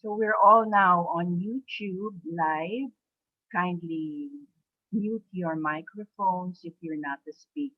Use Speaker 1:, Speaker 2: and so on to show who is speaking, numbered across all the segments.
Speaker 1: So we're all now on YouTube live. Kindly mute your microphones if you're not the speaker.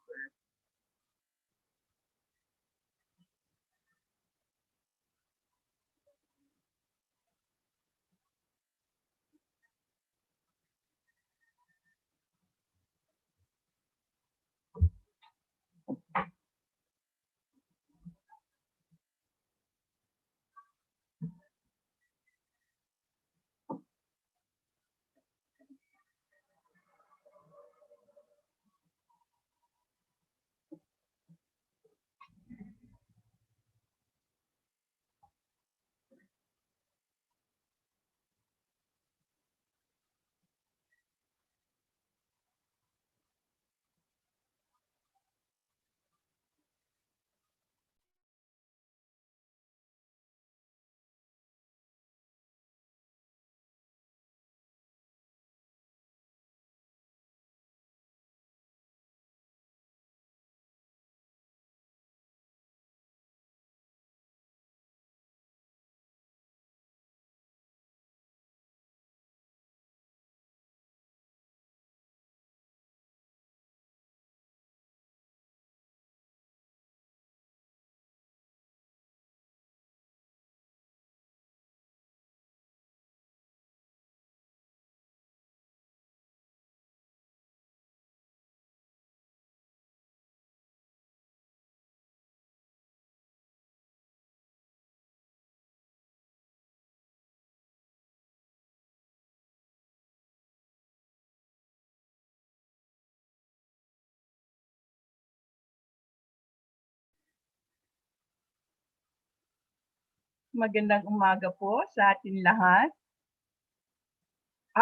Speaker 1: Magandang umaga po sa atin lahat.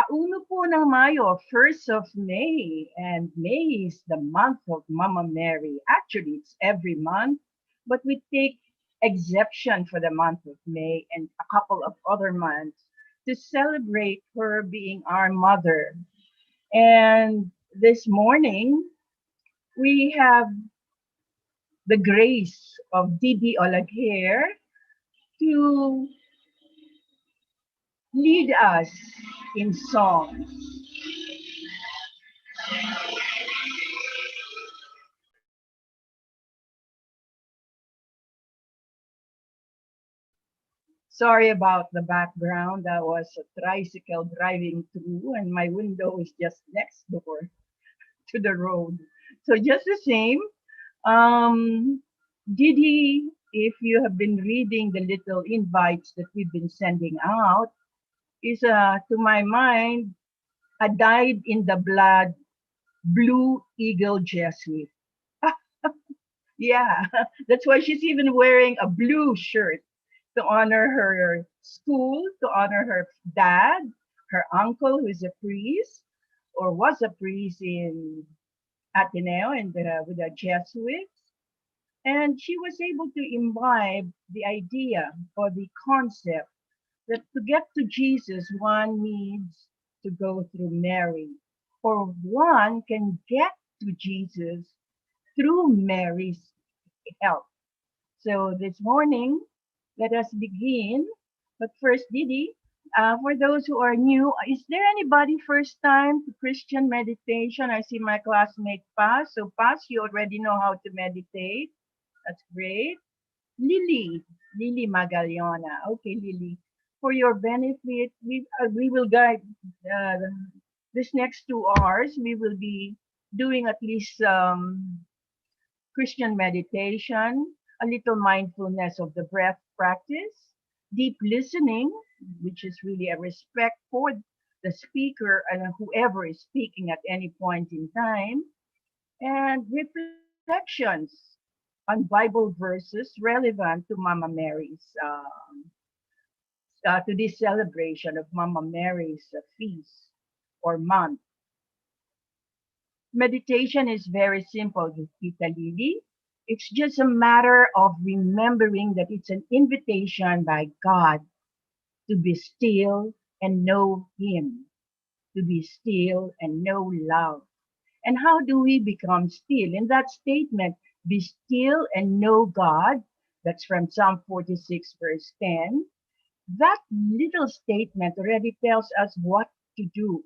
Speaker 1: Uno po ng Mayo, 1st of May, and May is the month of Mama Mary. Actually, it's every month, but we take exception for the month of May and a couple of other months to celebrate her being our mother. And this morning, we have the grace of Didi Olaguer to lead us in song. Sorry about the background. That was a tricycle driving through, and my window is just next door to the road. So just the same, um, Didi, if you have been reading the little invites that we've been sending out, is to my mind a dyed in the blood blue eagle Jesuit. Yeah, that's why she's even wearing a blue shirt to honor her school, to honor her dad, her uncle, who is a priest or was a priest in Ateneo and with the Jesuits. And she was able to imbibe the idea or the concept that to get to Jesus, one needs to go through Mary, or one can get to Jesus through Mary's help. So this morning, let us begin. But first, Didi, for those who are new, is there anybody first time to Christian meditation? I see my classmate Paz. So Paz, you already know how to meditate. That's great. Lily, Lily Magallona. Okay, Lily. For your benefit, we will guide uh, this next 2 hours. We will be doing at least Christian meditation, a little mindfulness of the breath practice, deep listening, which is really a respect for the speaker and whoever is speaking at any point in time, and reflections on Bible verses relevant to Mama Mary's, to this celebration of Mama Mary's feast or month. Meditation is very simple, Tita Lily. It's just a matter of remembering that it's an invitation by God to be still and know Him, to be still and know love. And how do we become still? In that statement, be still and know God, that's from Psalm 46, verse 10. That little statement already tells us what to do.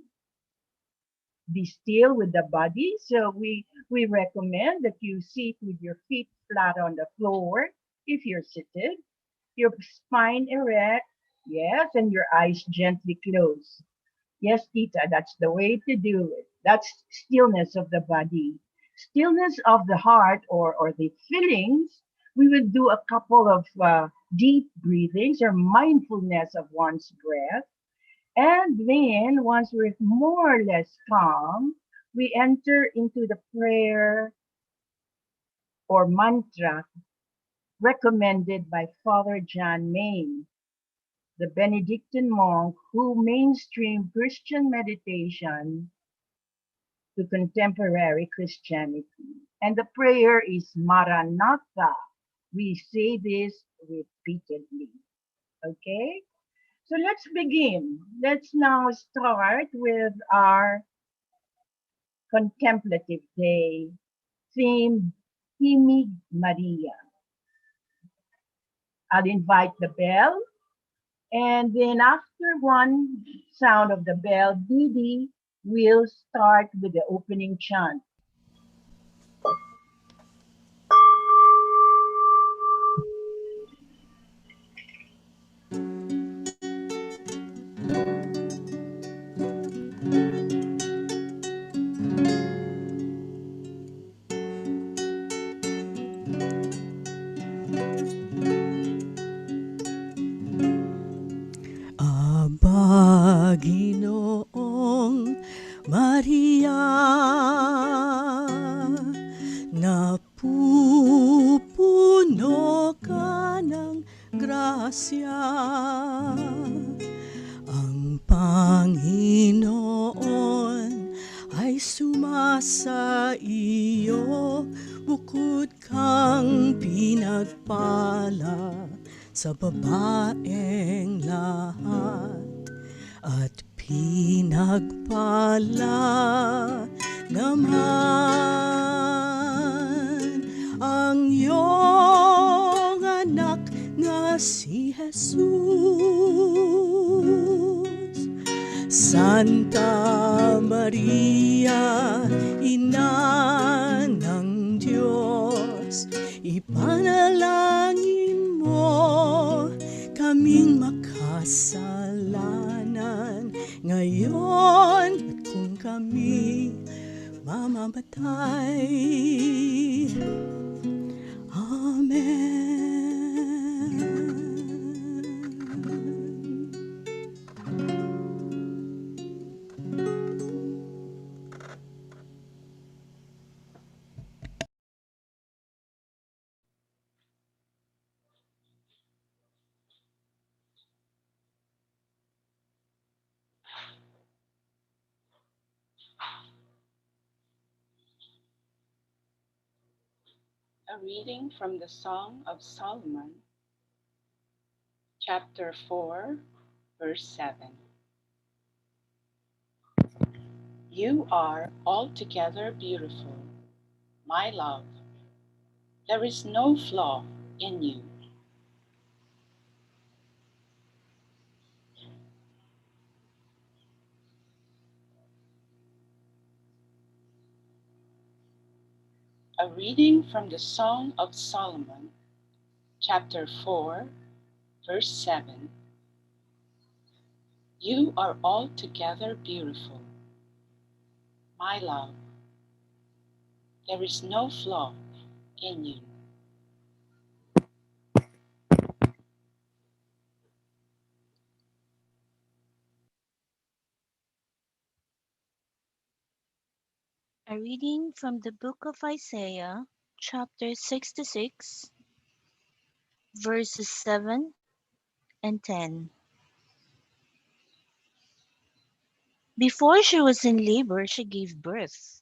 Speaker 1: Be still with the body. So we recommend that you sit with your feet flat on the floor if you're seated, your spine erect, yes, and your eyes gently closed. Yes, Tita, that's the way to do it. That's stillness of the body. Stillness of the heart or the feelings, we will do a couple of deep breathings or mindfulness of one's breath. And then, once we're more or less calm, we enter into the prayer or mantra recommended by Father John Main, the Benedictine monk who mainstreamed Christian meditation to contemporary Christianity. And the prayer is Maranatha. We say this repeatedly. Okay? So let's begin. Let's now start with our contemplative day themed Himig Maria. I'll invite the bell, and then after one sound of the bell, Didi will start with the opening chant.
Speaker 2: Aba Ginoong Maria, napupuno ka ng grasya. Ang Panginoon ay sumasa iyo, bukod kang pinagpala sa babaeng lahat, at pinagpala naman ang iyong anak na si Jesus. Santa Maria, Ina ng Diyos, ipanalangin mo kaming makasalanan ngayon at kung kami mamamatay. Amen.
Speaker 3: A reading from the Song of Solomon, chapter 4, verse 7. You are altogether beautiful, my love. There is no flaw in you. A reading from the Song of Solomon, chapter 4, verse 7. You are altogether beautiful, my love. There is no flaw in you.
Speaker 4: A reading from the book of Isaiah, chapter 66, verses 7 and 10. Before she was in labor, she gave birth.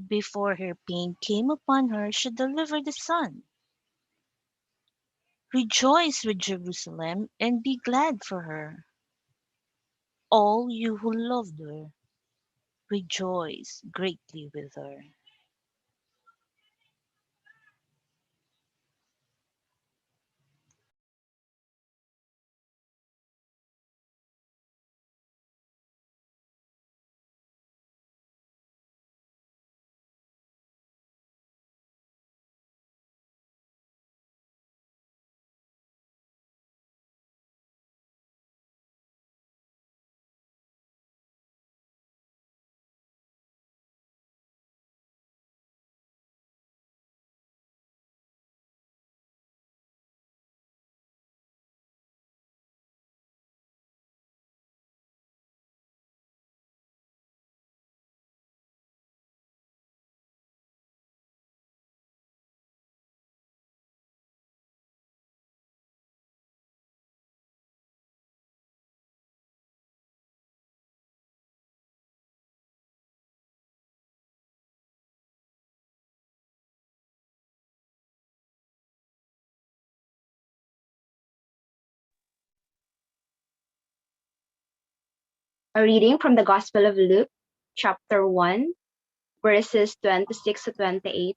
Speaker 4: Before her pain came upon her, she delivered a son. Rejoice with Jerusalem and be glad for her. All you who loved her, rejoice greatly with her.
Speaker 5: A reading from the Gospel of Luke, chapter 1, verses 26 to 28,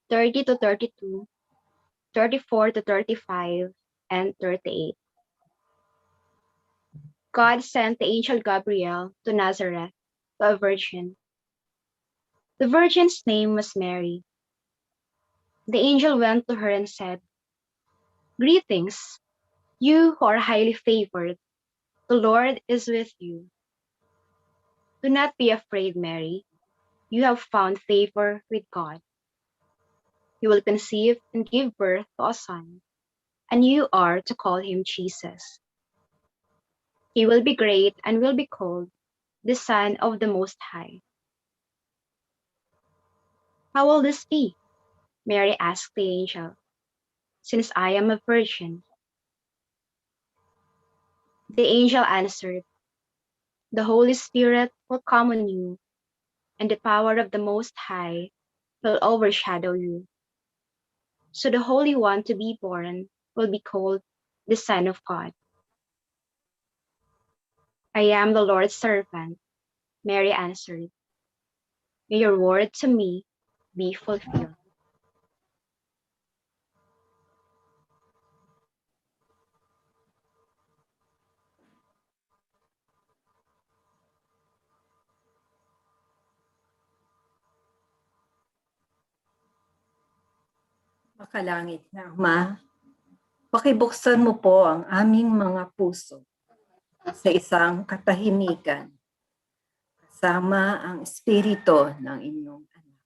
Speaker 5: 30 to 32, 34 to 35, and 38. God sent the angel Gabriel to Nazareth, to a virgin. The virgin's name was Mary. The angel went to her and said, "Greetings, you who are highly favored. The Lord is with you. Do not be afraid, Mary. You have found favor with God. You will conceive and give birth to a son, and you are to call him Jesus. He will be great and will be called the Son of the Most High. How will this be?" Mary asked the angel, "since I am a virgin." The angel answered, "The Holy Spirit will come on you, and the power of the Most High will overshadow you. So the Holy One to be born will be called the Son of God. I am the Lord's servant," Mary answered. "May your word to me be fulfilled."
Speaker 6: Makalangit na Ama, pakibuksan mo po ang aming mga puso sa isang katahimikan kasama ang espiritu ng inyong anak.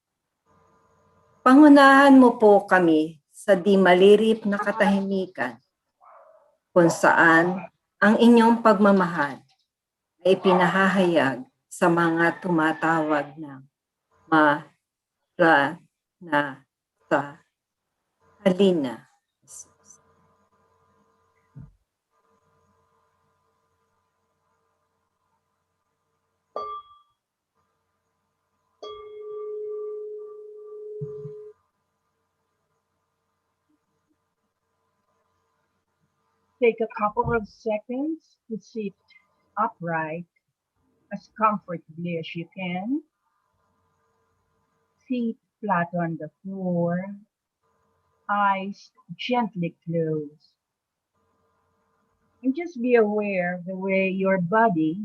Speaker 6: Pangunahan mo po kami sa di malirip na katahimikan kung saan ang inyong pagmamahal ay pinahahayag sa mga tumatawag ng Maranatha. Halina, Jesus.
Speaker 1: Take a couple of seconds to sit upright as comfortably as you can. Feet flat on the floor, eyes gently closed. And just be aware of the way your body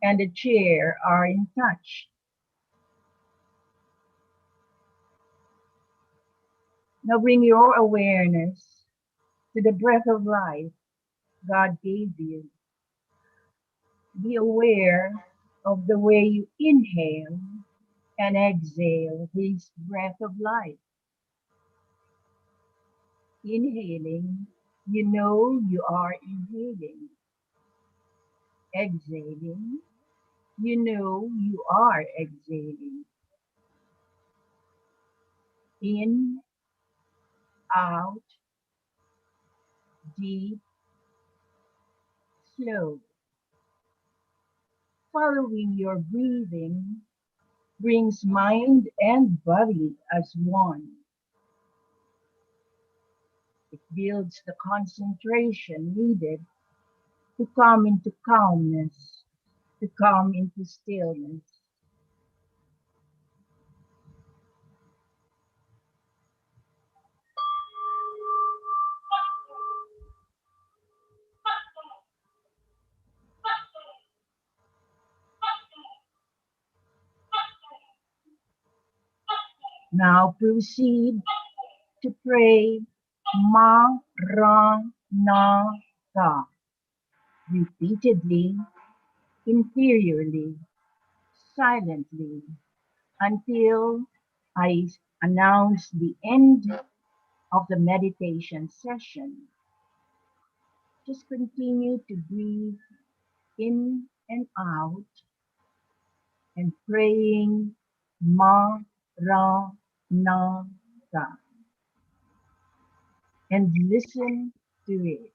Speaker 1: and the chair are in touch. Now bring your awareness to the breath of life God gave you. Be aware of the way you inhale and exhale this breath of life. Inhaling, you know you are inhaling. Exhaling, you know you are exhaling. In, out, deep, slow. Following your breathing brings mind and body as one. It builds the concentration needed to come into calmness, to come into stillness. Now proceed to pray Maranatha repeatedly, interiorly, silently, until I announce the end of the meditation session. Just continue to breathe in and out and praying Maranatha and listen to it.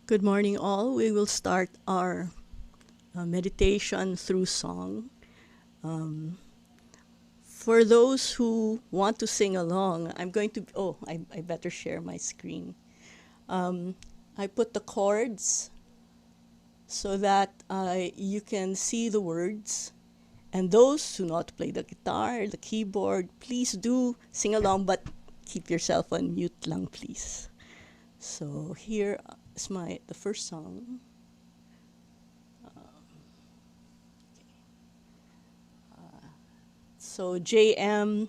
Speaker 2: Good morning, all. We will start our meditation through song. For those who want to sing along, I'm going to. Oh, I better share my screen. I put the chords so that you can see the words. And those who know how to play the guitar, the keyboard, please do sing along, but keep yourself on mute lang, please. So here is the first song. So JM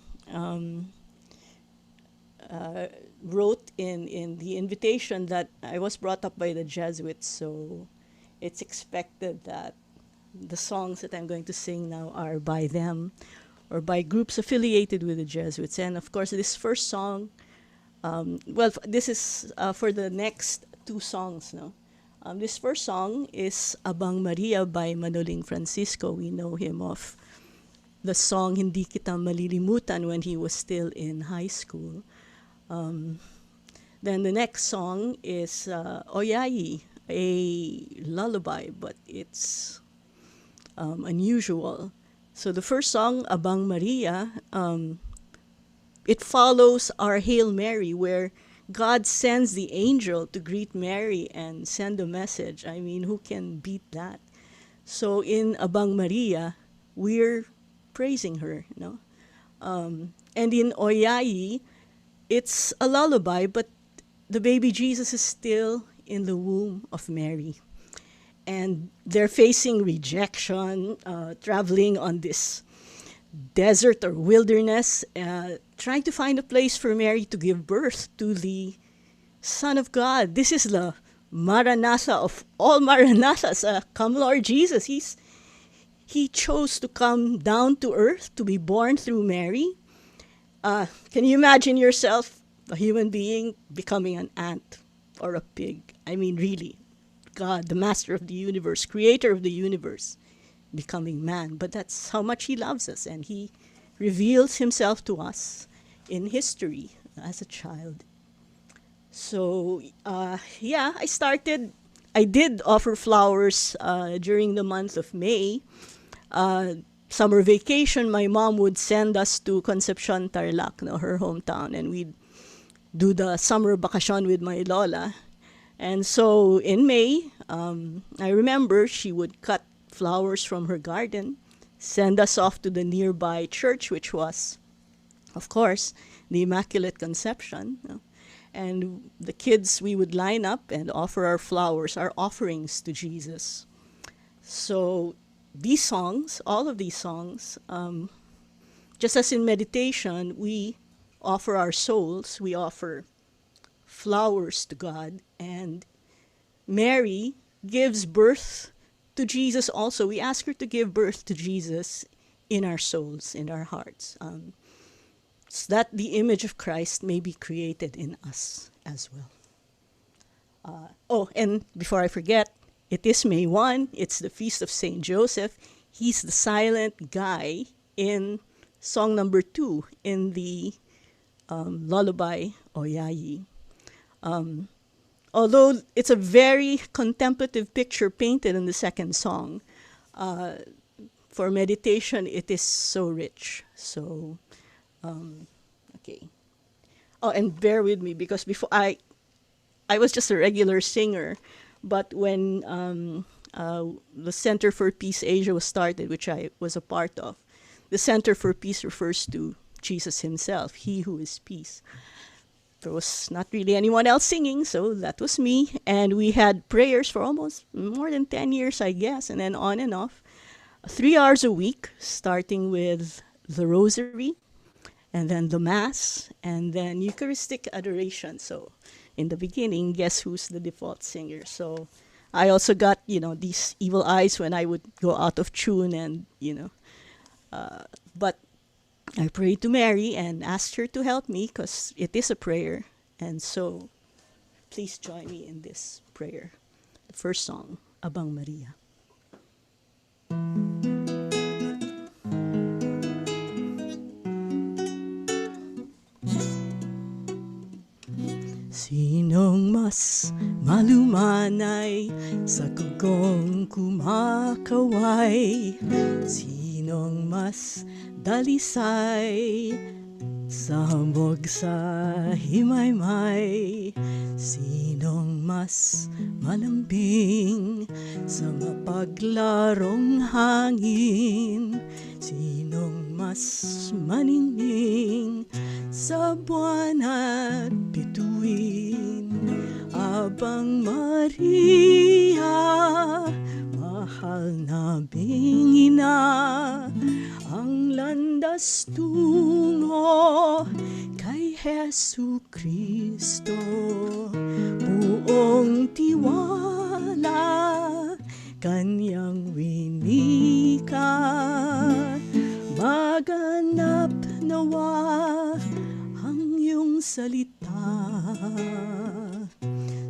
Speaker 2: wrote in the invitation that I was brought up by the Jesuits, so it's expected that the songs that I'm going to sing now are by them or by groups affiliated with the Jesuits. And of course, this first song, this is for the next two songs. No, this first song is Abang Maria by Manoling Francisco. We know him of the song Hindi Kita Malilimutan when he was still in high school. Then the next song is Oyayi, a lullaby, but it's unusual. So the first song, Abang Maria, it follows our Hail Mary, where God sends the angel to greet Mary and send a message. I mean, who can beat that? So in Abang Maria, we're praising her, no? And in Oyayi, it's a lullaby, but the baby Jesus is still in the womb of Mary. And they're facing rejection, traveling on this desert or wilderness, trying to find a place for Mary to give birth to the Son of God. This is the Maranatha of all Maranathas. Come, Lord Jesus. He chose to come down to earth to be born through Mary. Can you imagine yourself, a human being, becoming an ant or a pig? I mean, really, God, the master of the universe, creator of the universe, becoming man. But that's how much he loves us, and he reveals himself to us in history as a child. So, I did offer flowers during the month of May. Summer vacation, my mom would send us to Concepcion, Tarlac, no, her hometown, and we'd do the summer bakasyon with my lola. And so in May, I remember she would cut flowers from her garden, send us off to the nearby church, which was, of course, the Immaculate Conception. No? And the kids, we would line up and offer our flowers, our offerings to Jesus. So these songs, all of these songs, just as in meditation, we offer our souls, we offer flowers to God, and Mary gives birth to Jesus also. We ask her to give birth to Jesus in our souls, in our hearts, so that the image of Christ may be created in us as well. And before I forget, it is May 1. It's the Feast of St. Joseph. He's the silent guy in song number 2 in the lullaby Oyayi. Although it's a very contemplative picture painted in the second song, for meditation it is so rich. So, okay. Oh, and bear with me, because before I was just a regular singer, but when the Center for Peace Asia was started, which I was a part of, the Center for Peace refers to Jesus himself, he who is peace. There was not really anyone else singing, so that was me. And we had prayers for almost more than 10 years, I guess, and then on and off. 3 hours a week, starting with the Rosary, and then the Mass, and then Eucharistic adoration. So in the beginning, guess who's the default singer? So I also got, these evil eyes when I would go out of tune and, but I prayed to Mary and asked her to help me because it is a prayer. And so please join me in this prayer. The first song, Abang Maria. Sinong mas malumanay sa kugong kumakaway? Sinong mas dalisay sa hamog sa himaymay? Sinong mas malambing sa mapaglarong hangin? Sinong mas maningning sa buwan at bituin? Abang Maria, mahal naming ina, ang landas tungo kay Hesu Kristo. Buong tiwala kanyang winika, maganap nawa ang iyong salita.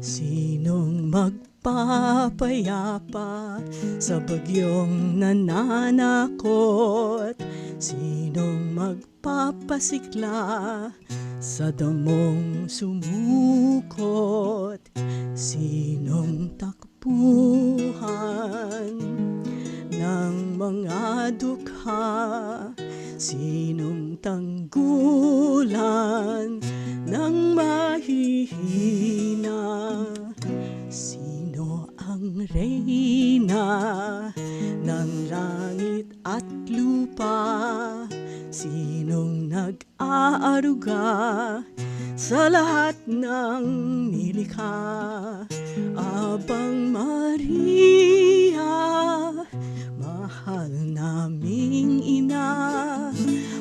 Speaker 2: Sinong magpapayapa sa bagyong nananakot? Sinong magpapasikla sa damong sumukot? Sinong takbuhan ng mga dukha? Sinong tanggulan ng mahihina? Sino ang reyna ng langit at lupa? Sinong nag-aaruga sa lahat ng nilikha? Abang Maria, mahal naming ina,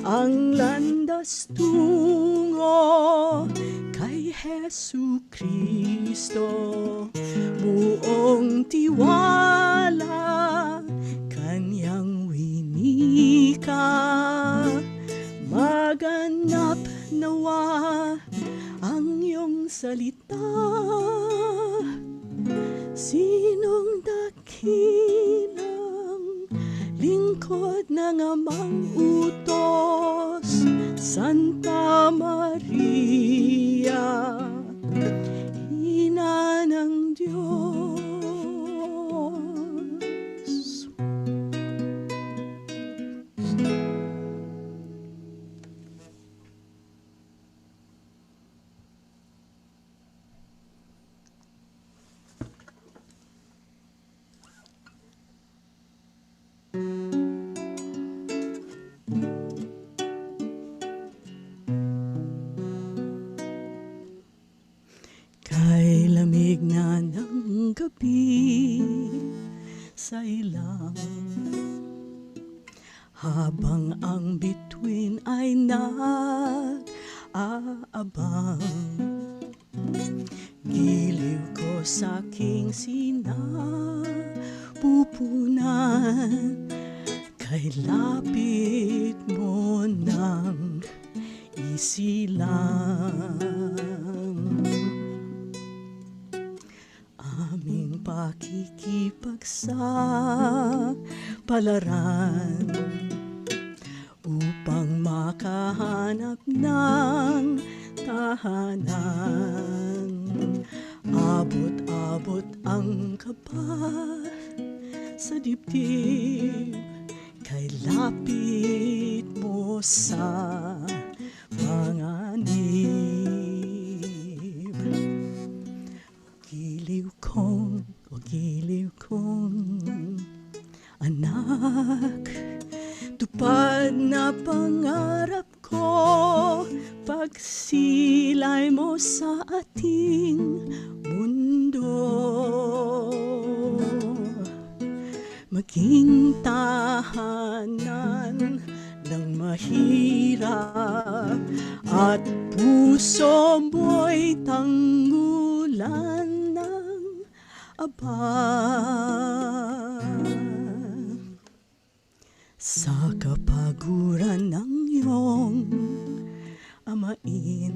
Speaker 2: ang landas tungo kay Hesu Kristo. Buong tiwala kanyang winika, maganap nawa ang iyong salita. Sinong dakilang lingkod ng amang utos? Santa Maria, ina ng Diyos. Kay lamig na ng gabi sa ilang, habang ang bituin ay nag-aabang, giliw ko sa aking sinapupunan, kay lapit mo ng isilang. Aming pakikipagsapalaran upang makahanap ng tahanan. Abot-abot ang kaba sa dibdib, kay lapit mo sa panganib. Giliw kong anak, tupad na pangarap ko, pagsilay mo sa ating mundo. Maging tahanan ng mahirap at puso mo'y tanggulan ng abang. Sa kapaguran ng iyong amain,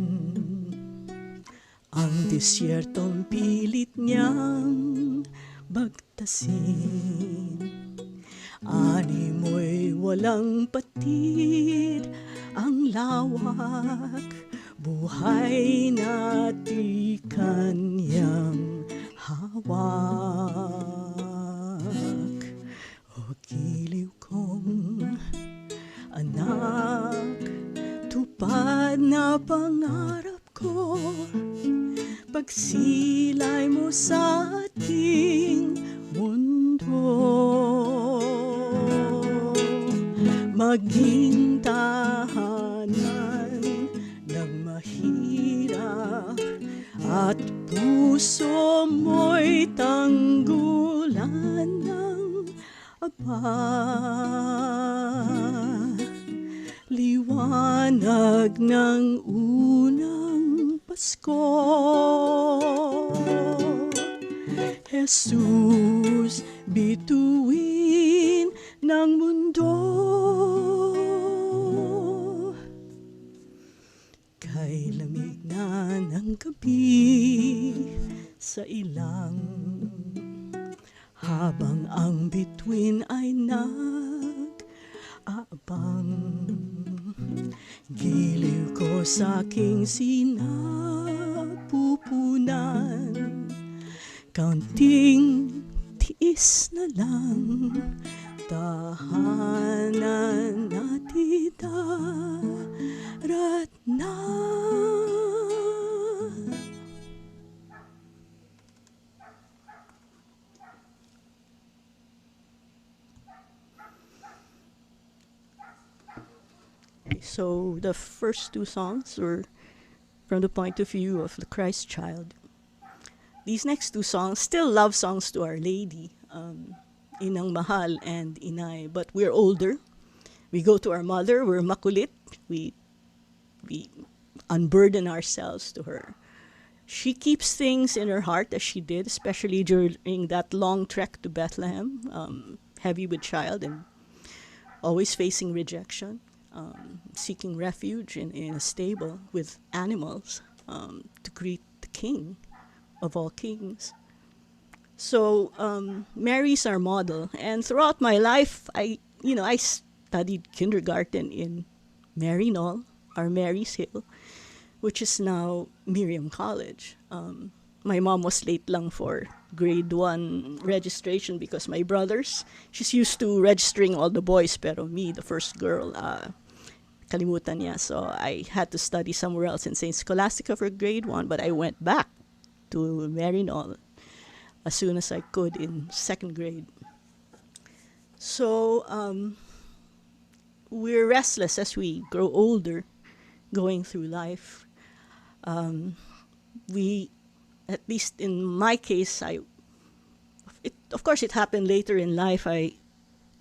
Speaker 2: ang disyertong pilit niyang bagtasin. Ani mo'y walang patid ang lawak, buhay na't kanyang hawak. O giliw kong anak, tupad na pangarap ko, pagsilay mo sa ating mundo. Maging tahanan ng mahirap at puso mo'y tanggulan ng Aba. Liwanag ng unang Pasko, Jesus, bituin ng mundo. Kay lamig na ng gabi sa ilang, habang ang bituin ay nag-aabang, giliw ko sa aking sinapupunan, kaunting tiis na lang, tahanan natin daratnan. So the first two songs were from the point of view of the Christ child. These next two songs, still love songs to Our Lady, Inang Mahal and Inay, but we're older. We go to our mother, we're makulit, we unburden ourselves to her. She keeps things in her heart as she did, especially during that long trek to Bethlehem, heavy with child and always facing rejection, seeking refuge in a stable with animals to greet the King of all kings. So Mary's our model, and throughout my life, I studied kindergarten in Maryknoll, our Mary's Hill, which is now Miriam College. My mom was late lang for grade 1 registration because my brothers, she's used to registering all the boys, pero me, the first girl, kalimutan niya. So I had to study somewhere else in St. Scholastica for grade 1, but I went back to Maryknoll as soon as I could in second grade. So we're restless as we grow older, going through life. We, at least in my case, of course it happened later in life, I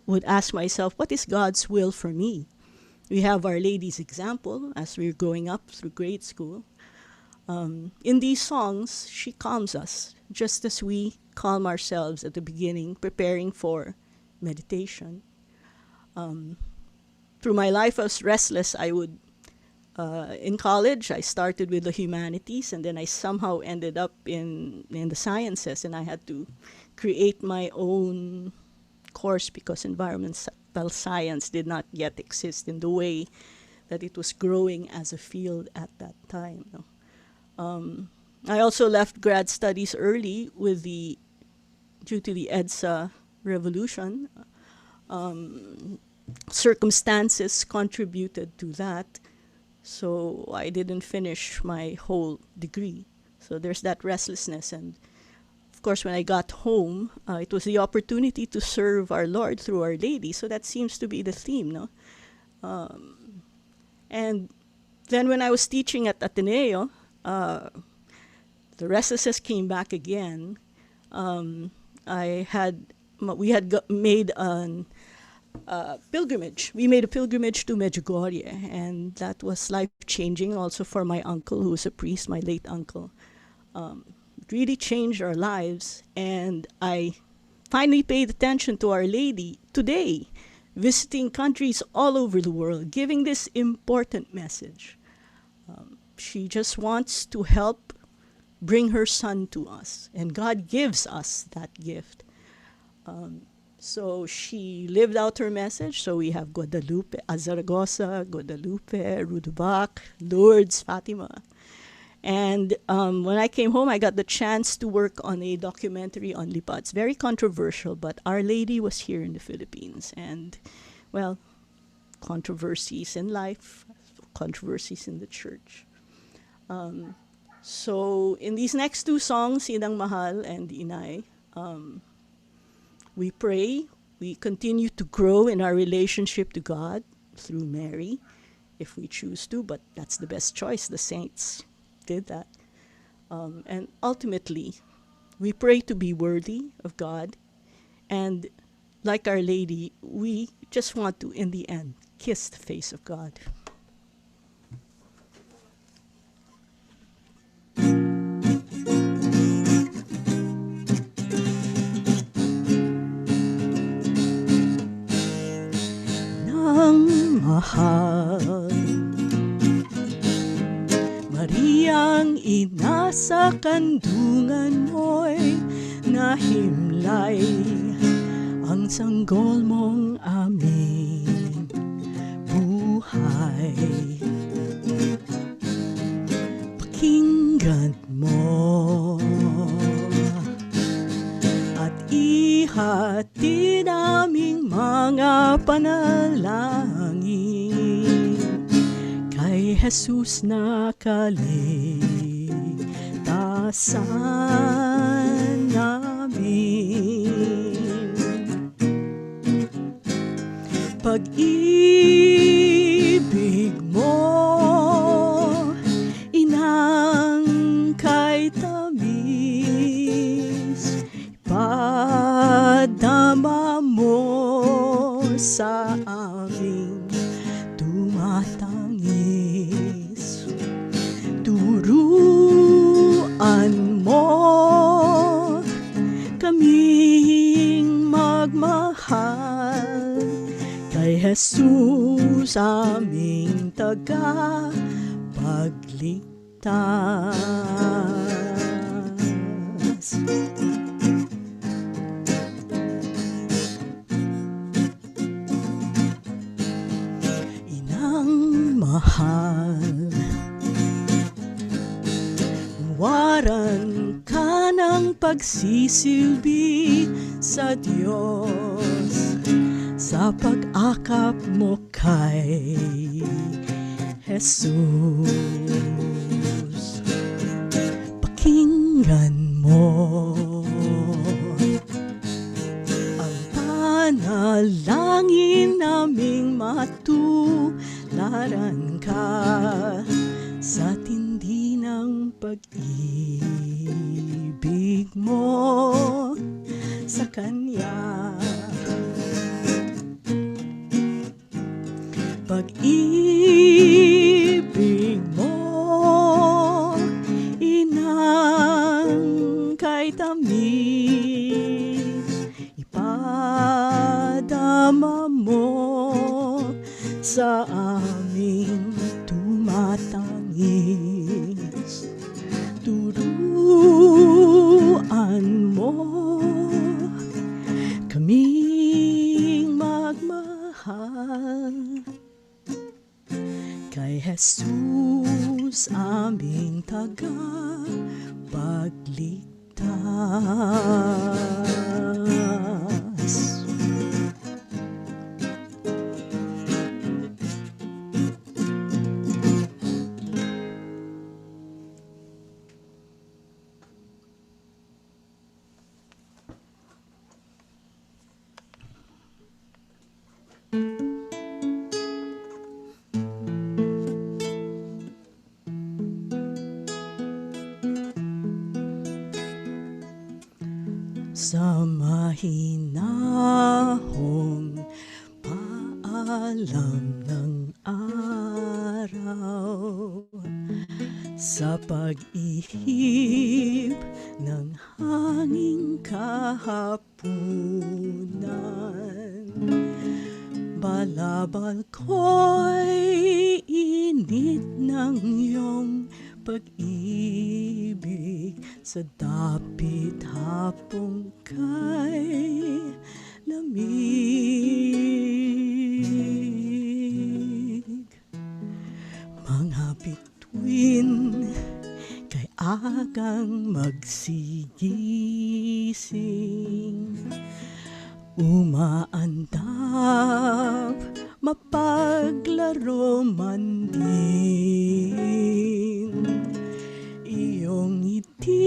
Speaker 2: would ask myself, what is God's will for me? We have Our Lady's example as we're growing up through grade school. In these songs, she calms us, just as we calm ourselves at the beginning, preparing for meditation. Through my life, I was restless. I would, in college, I started with the humanities, and then I somehow ended up in the sciences, and I had to create my own course because environmental science did not yet exist in the way that it was growing as a field at that time. I also left grad studies early due to the EDSA revolution. Circumstances contributed to that, so I didn't finish my whole degree. So there's that restlessness, and of course when I got home, it was the opportunity to serve our Lord through Our Lady, so that seems to be the theme, no? And then when I was teaching at Ateneo, the restlessness came back again. We had made an pilgrimage. We made a pilgrimage to Medjugorje, and that was life-changing also for my uncle, who was a priest, my late uncle. It really changed our lives, and I finally paid attention to Our Lady today, visiting countries all over the world, giving this important message. She just wants to help bring her son to us, and God gives us that gift. So she lived out her message. So we have Guadalupe, Zaragoza, Guadalupe, Rudebac, Lourdes, Fatima. And when I came home, I got the chance to work on a documentary on Lipa. It's very controversial, but Our Lady was here in the Philippines. And, well, controversies in life, controversies in the church. So in these next two songs, Inang Mahal and Inay, we pray, we continue to grow in our relationship to God through Mary, if we choose to, but that's the best choice. The saints did that. And ultimately, we pray to be worthy of God. And like Our Lady, we just want to, in the end, kiss the face of God. Nang mahal, Mariang ina sa kandungan mo'y nahimlay, ang sanggol mong aming buhay. Pakinggan mo at ihati naming mga panalangin kay Jesus na kaligtasan namin. Pag-ibig mo, inang kay tamis, ipadama mo sa aming tumatangis. Turuan mo kaming magmahal kay Jesus aming tagapagligtas. Inang mahal, waran ka ng pagsisilbi sa Diyos sa pag-akap mo kay Jesus. Pakinggan mo ang panalangin naming matularan ka sa tindi ng pag-ibig mo sa Kanya. Pag-ibig mo, inang kay tamis, ipadama mo sa aming tumatangis. Turuan mo kaming magmahal kay Jesus aming tagapagligtas. Sa mahinahong paalam ng araw, sa pag-ihip ng hanging kahapunan, balabal ko'y init ng iyong pag-ibig sa dapit hapong kay lamig. Mga bituin kay agang magsigising, umaandap mapaglaro man din. Iyong ngiti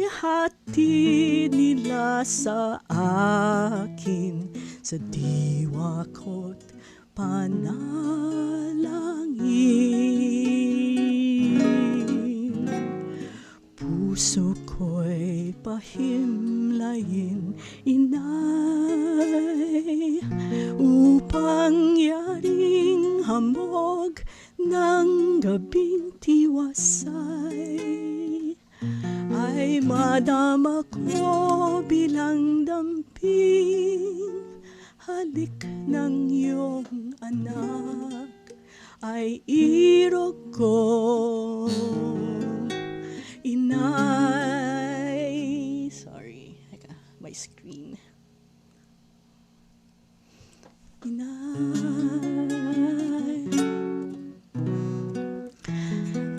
Speaker 2: hatid nila sa akin, sa diwa ko't panalangin. Puso ko'y pahimlayin, inay, upang yaring hamog ng gabing tiwasay, ay madama ko bilang damping halik ng iyong anak, ay irog ko, inay. Sorry, my screen. Inay,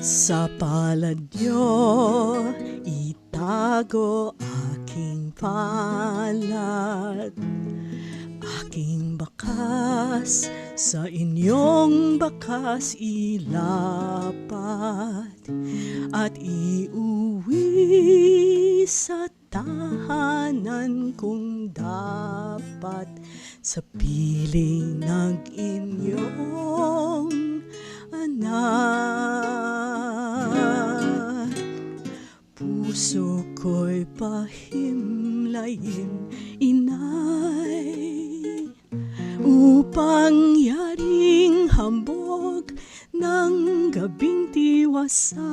Speaker 2: sa palad niyo itago aking palad, aking bakas sa inyong bakas ilapat, at iuwi sa tahanan kong dapat, sa piling ng inyong anak. Puso ko'y pahimlayin, inay, upang yaring hambog ng gabing tiwasay,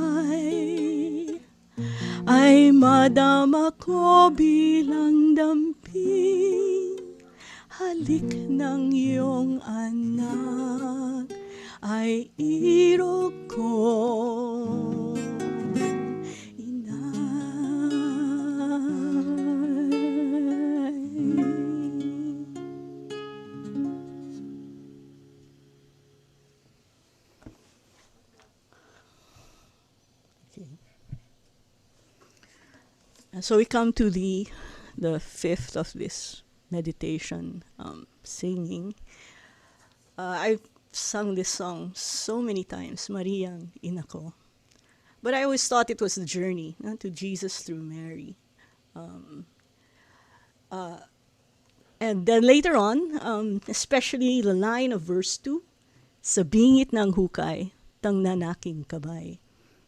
Speaker 2: ay madama ko bilang damping halik ng iyong anak, ay irog ko, so we come to the fifth of this meditation, singing. I've sung this song so many times, Mariang Ina Ko. But I always thought it was the journey to Jesus through Mary. And then later on, especially the line of verse 2, sa bingit ng hukay, tang nanaking kabay.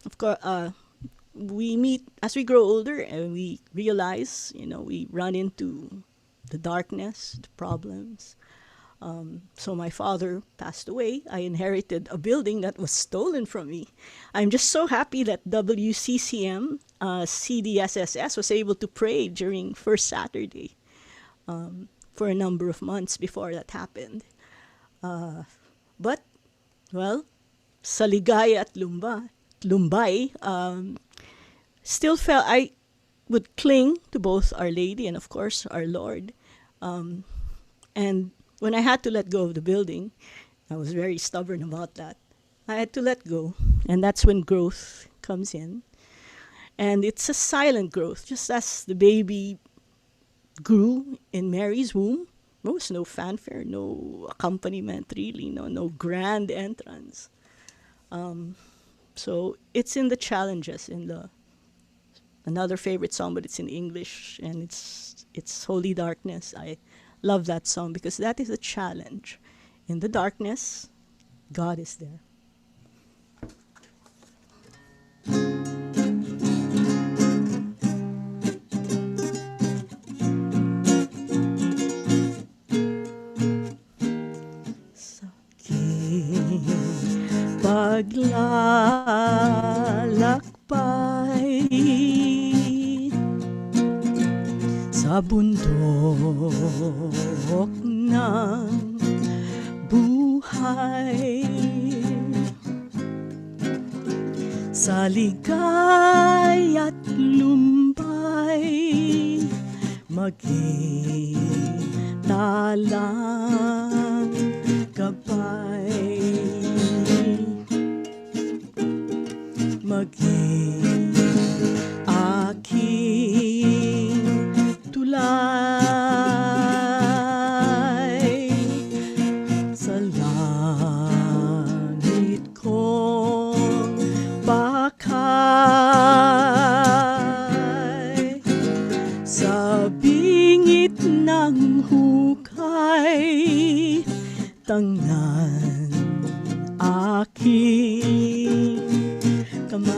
Speaker 2: Of course, we meet, as we grow older, and we realize, we run into the darkness, the problems. So my father passed away. I inherited a building that was stolen from me. I'm just so happy that WCCM, CDSSS was able to pray during First Saturday for a number of months before that happened. But, well, sa ligaya at lumbay, still felt I would cling to both Our Lady and, of course, our Lord. And when I had to let go of the building, I was very stubborn about that. I had to let go, and that's when growth comes in. And it's a silent growth, just as the baby grew in Mary's womb. There was no fanfare, no accompaniment, really, no grand entrance. So it's in the challenges, another favorite song, but it's in English, and it's Holy Darkness. I love that song because that is a challenge. In the darkness, God is there. Sa aking paglalakbay sa bundok ng buhay, sa ligay at lumbay, maging walang gabay, maging aking tulay sa langit kong bakay, sa bingit ng hukay, tangan aking kamay.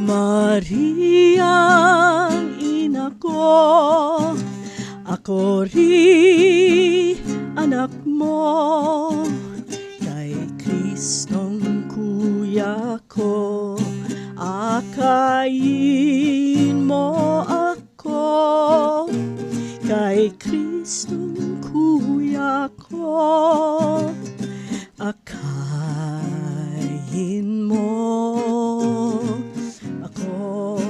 Speaker 2: Mariang ina ko, ako rin anak mo, kay Kristong kuya ko, akayin mo ako, kay Kristong kuya ko, akayin mo ako.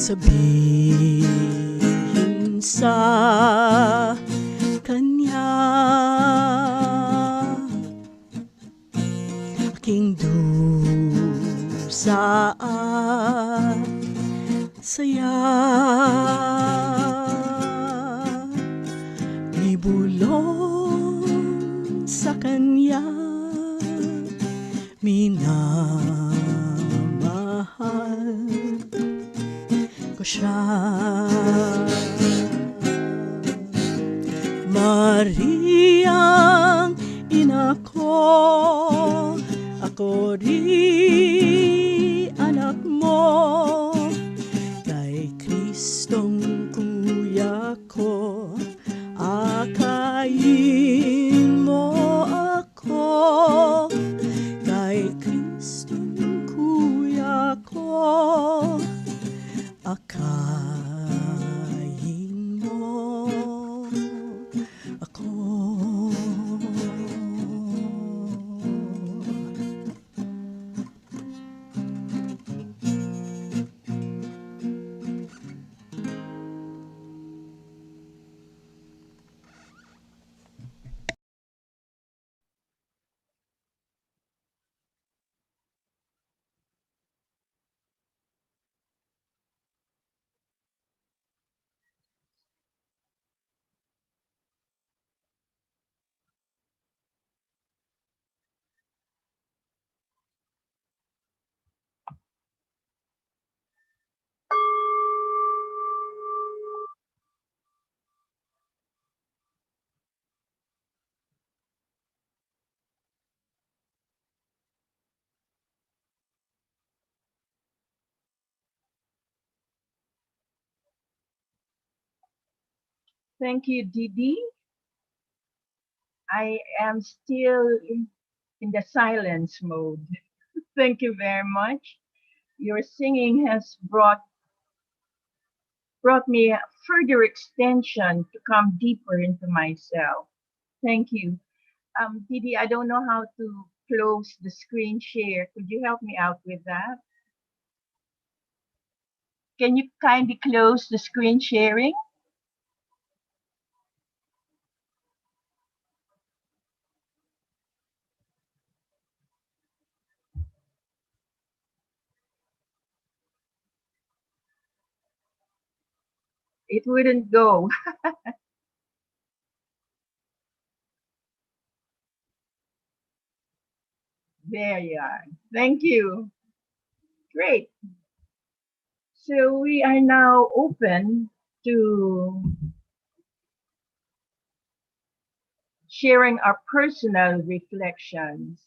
Speaker 2: Sabihin sa kanya, aking dusa at saya, ibulong sa kanya, minamahal ko siya. Mariang ina ko, ako rin anak mo, kay Kristong kuya ko, akayin mo ako, kay Kristong kuya ko, akayin mo ako.
Speaker 1: Thank you, Didi. I am still in the silence mode. Thank you very much. Your singing has brought me a further extension to come deeper into myself. Thank you. Didi, I don't know how to close the screen share. Could you help me out with that? Can you kindly close the screen sharing? It wouldn't go. There you are. Thank you. Great. So we are now open to sharing our personal reflections.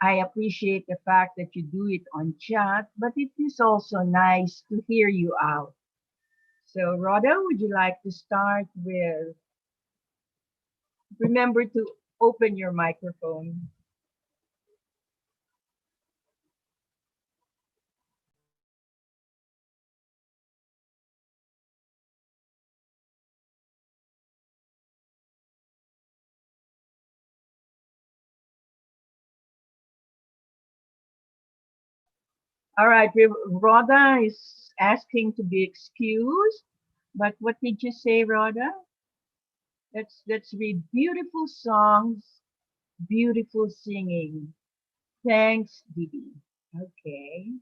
Speaker 1: I appreciate the fact that you do it on chat, but it is also nice to hear you out. So, Rhoda, would you like to start with? Remember to open your microphone. All right, Rhoda is asking to be excused. But what did you say, Rhoda? Let's read beautiful songs, beautiful singing. Thanks, Didi. Okay.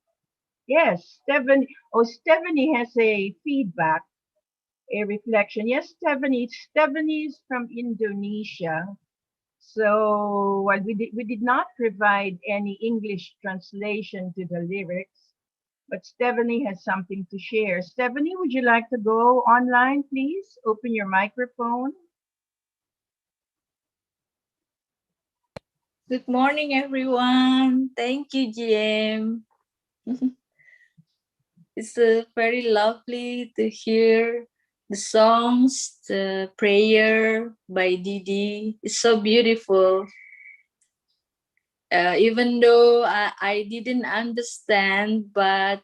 Speaker 1: Yes, Stephanie. Oh, Stephanie has a feedback, a reflection. Yes, Stephanie. Stephanie is from Indonesia. So while we did not provide any English translation to the lyrics, but Stephanie has something to share. Stephanie, would you like to go online, please? Open your microphone.
Speaker 7: Good morning, everyone. Thank you, GM. It's very lovely to hear the songs, the prayer by Didi. It's so beautiful. Even though I didn't understand, but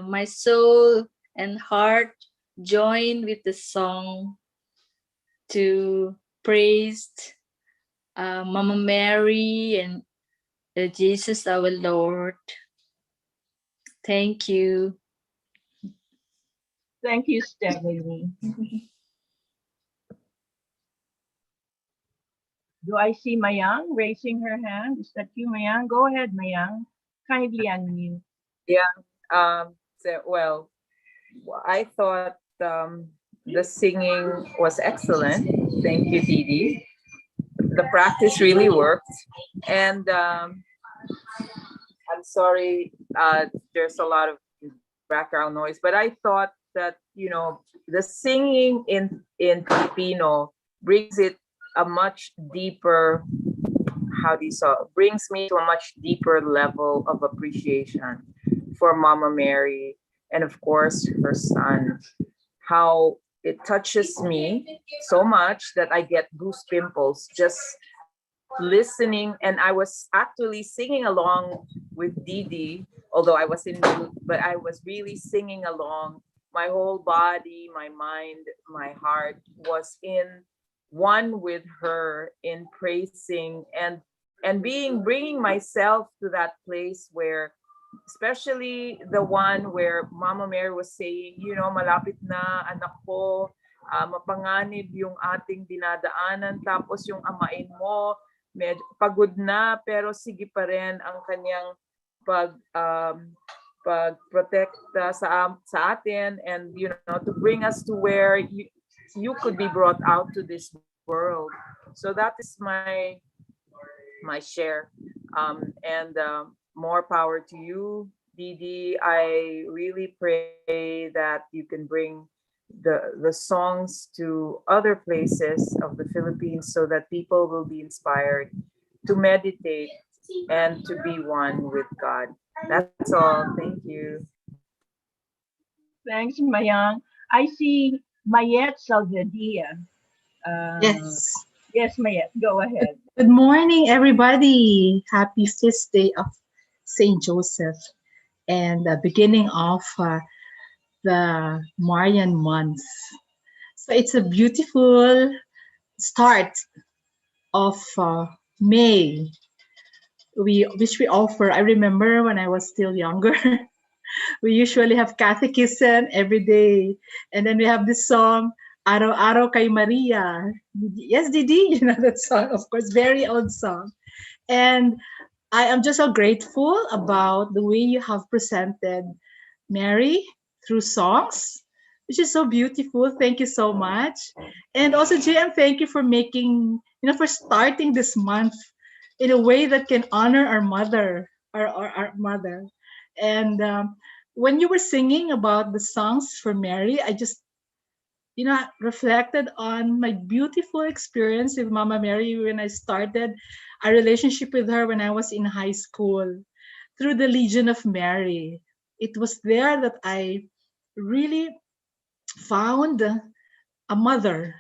Speaker 7: my soul and heart joined with the song to praise Mama Mary and Jesus our Lord. Thank you.
Speaker 1: Thank you, Stephanie. Do I see Mayang raising her hand? Is that you, Mayang? Go ahead, Mayang. Kindly unmute.
Speaker 8: Yeah. Well, I thought the singing was excellent. Thank you, Didi. The practice really worked. And I'm sorry, there's a lot of background noise, but I thought that, the singing in Filipino brings it a much deeper, how do you say, brings me to a much deeper level of appreciation for Mama Mary and of course her son. How it touches me so much that I get goose pimples just listening, and I was actually singing along with Didi, although I was in mute, but I was really singing along. My whole body, my mind, my heart was in one with her in praising and bringing myself to that place where, especially the one where Mama Mary was saying, malapit na anak ko, mapanganib yung ating dinadaanan, tapos yung amain mo medyo pagod na pero sige pa rin ang kanyang pagprotekta sa atin, and to bring us to where you could be brought out to this world. So that is my share, and more power to you, Didi. I really pray that you can bring the songs to other places of the Philippines so that people will be inspired to meditate and to be one with God. That's all. Thank you.
Speaker 1: Thanks, Mayang. I see Mayette Salvadia.
Speaker 9: Yes.
Speaker 1: Yes, Mayette, go ahead.
Speaker 9: Good morning, everybody. Happy feast day of Saint Joseph and the beginning of the Marian month. So it's a beautiful start of May, which we offer. I remember when I was still younger, we usually have catechism every day, and then we have this song, Araw-araw kay Maria. Yes, Didi, you know that song, of course, very old song. And I am just so grateful about the way you have presented Mary through songs, which is so beautiful. Thank you so much. And also, JM, thank you for making, for starting this month in a way that can honor our mother, our mother. And when you were singing about the songs for Mary, I just, reflected on my beautiful experience with Mama Mary when I started a relationship with her when I was in high school through the Legion of Mary. It was there that I really found a mother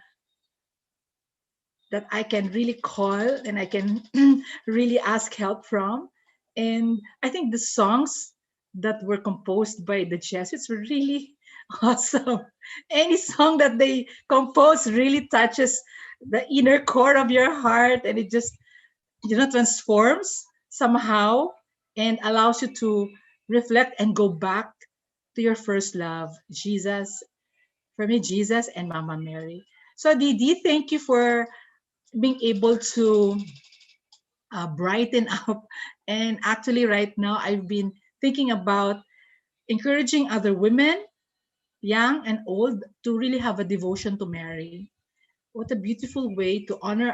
Speaker 9: that I can really call and I can really ask help from. And I think the songs that were composed by the Jesuits were really awesome. Any song that they compose really touches the inner core of your heart, and it just, transforms somehow and allows you to reflect and go back to your first love, Jesus. For me, Jesus and Mama Mary. So, Didi, thank you for being able to brighten up. And actually, right now, I've been thinking about encouraging other women, young and old, to really have a devotion to Mary. What a beautiful way to honor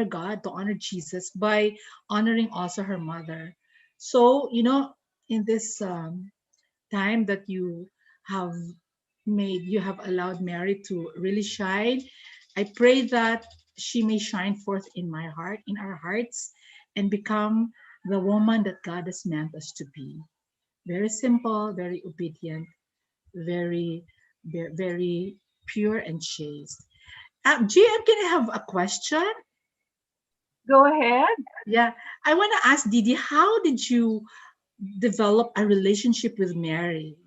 Speaker 9: God, to honor Jesus by honoring also her mother. So, in this time that have you have allowed Mary to really shine. I pray that she may shine forth in my heart, in our hearts, and become the woman that God has meant us to be. Very simple, very obedient, very, very pure and chaste. GM, can I have a question?
Speaker 1: Go ahead.
Speaker 9: Yeah, I want to ask Didi, how did you develop a relationship with Mary?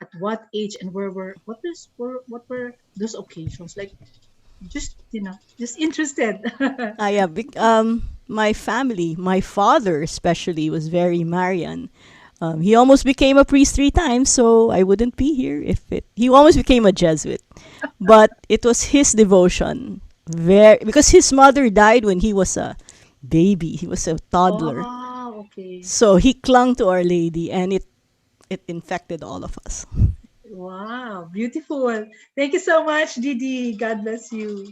Speaker 9: At what age and what were those occasions? Like, just interested.
Speaker 2: Yeah, my family, my father especially, was very Marian. He almost became a priest 3 times, so I wouldn't be here if it. He almost became a Jesuit, but it was his devotion. Because his mother died when he was a baby. He was a toddler,
Speaker 9: Oh, okay.
Speaker 2: so he clung to Our Lady, and it infected all of us.
Speaker 9: Wow, beautiful. Thank you so much, Didi. God bless you.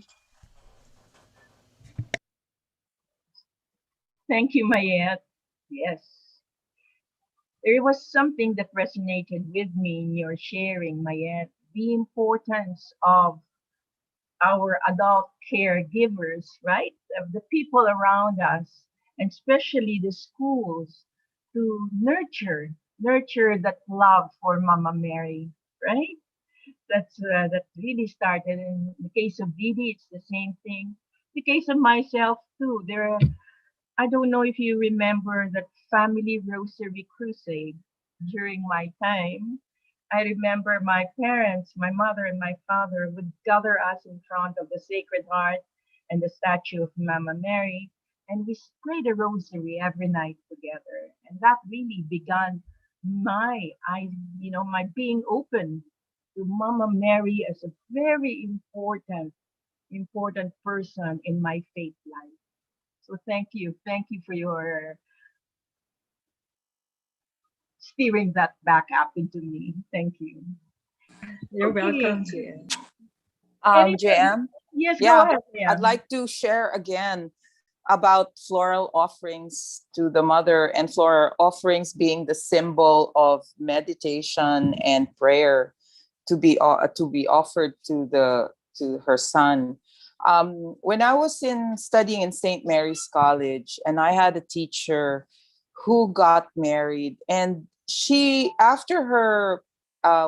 Speaker 1: Thank you, Mayet. Yes. There was something that resonated with me in your sharing, Mayet. The importance of our adult caregivers, right? Of the people around us, and especially the schools, to nurture that love for Mama Mary, right? That really started. In the case of Didi, it's the same thing. The case of myself too. I don't know if you remember that family rosary crusade during my time. I remember my parents, my mother and my father would gather us in front of the Sacred Heart and the statue of Mama Mary, and we prayed a rosary every night together. And that really began my being open to Mama Mary as a very important person in my faith life. So thank you for your steering that back up into me. Thank you.
Speaker 9: You're
Speaker 1: Okay.
Speaker 9: welcome, GM.
Speaker 1: Anything?
Speaker 8: JM,
Speaker 1: Yes, go
Speaker 8: yeah,
Speaker 1: ahead.
Speaker 8: I'd
Speaker 1: Yeah.
Speaker 8: like to share again about floral offerings to the mother, and floral offerings being the symbol of meditation and prayer to be offered to her son. When I was in studying in St. Mary's College, and I had a teacher who got married, and she, after her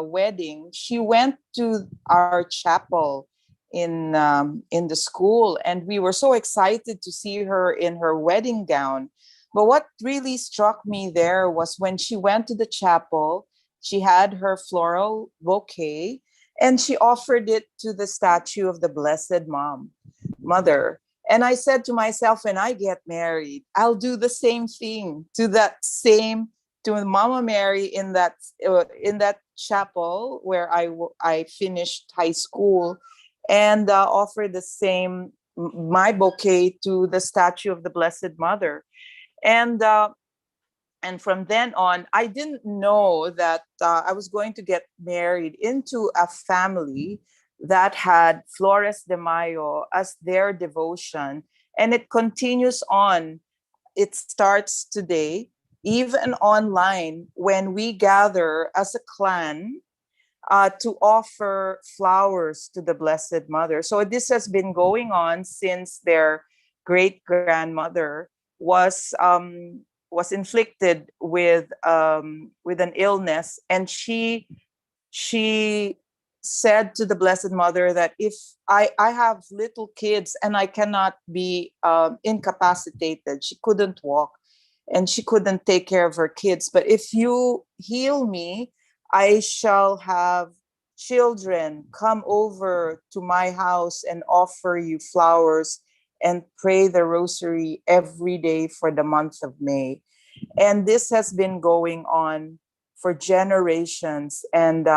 Speaker 8: wedding, she went to our chapel in the school, and we were so excited to see her in her wedding gown. But what really struck me there was when she went to the chapel, she had her floral bouquet and she offered it to the statue of the Blessed Mother. And I said to myself, when I get married, I'll do the same thing to Mama Mary in that chapel where I finished high school, and offer the same my bouquet to the statue of the Blessed Mother. And and from then on, I didn't know that I was going to get married into a family that had Flores de Mayo as their devotion, and it continues on. It starts today, even online, when we gather as a clan to offer flowers to the Blessed Mother. So this has been going on since their great grandmother was inflicted with an illness, and she said to the Blessed Mother that if I have little kids and I cannot be incapacitated, she couldn't walk and she couldn't take care of her kids. But if you heal me, I shall have children come over to my house and offer you flowers and pray the rosary every day for the month of May.
Speaker 10: And this has been going on for generations. And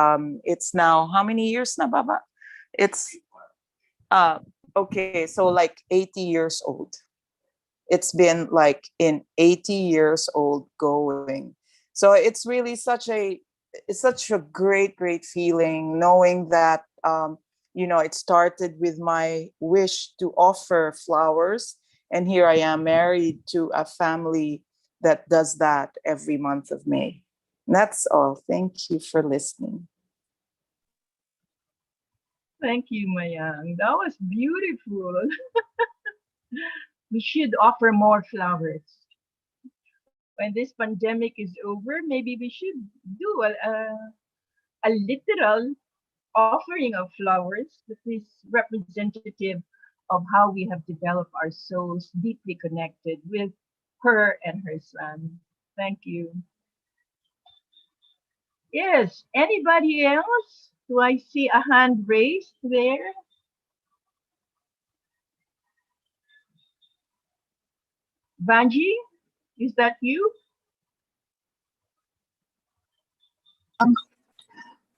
Speaker 10: it's now, how many years na, Baba? It's, okay, so like 80 years old. It's been like in 80 years old going. So it's really such a great feeling knowing that, it started with my wish to offer flowers. And here I am married to a family that does that every month of May. And that's all. Thank you for listening.
Speaker 1: Thank you, Mayang. That was beautiful. We should offer more flowers. When this pandemic is over, maybe we should do a literal offering of flowers that is representative of how we have developed our souls deeply connected with her and her son. Thank you. Yes, anybody else? Do I see a hand raised there? Vanji, is that you?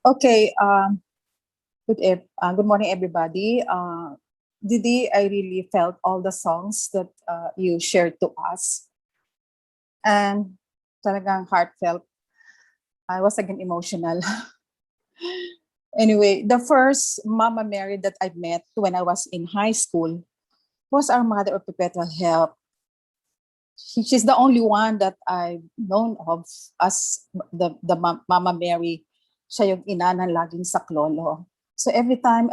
Speaker 11: Okay. Good morning, everybody. Didi, I really felt all the songs that you shared to us, and talagang heartfelt. I was again emotional. Anyway, the first Mama Mary that I met when I was in high school was our Mother of Perpetual Help. She's the only one that I've known of as Mama Mary. Siya yung ina ng laging saklolo. So every time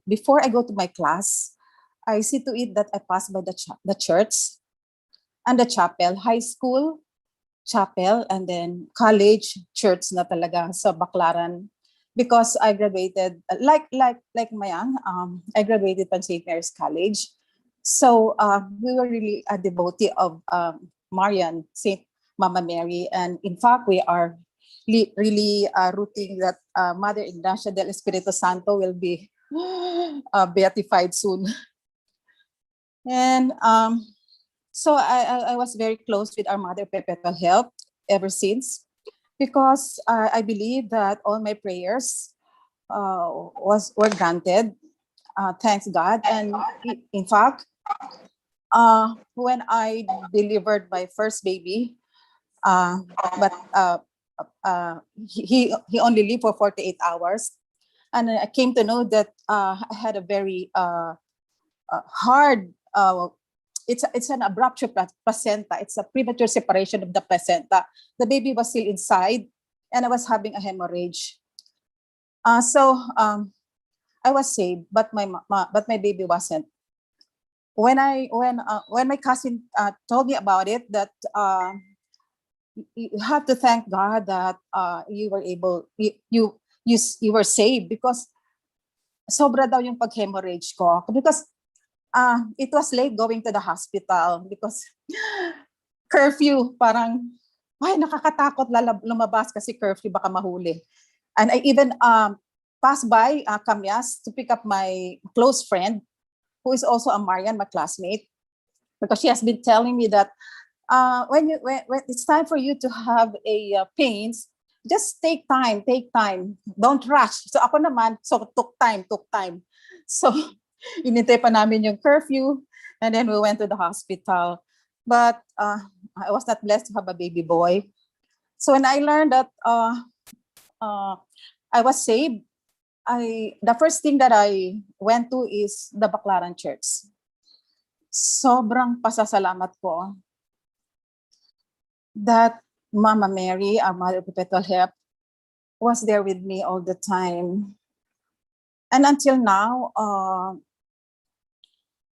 Speaker 11: before I go to my class, I see to it that I pass by the church and the chapel, high school, chapel, and then college, church na talaga sa Baclaran. Because I graduated, like Mayang, I graduated from St. Mary's College. So we were really a devotee of Marian, Saint Mama Mary. And in fact, we are really rooting that Mother Ignacia del Espiritu Santo will be beatified soon. And so I was very close with our Mother Perpetual Help ever since, because I believe that all my prayers were granted. Thanks God. And in fact, when I delivered my first baby, but he only lived for 48 hours, and I came to know that I had a very hard. It's an abrupt placenta. It's a premature separation of the placenta. The baby was still inside, and I was having a hemorrhage. So I was saved, but my baby wasn't. When my cousin told me about it, that you have to thank God that you were able, you were saved, because sobra daw yung pag-hemorrhage ko. Because it was late going to the hospital because curfew, parang, ay, nakakatakot lumabas kasi curfew, baka mahuli. And I even passed by Camyas to pick up my close friend, who is also a Marian, my classmate, because she has been telling me that when it's time for you to have a pains, just take time, don't rush. So ako naman, took time. So inintay pa namin yung curfew, and then we went to the hospital. But I was not blessed to have a baby boy. So when I learned that I was saved, the first thing that I went to is the Baclaran Church. Sobrang pasasalamat ko that Mama Mary, our Mother of Perpetual Help, was there with me all the time. And until now,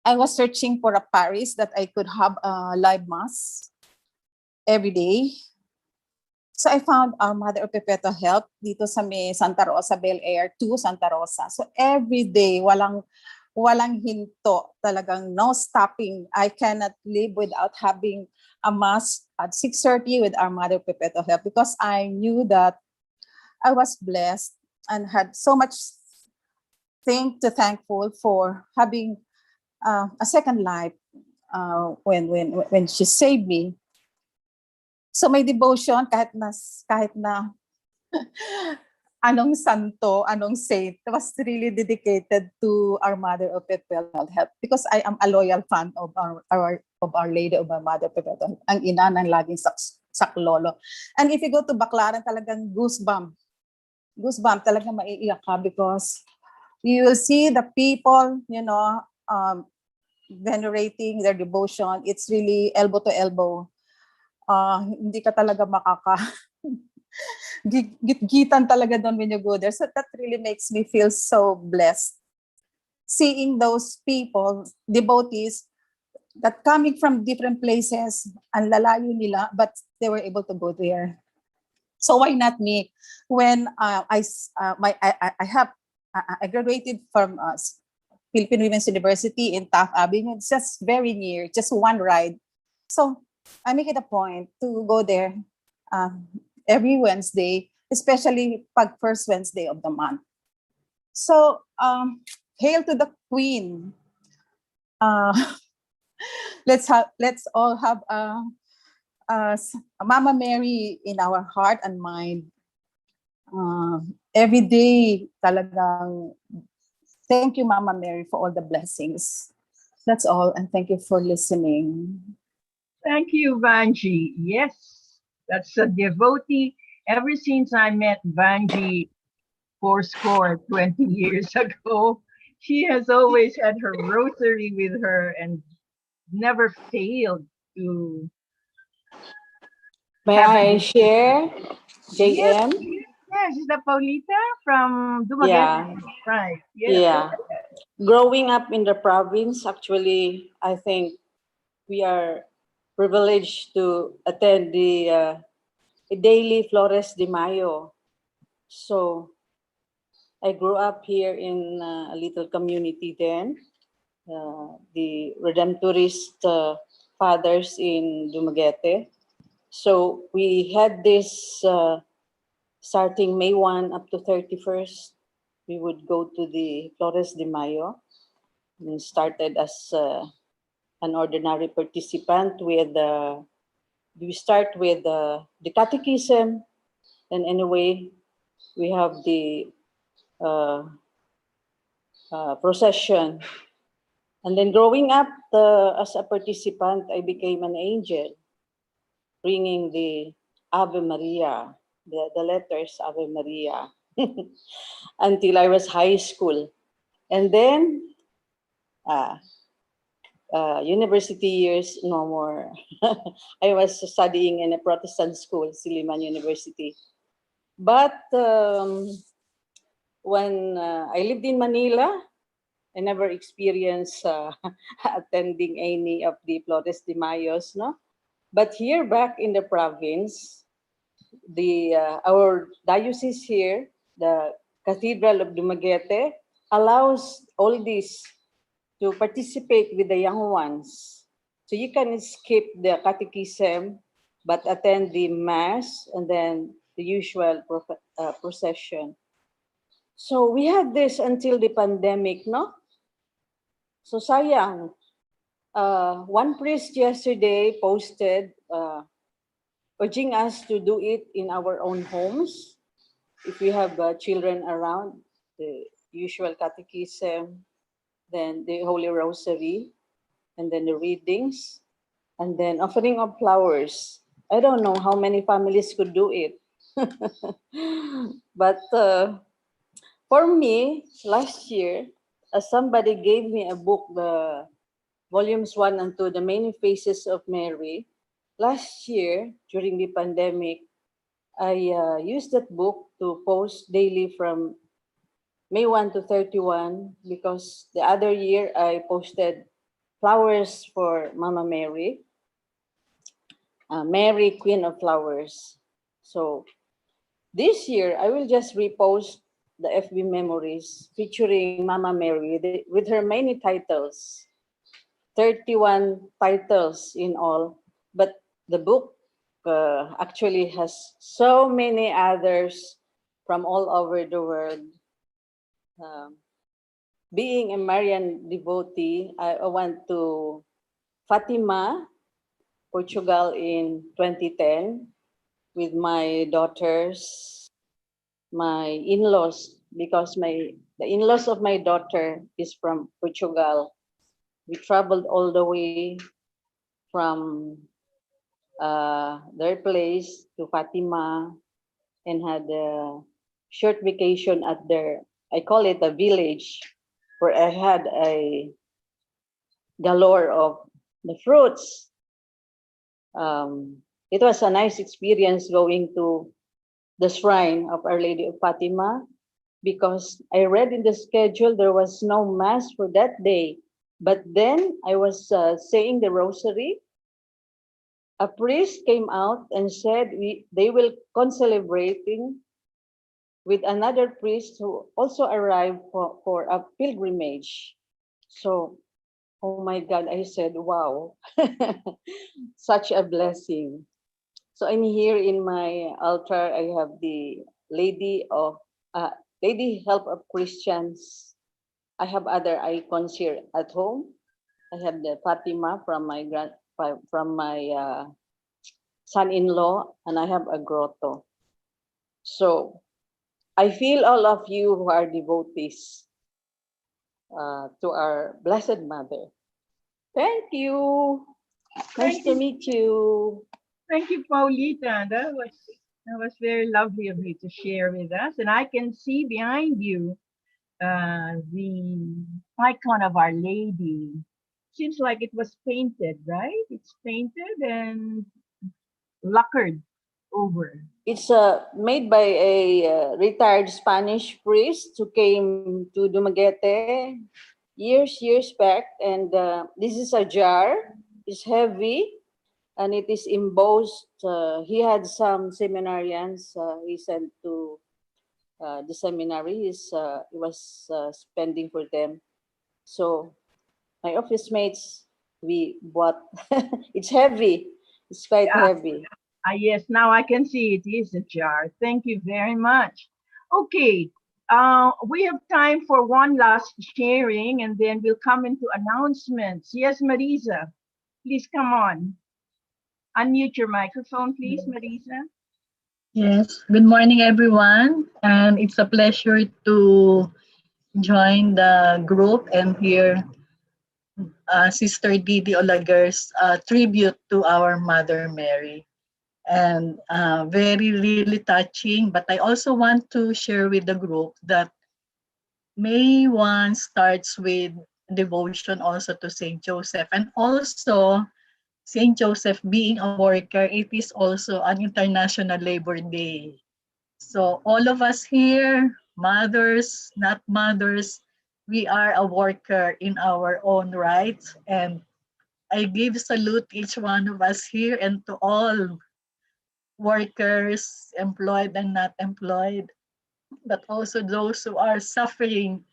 Speaker 11: I was searching for a parish that I could have a live mass every day. So I found our Mother of Perpetual Help dito sa may Santa Rosa, Bel Air 2, Santa Rosa. So every day, walang hinto, talagang no stopping. I cannot live without having a mass at 6:30 with our Mother of Perpetual Help, because I knew that I was blessed and had so much thankful for having a second life when she saved me. So may devotion kahit na anong santo, anong saint was really dedicated to our Mother of Perpetual Help, because I am a loyal fan of our Lady of our Mother of Perpetual Help, ang ina ng laging saklolo. And if you go to Baclaran, talagang goosebump talagang maiiyak ka, because you will see the people, venerating their devotion. It's really elbow to elbow. Hindi ka talaga gitgitan talaga doon when you go there. So that really makes me feel so blessed. Seeing those people, devotees, that coming from different places, ang lalayo nila, but they were able to go there. So why not me? When I graduated from Philippine Women's University in Taft Avenue, it's just very near, just one ride. So I make it a point to go there every Wednesday, especially pag first Wednesday of the month. So hail to the Queen. Let's all have Mama Mary in our heart and mind. Every day, talagang thank you, Mama Mary, for all the blessings. That's all, and thank you for listening.
Speaker 1: Thank you, Vanji. Yes, that's a devotee. Ever since I met Vanji 20 years ago, she has always had her rosary with her and never failed to
Speaker 12: May
Speaker 1: have
Speaker 12: I share,
Speaker 1: Yes,
Speaker 12: JM?
Speaker 1: yes, is that Paulita from
Speaker 12: Yeah,
Speaker 1: Dumaguete? Right. Yes, go
Speaker 12: yeah.
Speaker 1: ahead.
Speaker 12: Growing up in the province, actually, I think we are privileged to attend the daily Flores de Mayo. So I grew up here in a little community then, the Redemptorist fathers in Dumaguete. So we had this starting May 1 up to 31st. We would go to the Flores de Mayo. We started as an ordinary participant with we start with the catechism, and anyway, we have the procession. And then growing up as a participant, I became an angel, bringing the Ave Maria, the letters Ave Maria, until I was high school. And then university years, no more. I was studying in a Protestant school, Siliman University. But when I lived in Manila, I never experienced attending any of the Flores de Mayos, no? But here back in the province, our diocese here, the Cathedral of Dumaguete, allows all these to participate with the young ones. So you can skip the catechism, but attend the mass and then the usual procession. So we had this until the pandemic, no? So sayang, one priest yesterday posted urging us to do it in our own homes. If we have children around, the usual catechism, then the Holy Rosary, and then the readings, and then offering of flowers. I don't know how many families could do it. But for me, last year, somebody gave me a book, the volumes 1 and 2, The Many Faces of Mary. Last year, during the pandemic, I used that book to post daily from May 1 to 31, because the other year I posted flowers for Mama Mary, Mary, Queen of Flowers. So this year, I will just repost the FB memories featuring Mama Mary with her many titles, 31 titles in all. But the book actually has so many others from all over the world. Being a Marian devotee, I want to Fatima, Portugal in 2010 with my daughters, my in-laws, because the in-laws of my daughter is from Portugal. We traveled all the way from their place to Fatima and had a short vacation at their, I call it a village, where I had a galore of the fruits. It was a nice experience going to the shrine of Our Lady of Fatima because I read in the schedule there was no mass for that day. But then I was saying the rosary. A priest came out and said they will concelebrating with another priest who also arrived for a pilgrimage. So, oh my God, I said, wow, such a blessing. So in here in my altar, I have the Lady of Lady Help of Christians. I have other icons here at home. I have the Fatima from my son-in-law, and I have a grotto. So I feel all of you who are devotees to our Blessed Mother. Thank you. Nice
Speaker 1: Thank
Speaker 12: to
Speaker 1: you.
Speaker 12: meet you.
Speaker 1: Thank you, Paulita. That was very lovely of you to share with us. And I can see behind you the icon of Our Lady. Seems like it was painted, right? It's painted and lacquered over.
Speaker 12: It's made by a retired Spanish priest who came to Dumaguete years back. And this is a jar. It's heavy and it is embossed. He had some seminarians he sent to the seminary. He was spending for them. So my office mates, we bought. It's heavy. It's quite
Speaker 1: Yeah.
Speaker 12: heavy.
Speaker 1: Yes, now I can see it is a jar. Thank you very much. Okay, we have time for one last sharing and then we'll come into announcements. Yes, Marisa, please come on. Unmute your microphone, please, Marisa.
Speaker 9: Yes, good morning, everyone. And it's a pleasure to join the group and hear Sister Didi Olager's tribute to our Mother Mary. And very, really touching. But I also want to share with the group that May 1 starts with devotion also to Saint Joseph. And also, Saint Joseph being a worker, it is also an International Labor Day. So all of us here, mothers, not mothers, we are a worker in our own right. And I give salute each one of us here and to all workers, employed and not employed, but also those who are suffering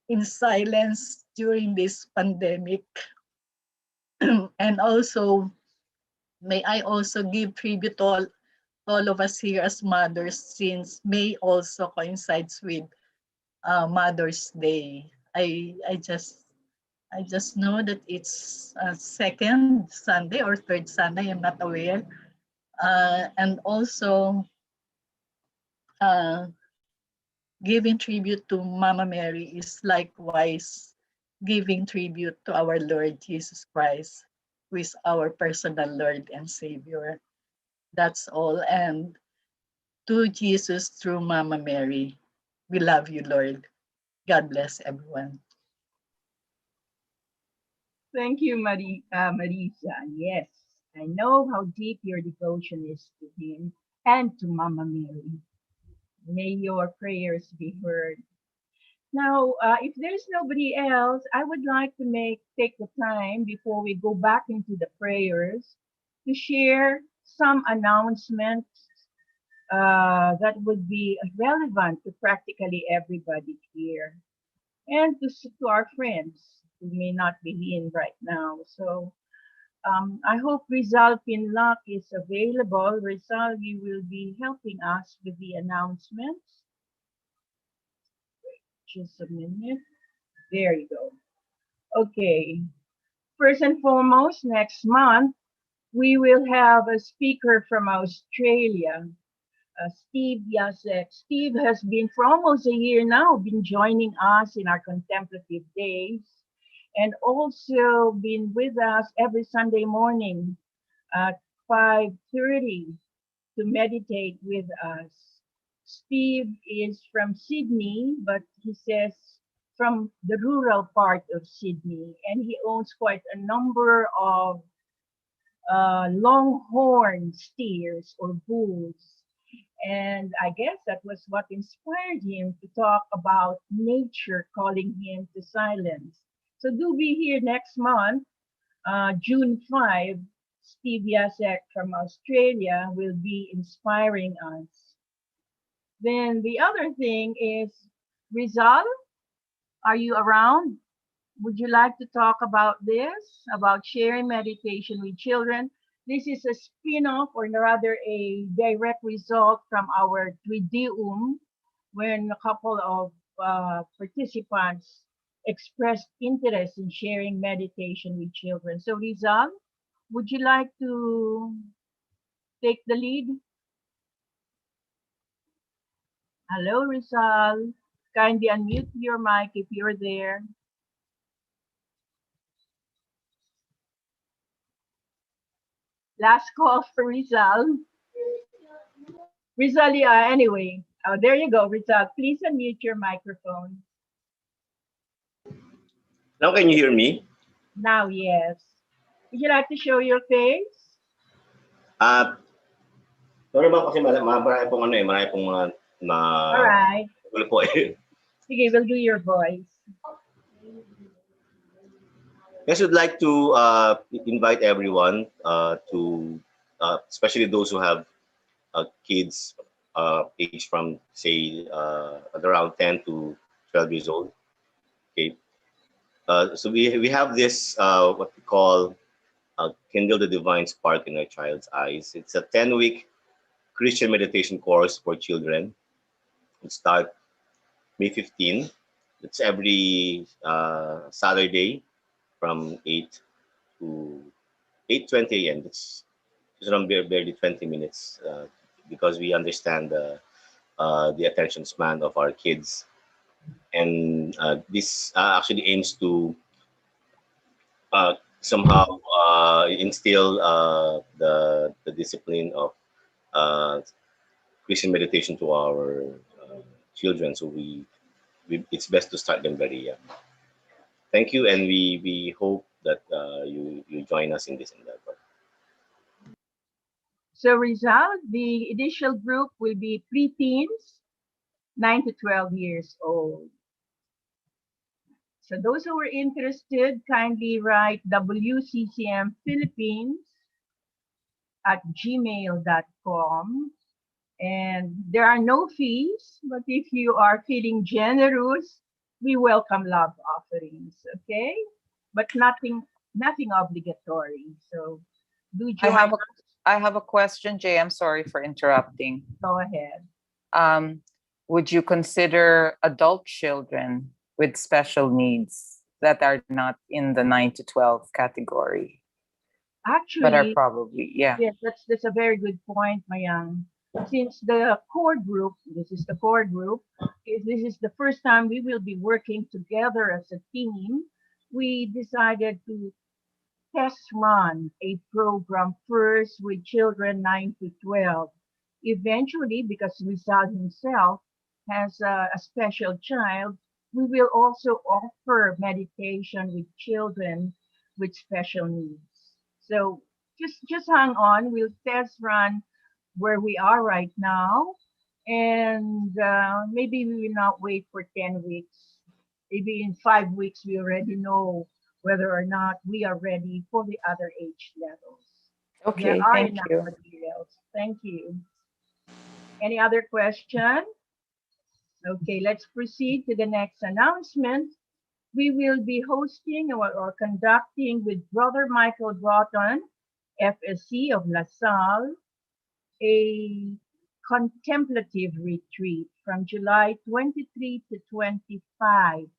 Speaker 9: in silence during this pandemic. And also, may I also give tribute to all of us here as mothers, since May also coincides with Mother's Day. I just know that it's second Sunday or third Sunday. I'm not aware. And also uh, giving tribute to Mama Mary is likewise giving tribute to our Lord Jesus Christ, who is our personal Lord and Savior. That's all. And to Jesus through Mama Mary. We love you, Lord. God bless everyone.
Speaker 1: Thank you, Marisa. Yes, I know how deep your devotion is to him and to Mama Mary. May your prayers be heard. Now, if there's nobody else, I would like to take the time before we go back into the prayers to share some announcements that would be relevant to practically everybody here and to our friends who may not be in right now. So I hope Rizal Pinlock is available. Rizal, you will be helping us with the announcements. Just a minute. There you go. Okay. First and foremost, next month, We will have a speaker from Australia, Steve Yasek. Steve has been for almost a year now, been joining us in our contemplative days and also been with us every Sunday morning at 5:30 to meditate with us. Steve is from Sydney, but he says from the rural part of Sydney, and he owns quite a number of longhorn steers or bulls. And I guess that was what inspired him to talk about nature calling him to silence. So do be here next month, June 5. Steve Yasek from Australia will be inspiring us. Then the other thing is, Rizal, are you around? Would you like to talk about this, about sharing meditation with children? This is a spin-off, or rather a direct result from our Tridium, when a couple of participants expressed interest in sharing meditation with children. So Rizal, would you like to take the lead? Hello, Rizal. Kindly unmute your mic if you're there. Last call for Rizal. Rizal, yeah, anyway. Oh, there you go, Rizal. Please unmute your microphone.
Speaker 13: Now can you hear me?
Speaker 1: Now, yes. Would you like to show your face?
Speaker 13: Sorry ba kasi marami pong marami pong
Speaker 1: All right.
Speaker 13: Wala po eh.
Speaker 1: Sige, we'll do your voice.
Speaker 13: I would like to invite everyone to, especially those who have kids aged from, say, at around 10 to 12 years old. Okay. So we have this, what we call Kindle the Divine Spark in a Child's Eyes. It's a 10-week Christian meditation course for children. It starts May 15. It's every Saturday from 8 to 8:20 a.m. It's around barely 20 minutes because we understand the attention span of our kids. And this actually aims to somehow instill the discipline of Christian meditation to our children. So it's best to start them very young. Thank you, and we hope that you join us in this endeavor.
Speaker 1: So Rizal, the initial group will be preteens, 9 to 12 years old. So those who are interested, kindly write wccmphilippines@gmail.com. And there are no fees, but if you are feeling generous, we welcome love offerings, okay? But nothing obligatory. So do join us.
Speaker 10: I have a question, Jay. I'm sorry for interrupting.
Speaker 1: Go ahead.
Speaker 10: Would you consider adult children with special needs that are not in the 9 to 12 category?
Speaker 1: Actually,
Speaker 10: but are probably, yeah.
Speaker 1: Yes, that's a very good point, Mayang. Since the core group, this is the core group, this is the first time we will be working together as a team, we decided to test run a program first with children 9 to 12. Eventually, because Rizal himself has a special child, we will also offer meditation with children with special needs. So just hang on. We'll test run where we are right now, and maybe we will not wait for 10 weeks. Maybe in 5 weeks we already know whether or not we are ready for the other age levels.
Speaker 10: Okay,
Speaker 1: There are
Speaker 10: thank
Speaker 1: enough
Speaker 10: you.
Speaker 1: materials. Thank you. Any other question? Okay, let's proceed to the next announcement. We will be hosting or conducting with Brother Michael Broughton, FSC of LaSalle, a contemplative retreat from July 23 to 25.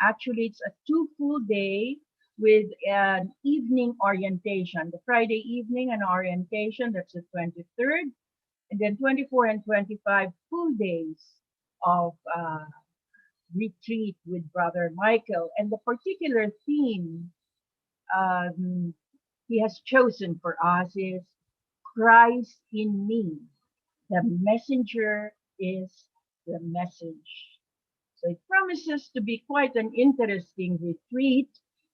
Speaker 1: Actually, it's a 2 full day with an evening orientation. The Friday evening, an orientation, that's the 23rd, and then 24 and 25 full days of retreat with Brother Michael. And the particular theme um, he has chosen for us is Christ in me. The messenger is the message. So it promises to be quite an interesting retreat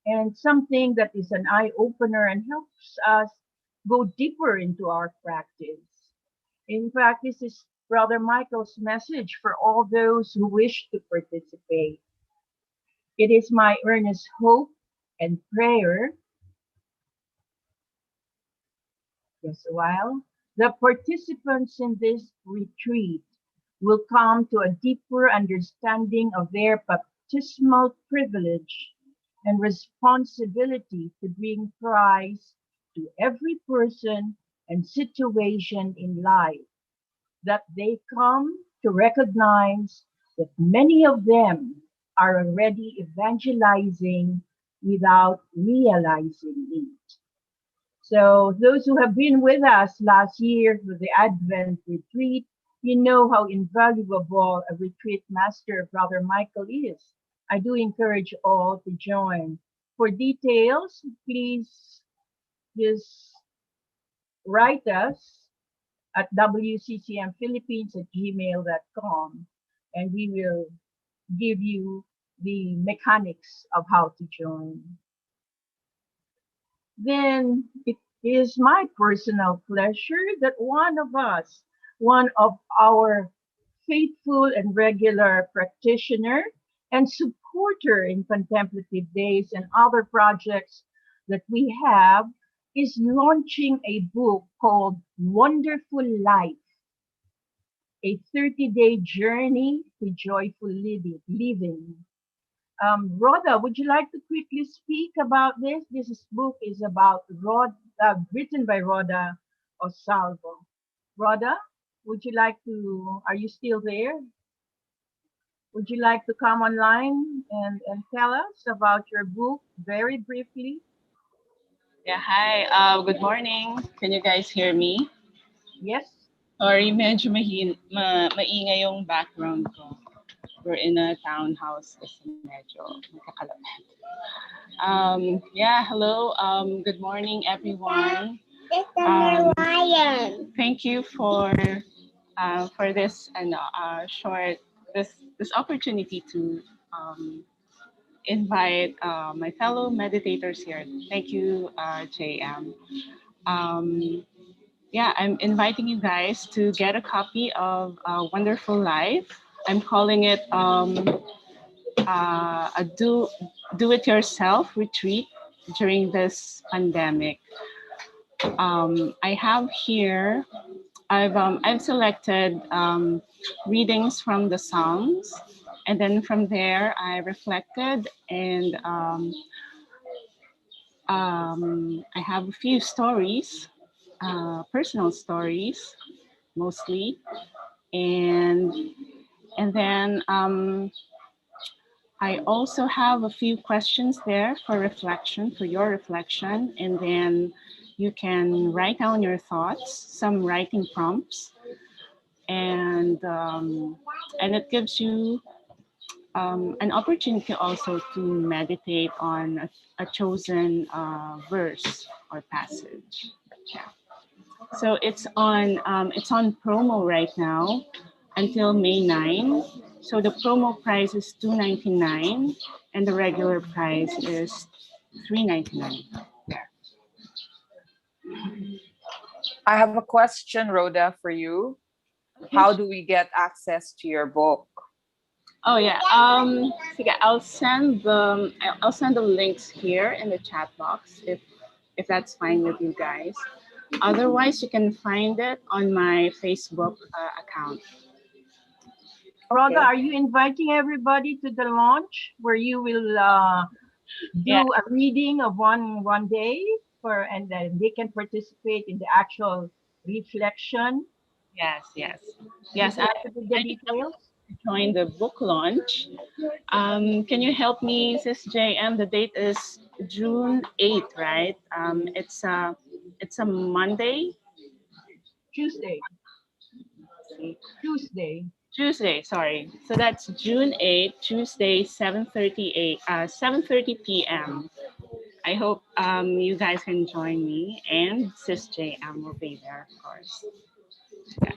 Speaker 1: and something that is an eye opener and helps us go deeper into our practice. In fact, this is Brother Michael's message for all those who wish to participate. It is my earnest hope and prayer, just a while, the participants in this retreat will come to a deeper understanding of their baptismal privilege and responsibility to bring Christ to every person and situation in life, that they come to recognize that many of them are already evangelizing without realizing it. So those who have been with us last year for the Advent retreat, you know how invaluable a retreat master Brother Michael is. I do encourage all to join. For details, please just write us at wccmphilippines@gmail.com and we will give you the mechanics of how to join. Then it is my personal pleasure that one of our faithful and regular practitioner and supporter in contemplative days and other projects that we have, is launching a book called Wonderful Life, a 30-day journey to joyful living. Rhoda, would you like to quickly speak about this? Book is about written by Rhoda Osalvo. Rhoda, would you like to, are you still there? Would you like to come online and tell us about your book very briefly?
Speaker 14: Yeah, hi. Good morning. Can you guys hear me?
Speaker 1: Yes.
Speaker 14: Sorry, medyo maingay yung background ko. We're in a townhouse kasi medyo nakakalapit. Yeah, hello. Good morning, everyone. Thank you for this and this opportunity to invite my fellow meditators here. Thank you, JM. Yeah, I'm inviting you guys to get a copy of Wonderful Life. I'm calling it a do-it-yourself retreat during this pandemic. I have here, I've selected readings from the Psalms, and then from there I reflected and I have a few stories, personal stories mostly, and then I also have a few questions there for reflection, for your reflection, and then you can write down your thoughts, some writing prompts, and it gives you an opportunity also to meditate on a chosen verse or passage. Yeah. So it's on promo right now until May 9. So the promo price is $2.99 and the regular price is $3.99. There.
Speaker 10: I have a question, Rhoda, for you. How do we get access to your book?
Speaker 14: Oh yeah. Sige, I'll send the links here in the chat box if that's fine with you guys. Otherwise, you can find it on my Facebook account.
Speaker 1: Rhoda, are you inviting everybody to the launch where you will do a reading of one day and then they can participate in the actual reflection?
Speaker 14: Yes. I joined the book launch. Can you help me, Sis JM? The date is June 8th, right? It's a Monday.
Speaker 1: Tuesday. Tuesday.
Speaker 14: Tuesday, sorry. So that's June 8th, Tuesday, 7:30 p.m. I hope you guys can join me, and Sis JM will be there, of course.
Speaker 1: Okay.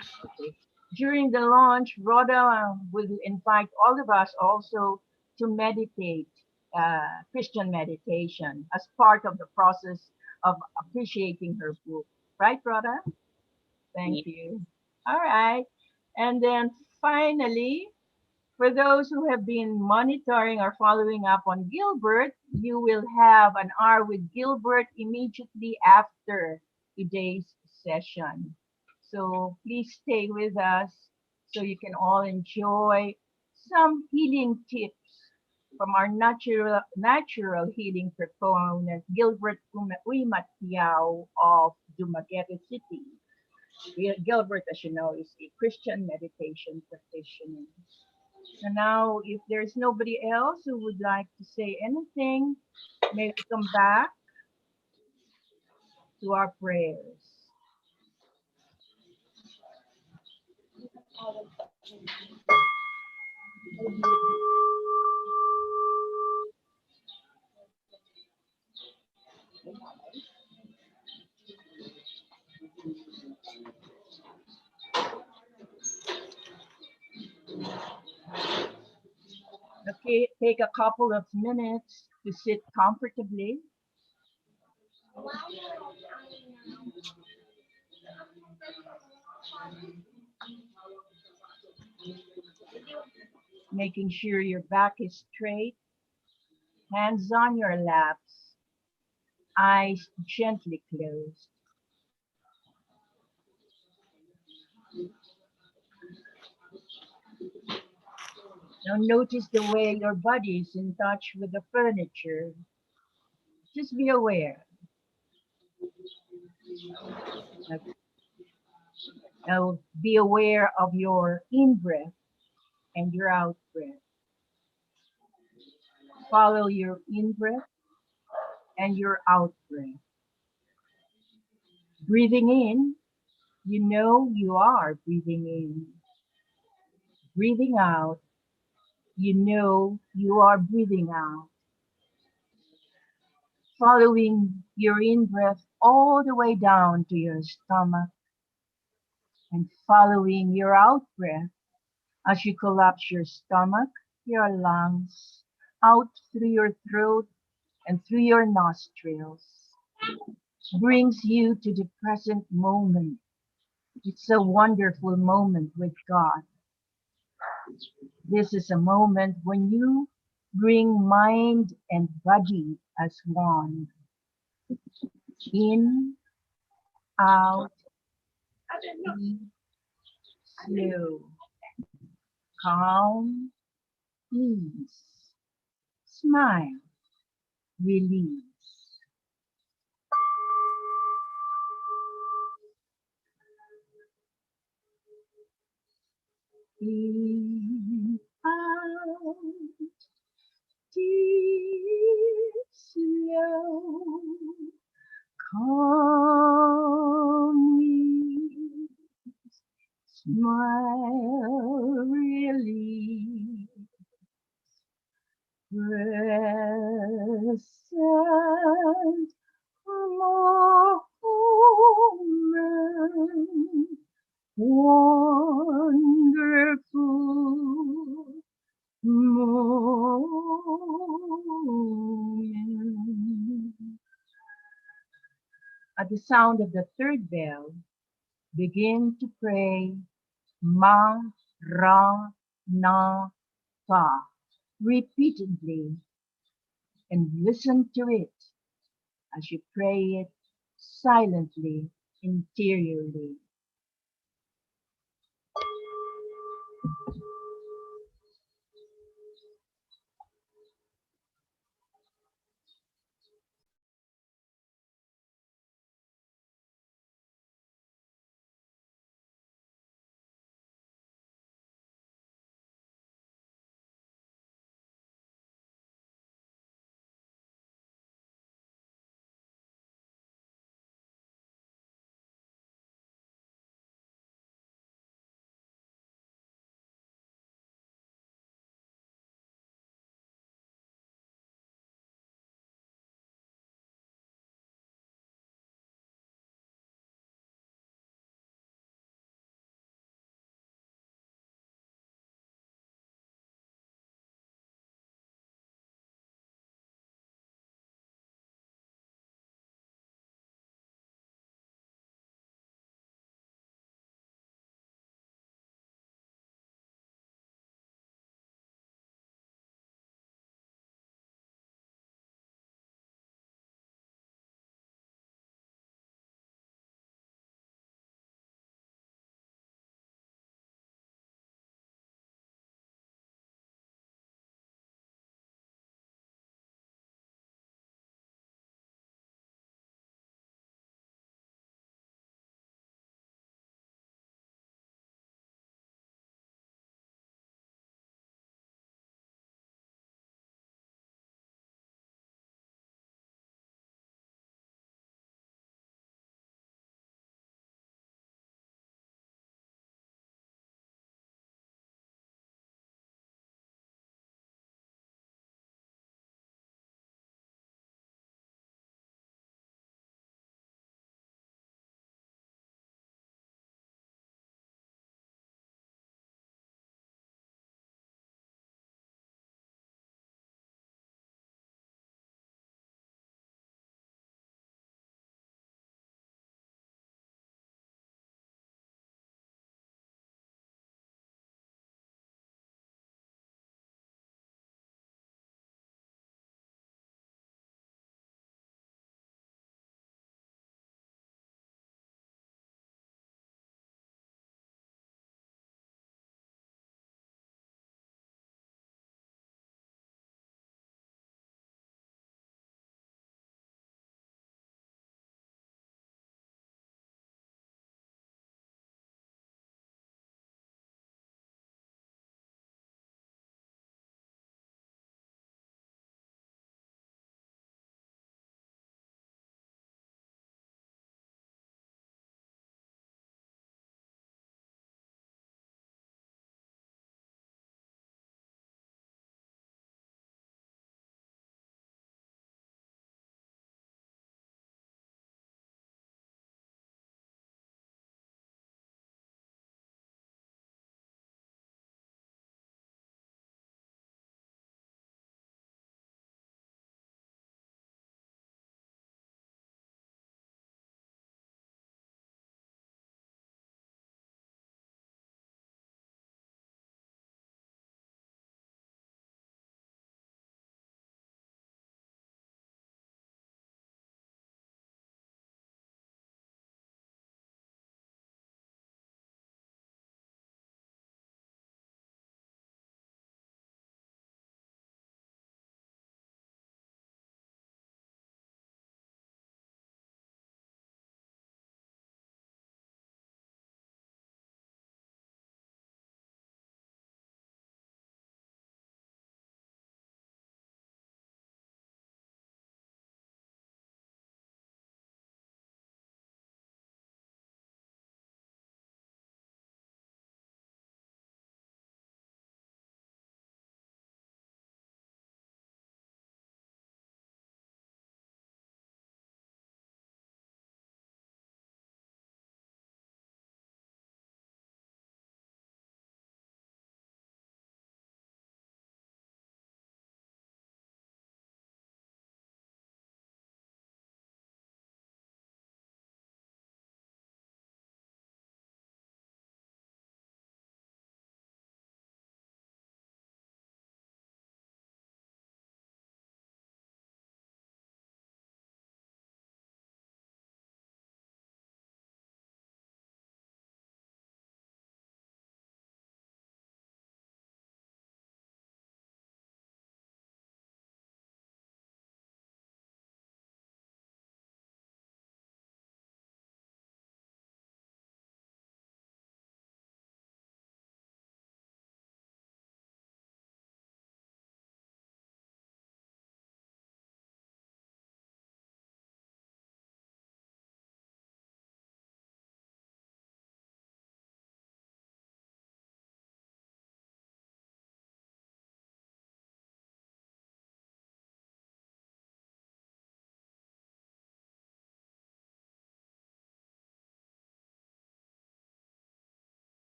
Speaker 1: During the launch, Rhoda will invite all of us also to meditate, Christian meditation, as part of the process of appreciating her book. Right, Rhoda? Thank
Speaker 14: Yeah.
Speaker 1: you. All right. And then finally, for those who have been monitoring or following up on Gilbert, you will have an hour with Gilbert immediately after today's session. So please stay with us so you can all enjoy some healing tips from our natural healing proponent, Gilbert Uymatiao of Dumaguete City. Gilbert, as you know, is a Christian meditation practitioner. So now, if there's nobody else who would like to say anything, may we come back to our prayers. Okay, take a couple of minutes to sit comfortably. Making sure your back is straight, hands on your laps, eyes gently closed. Now notice the way your body is in touch with the furniture. Just be aware. Now, now be aware of your in breath and your out breath. Follow your in breath and your out breath. Breathing in, you know you are breathing in. Breathing out, you know you are breathing out. Following your in breath all the way down to your stomach and following your out breath as you collapse your stomach, your lungs, out through your throat and through your nostrils. Brings you to the present moment. It's a wonderful moment with God. This is a moment when you bring mind and body as one. In, out, deep, slow, calm, ease, smile, release. In, out, deep, slow, calm, ease, smile, release. Present moment, wonderful moment. At the sound of the third bell, begin to pray Ma Ra Na Pa repeatedly and listen to it as you pray it silently, interiorly.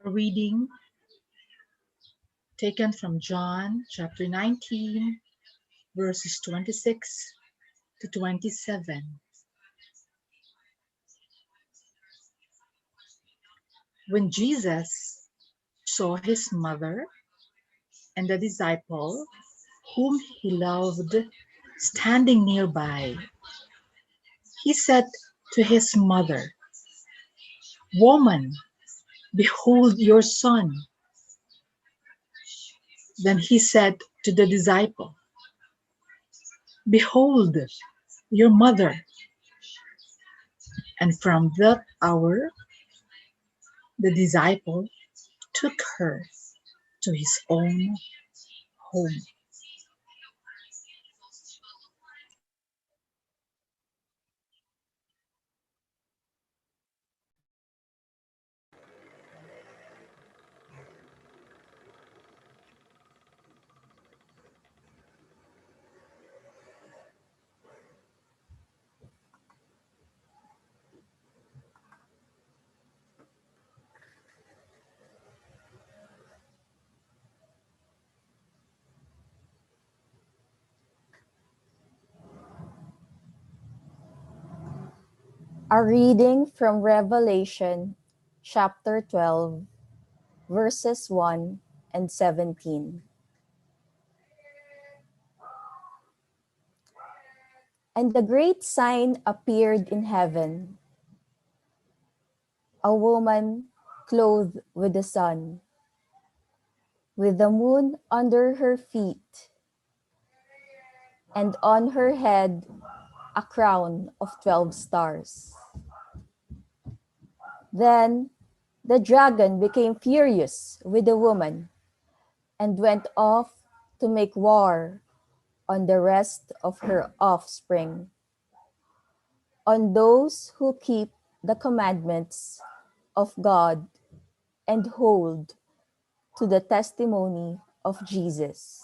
Speaker 9: A reading taken from John chapter 19, verses 26 to 27. When Jesus saw his mother and the disciple whom he loved standing nearby, he said to his mother, "Woman, behold your son." Then he said to the disciple, "Behold your mother." And from that hour, the disciple took her to his own home.
Speaker 15: A reading from Revelation chapter 12, verses 1 and 17. And a great sign appeared in heaven, a woman clothed with the sun, with the moon under her feet, and on her head a crown of 12 stars. Then the dragon became furious with the woman and went off to make war on the rest of her offspring, on those who keep the commandments of God and hold to the testimony of Jesus.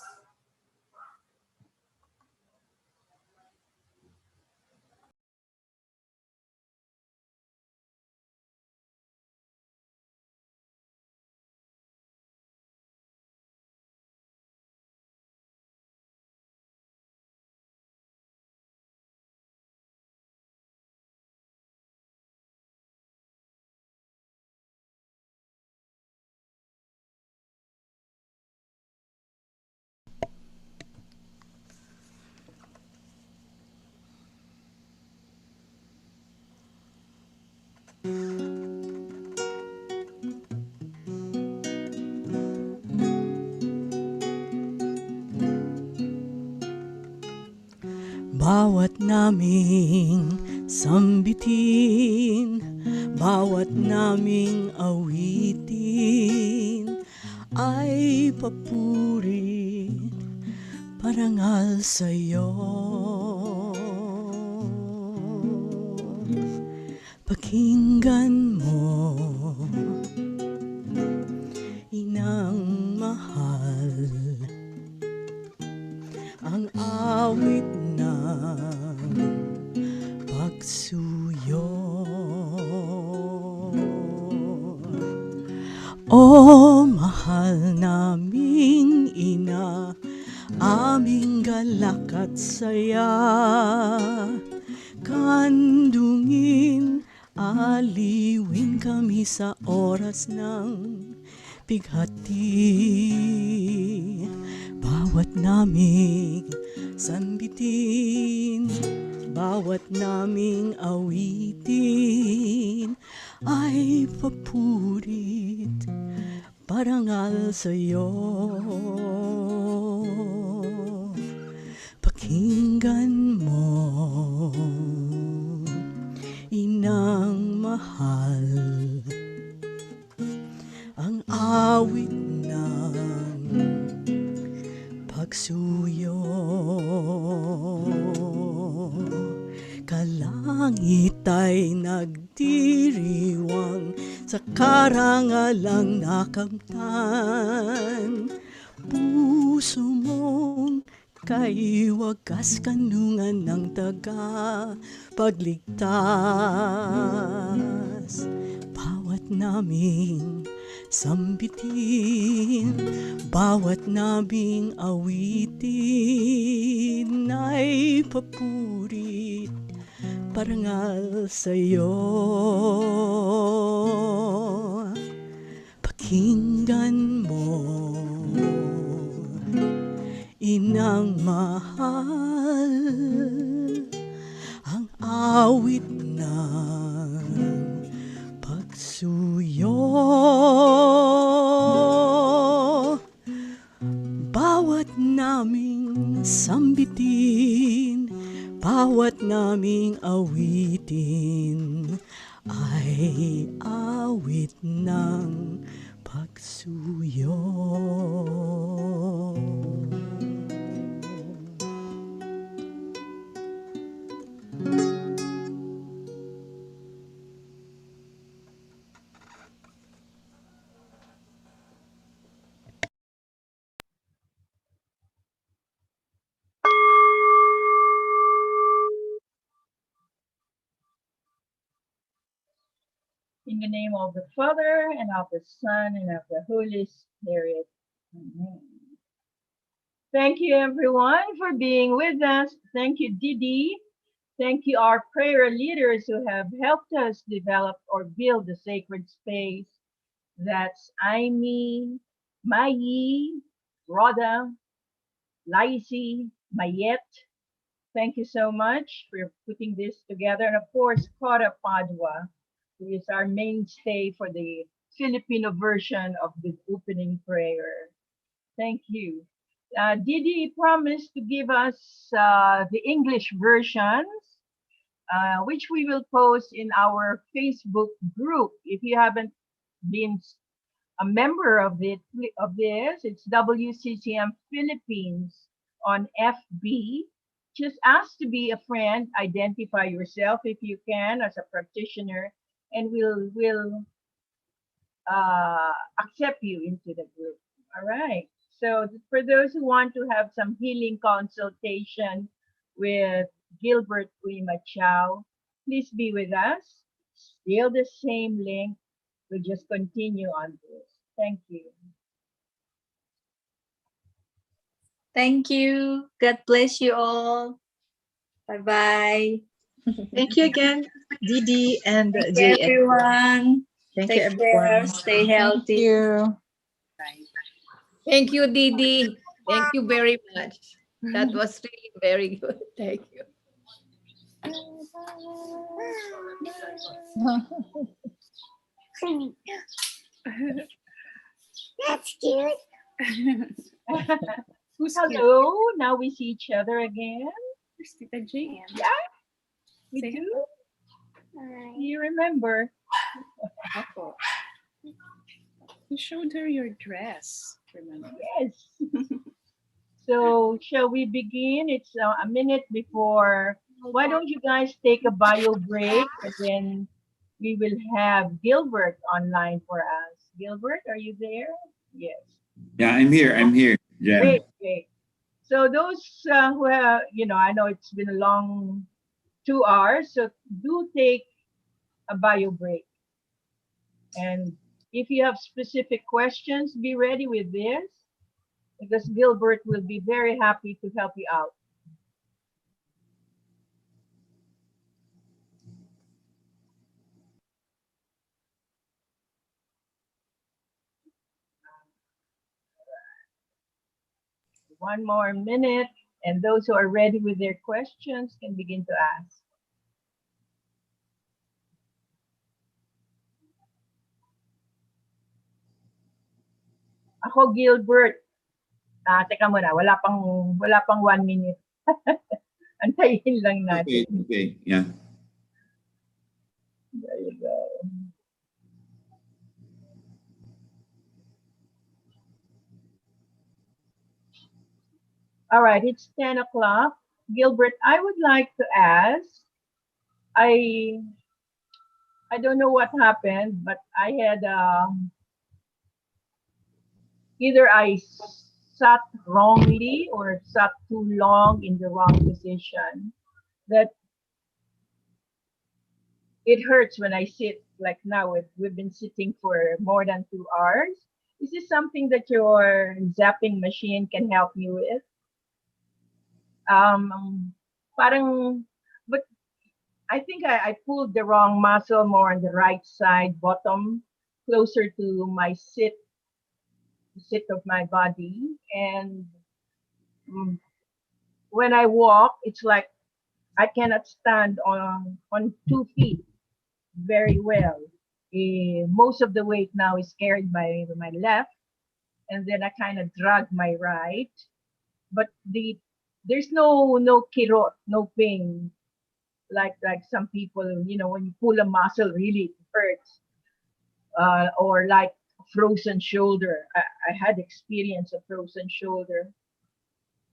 Speaker 2: Bawat naming sambitin, bawat naming awitin, ay papuri parangal sa'yo. Pakinggan mo, inang mahal, ang awit ng pagsuyo. O mahal naming ina, aming galak at saya, kandungin, aliwin kami sa oras ng pighati. Bawat naming sambitin, bawat naming awitin, ay papurit parangal sa'yo. Pakinggan mo, inang mahal, ang pagsuyo. Kalangit ay nagdiriwang sa karangalang nakamtan. Puso mong kay wagas kanungan ng pagligtas. Bawat naming sambitin, bawat naming awitin ay papurit parangal sa'yo. Pakinggan mo, inang mahal, ang awit ng pagsuyo. Bawat naming sambitin, bawat naming awitin ay awit ng pagsuyo.
Speaker 1: In the name of the Father, and of the Son, and of the Holy Spirit. Amen. Thank you, everyone, for being with us. Thank you, Didi. Thank you, our prayer leaders who have helped us develop or build the sacred space. That's Aimee, Mayi, Rhoda, Lacey, Mayette. Thank you so much for putting this together. And of course, Cora Padua, who is our mainstay for the Filipino version of the opening prayer. Thank you. Didi promised to give us the English versions, which we will post in our Facebook group. If you haven't been a member of this, it's WCCM Philippines on FB. Just ask to be a friend, identify yourself if you can as a practitioner, and we'll accept you into the group. All right. So for those who want to have some healing consultation with Gilbert Uima Chow, please be with us. Still the same link. We'll just continue on this. Thank you.
Speaker 7: Thank you. God bless you all. Bye-bye.
Speaker 9: Thank you again, Didi and
Speaker 7: Thank you,
Speaker 9: JS.
Speaker 7: everyone.
Speaker 9: Thank you,
Speaker 7: Take care.
Speaker 9: everyone.
Speaker 7: Stay healthy.
Speaker 10: Thank you.
Speaker 16: Thank you, Didi. Thank you very much. That was really very good. Thank you.
Speaker 1: That's cute. Hello. Now we see each other again.
Speaker 14: Where's Tita Jane?
Speaker 1: Yeah, we
Speaker 14: Say
Speaker 1: do. You remember?
Speaker 14: Ako. You showed her your dress, remember?
Speaker 1: Yes. So shall we begin? It's a minute before. Why don't you guys take a bio break, and then we will have Gilbert online for us. Gilbert, are you there? Yes.
Speaker 17: Yeah, I'm here. I'm here. Yeah.
Speaker 1: Great, great. So those who have, I know it's been a long 2 hours, so do take a bio break. And if you have specific questions, be ready with this, because Gilbert will be very happy to help you out. One more minute, and those who are ready with their questions can begin to ask. Ako, Gilbert. Teka muna, wala pang 1 minute. Antayin lang natin.
Speaker 17: Okay. Yeah.
Speaker 1: There you go. All right, it's 10 o'clock. Gilbert, I would like to ask, I I don't know what happened, but I had either I sat wrongly or sat too long in the wrong position. That it hurts when I sit like now. We've been sitting for more than 2 hours. Is this something that your zapping machine can help me with? Parang, but I think I pulled the wrong muscle more on the right side, bottom, closer to my sit of my body. And mm, when I walk, it's like I cannot stand on 2 feet very well. Most of the weight now is carried by my left, and then I kind of drag my right. But there's no kirot, no pain like some people, when you pull a muscle, really it hurts. Or like frozen shoulder. I had experience of frozen shoulder,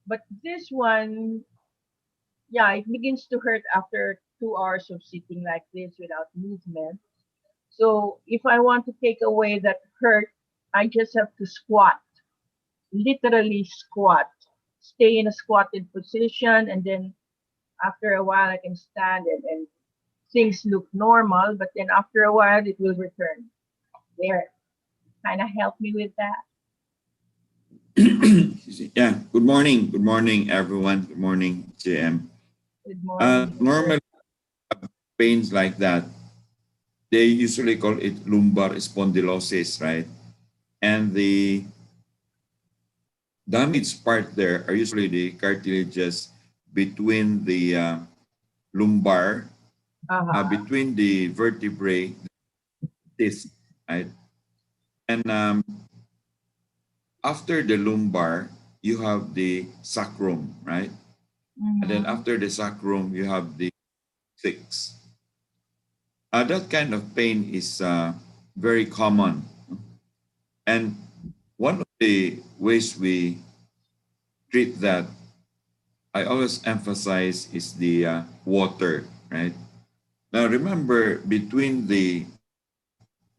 Speaker 1: but this one, yeah, it begins to hurt after 2 hours of sitting like this without movement. So if I want to take away that hurt, I just have to squat, literally squat, stay in a squatted position, and then after a while I can stand and things look normal, but then after a while it will return. There, kind of help me with that.
Speaker 17: Yeah. Good morning. Good morning, everyone. Good morning, JM.
Speaker 1: Good morning.
Speaker 17: Normally, pains like that, they usually call it lumbar spondylosis, right? And the damaged part there are usually the cartilages between the lumbar, between the vertebrae, disc, right? And after the lumbar, you have the sacrum, right? And then after the sacrum, you have the six. That kind of pain is very common. And one of the ways we treat that, I always emphasize, is the water, right? Now remember, between the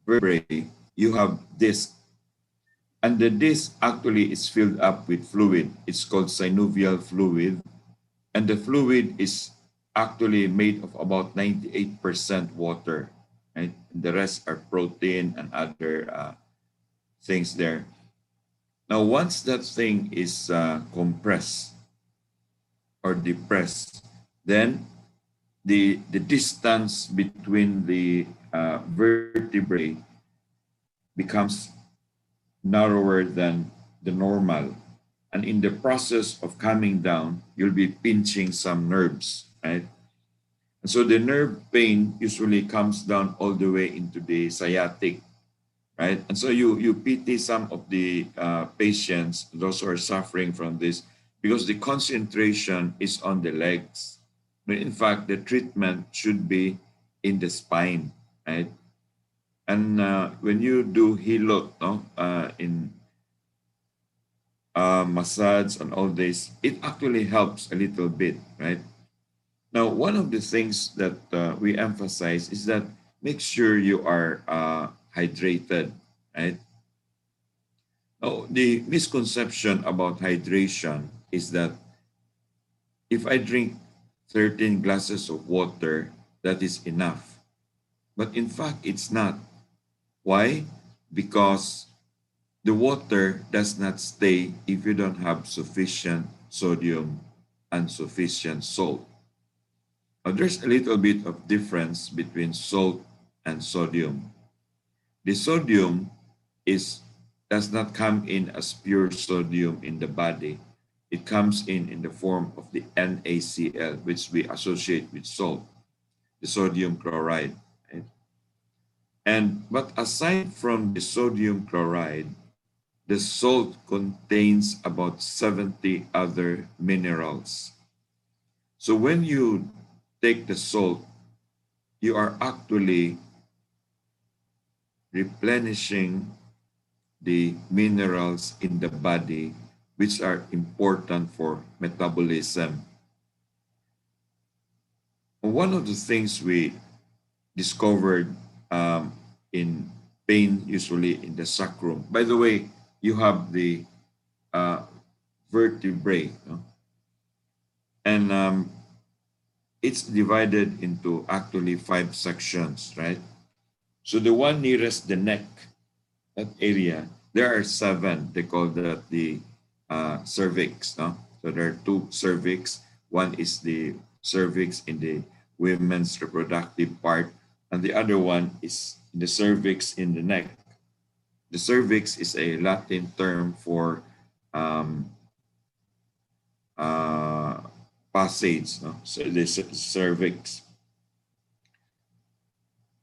Speaker 17: vertebrae, you have disc. And the disc actually is filled up with fluid. It's called synovial fluid. And the fluid is actually made of about 98% water, right? The rest are protein and other things there. Now, once that thing is compressed or depressed, then the distance between the vertebrae becomes narrower than the normal. And in the process of coming down, you'll be pinching some nerves, right? And so the nerve pain usually comes down all the way into the sciatic, right? And so you pity some of the patients, those who are suffering from this, because the concentration is on the legs. But in fact, the treatment should be in the spine, right? And when you do hilot, no, in massage and all this, it actually helps a little bit, right? Now, one of the things that we emphasize is that make sure you are hydrated, right? Now, the misconception about hydration is that if I drink 13 glasses of water, that is enough. But in fact, it's not. Why? Because the water does not stay if you don't have sufficient sodium and sufficient salt. Now, there's a little bit of difference between salt and sodium. The sodium does not come in as pure sodium in the body. It comes in the form of the NaCl, which we associate with salt, the sodium chloride. Right? But aside from the sodium chloride, the salt contains about 70 other minerals. So when you take the salt, you are actually replenishing the minerals in the body which are important for metabolism. One of the things we discovered in pain, usually in the sacrum. By the way, you have the vertebrae, no? And it's divided into actually 5 sections, right? So the one nearest the neck, that area, there are 7. They call that the cervix, no? So there are 2 cervix. One is the cervix in the women's reproductive part, and the other one is the cervix in the neck. The cervix is a Latin term for um, uh, passage, no? So the cervix.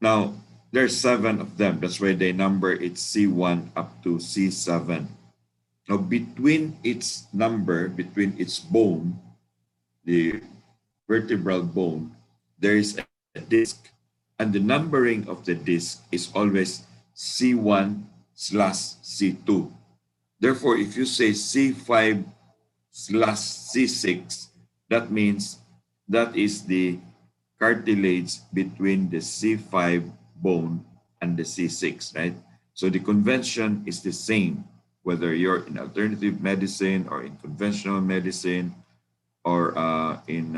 Speaker 17: Now, there's 7 of them. That's why they number it C1 up to C7. Now, between its number, between its bone, the vertebral bone, there is a disc. And the numbering of the disc is always C1/C2. Therefore, if you say C5/C6, that means that is the cartilage between the C5 bone and the C6, right? So the convention is the same, whether you're in alternative medicine or in conventional medicine or in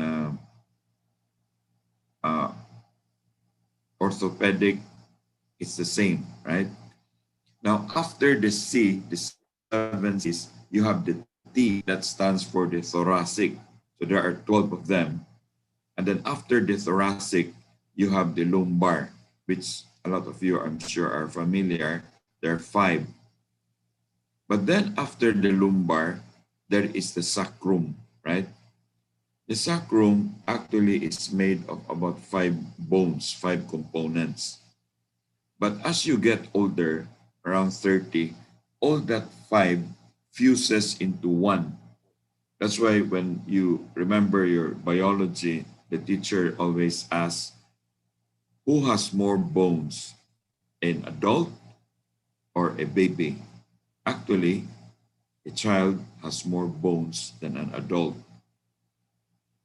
Speaker 17: orthopedic, it's the same, right? Now, after the C, the 7 Cs, you have the T that stands for the thoracic. So there are 12 of them. And then after the thoracic, you have the lumbar, which a lot of you, I'm sure, are familiar. There are 5. But then after the lumbar, there is the sacrum, right? The sacrum actually is made of about 5 bones, 5 components. But as you get older, around 30, all that 5 fuses into one. That's why when you remember your biology, the teacher always asks, who has more bones, an adult or a baby? Actually, a child has more bones than an adult.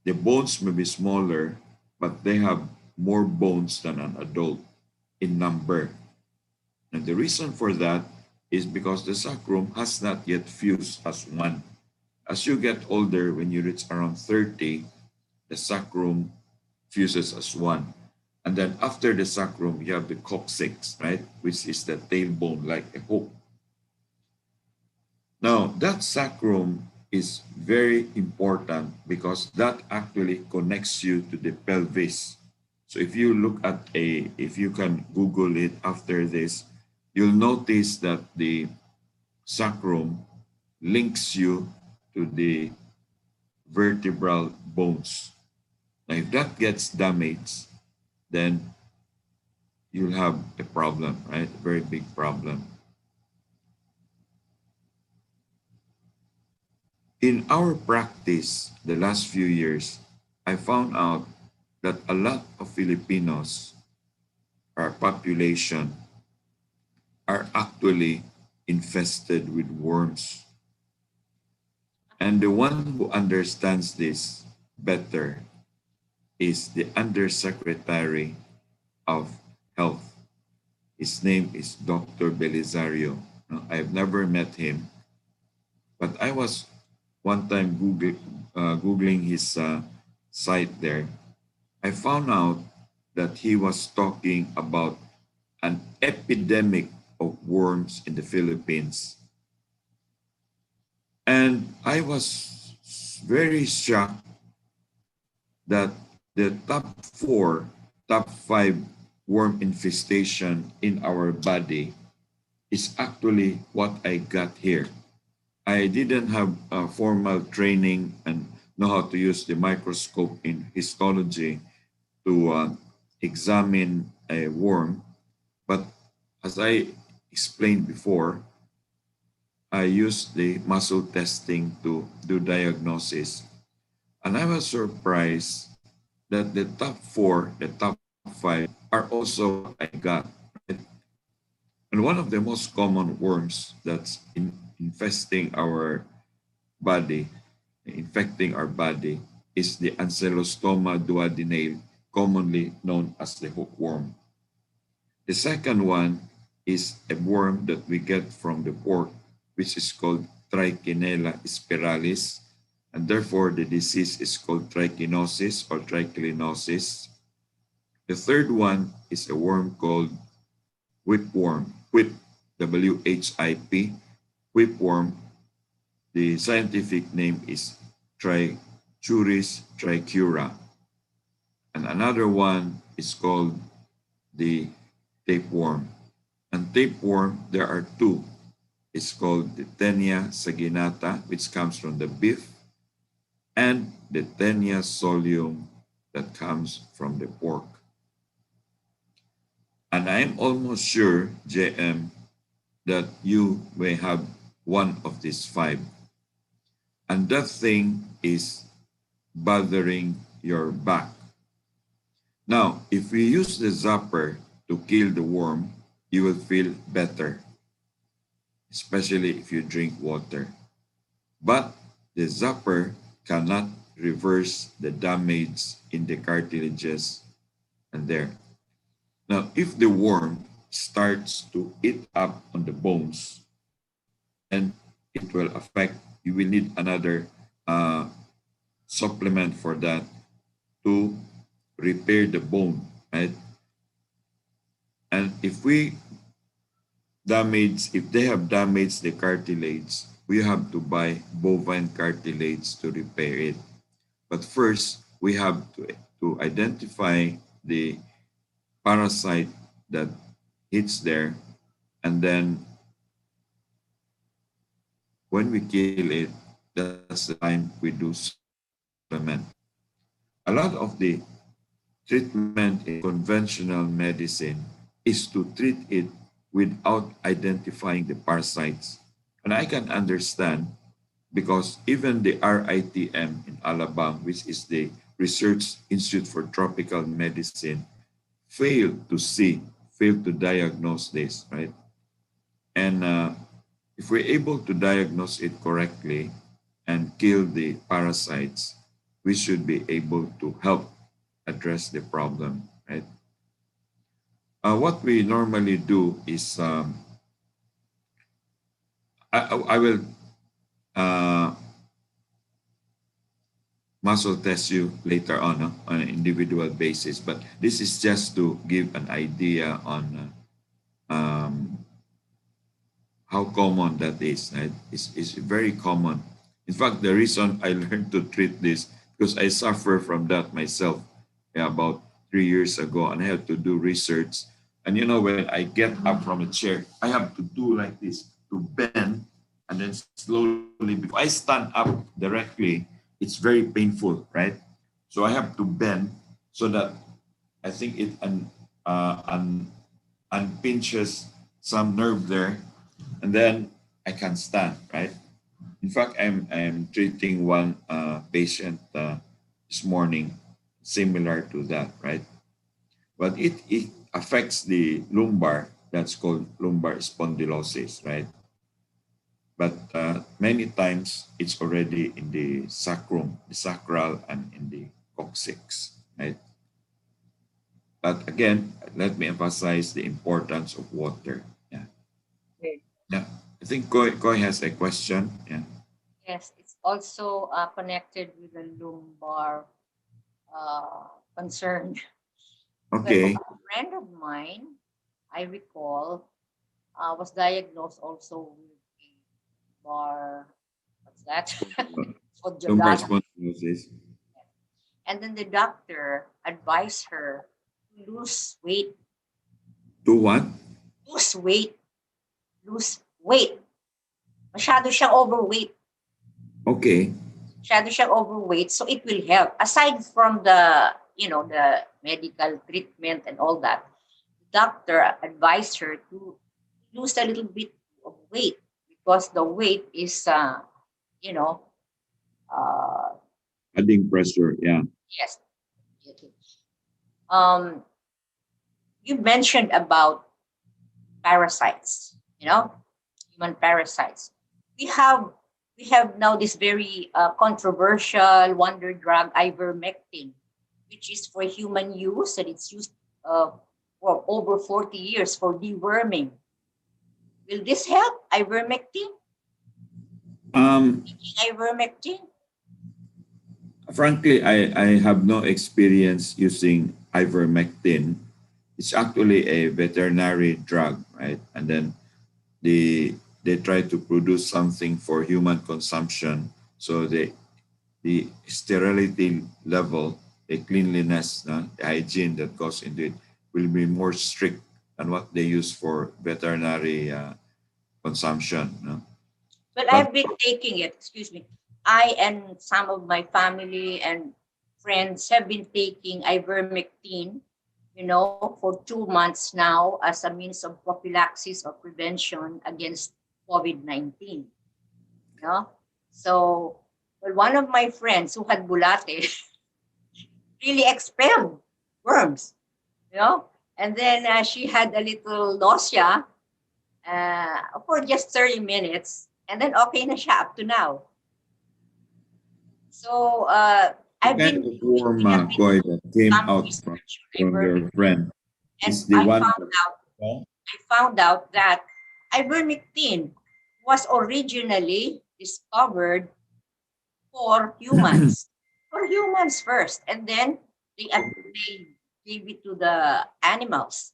Speaker 17: The bones may be smaller, but they have more bones than an adult in number. And the reason for that is because the sacrum has not yet fused as one. As you get older, when you reach around 30, the sacrum fuses as one. And then after the sacrum, you have the coccyx, right? Which is the tailbone, like a hook. Now, that sacrum is very important because that actually connects you to the pelvis. So if you look at if you can Google it after this, you'll notice that the sacrum links you to the vertebral bones. Now, if that gets damaged, then you'll have a problem, right? A very big problem. In our practice, the last few years, I found out that a lot of Filipinos, our population, are actually infested with worms. And the one who understands this better is the Undersecretary of Health. His name is Dr. Belisario. Now, I've never met him, but I was one time Googling his site there. I found out that he was talking about an epidemic of worms in the Philippines. And I was very shocked that the top 5 worm infestation in our body is actually what I got here. I didn't have a formal training and know how to use the microscope in histology to examine a worm. But as I explained before, I used the muscle testing to do diagnosis. And I was surprised that the top 4, the top 5 are also what I got. Right? And one of the most common worms that's infesting our body, infecting our body, is the Ancylostoma duodenale, commonly known as the hookworm. The second one is a worm that we get from the pork, which is called Trichinella spiralis, and therefore the disease is called trichinosis or trichinosis. The third one is a worm called whipworm, WHIP, whipworm. The scientific name is Trichuris tricura. And another one is called the tapeworm. And tapeworm, there are two. It's called the Tenia saginata, which comes from the beef, and the Tenia solium that comes from the pork. And I'm almost sure, JM, that you may have one of these five. And that thing is bothering your back. Now, if we use the zapper to kill the worm, you will feel better, especially if you drink water. But the zapper cannot reverse the damage in the cartilages and there. Now, if the worm starts to eat up on the bones, then it will affect, you will need another supplement for that to repair the bone, right? And if they have damaged the cartilage, we have to buy bovine cartilage to repair it. But first, we have to identify the parasite that hits there, and then when we kill it, that's the time we do supplement. A lot of the treatment in conventional medicine is to treat it without identifying the parasites. And I can understand because even the RITM in Alabama, which is the Research Institute for Tropical Medicine, failed to diagnose this, right? And if we're able to diagnose it correctly and kill the parasites, we should be able to help address the problem, right? What we normally do is, I will muscle test you later on an individual basis, but this is just to give an idea on how common that is. Right? It's very common. In fact, the reason I learned to treat this because I suffer from that myself about 3 years ago, and I had to do research. And you know, when I get up from a chair, I have to do like this to bend, and then slowly. Before I stand up directly, it's very painful, right? So I have to bend so that I think it unpinches some nerve there, and then I can stand, right? In fact, I'm treating one patient this morning, similar to that, right? But it affects the lumbar. That's called lumbar spondylosis, right? But many times it's already in the sacrum, the sacral, and in the coccyx, right? But again, let me emphasize the importance of water. Yeah.
Speaker 1: Okay.
Speaker 17: Yeah. I think Koi has a question. Yeah.
Speaker 18: Yes, it's also connected with the lumbar concern. Because
Speaker 17: Okay.
Speaker 18: a friend of mine, I recall, was diagnosed also with a what's that?
Speaker 17: Lumbar
Speaker 18: Spondylitis.
Speaker 17: spondylosis.
Speaker 18: And then the doctor advised her to lose weight,
Speaker 17: To what?
Speaker 18: lose weight, lose weight. Masyado siyang overweight.
Speaker 17: Okay.
Speaker 18: Masyado siyang overweight, so it will help. Aside from the, the medical treatment and all that, the doctor advised her to lose a little bit of weight because the weight is, you know,
Speaker 17: Adding pressure. Yeah.
Speaker 18: yes. Um, you mentioned about parasites, human parasites. We have we have now this very controversial wonder drug, ivermectin, which is for human use, and it's used for over 40 years for deworming. Will this help, ivermectin? Ivermectin?
Speaker 17: Frankly, I have no experience using ivermectin. It's actually a veterinary drug, right? And then they try to produce something for human consumption. So the sterility level, the cleanliness, the hygiene that goes into it will be more strict than what they use for veterinary consumption.
Speaker 18: But I've been taking it, excuse me. I and some of my family and friends have been taking ivermectin, for 2 months now as a means of prophylaxis or prevention against COVID-19. So, well, one of my friends who had bulate really expelled worms, and then she had a little nausea for just 30 minutes, and then okay na siya up to now. So I've
Speaker 17: kind
Speaker 18: been
Speaker 17: of worm, Koy, that came out from your friend is the one
Speaker 18: I found out that ivermectin was originally discovered for humans, for humans first, and then they gave it to the animals.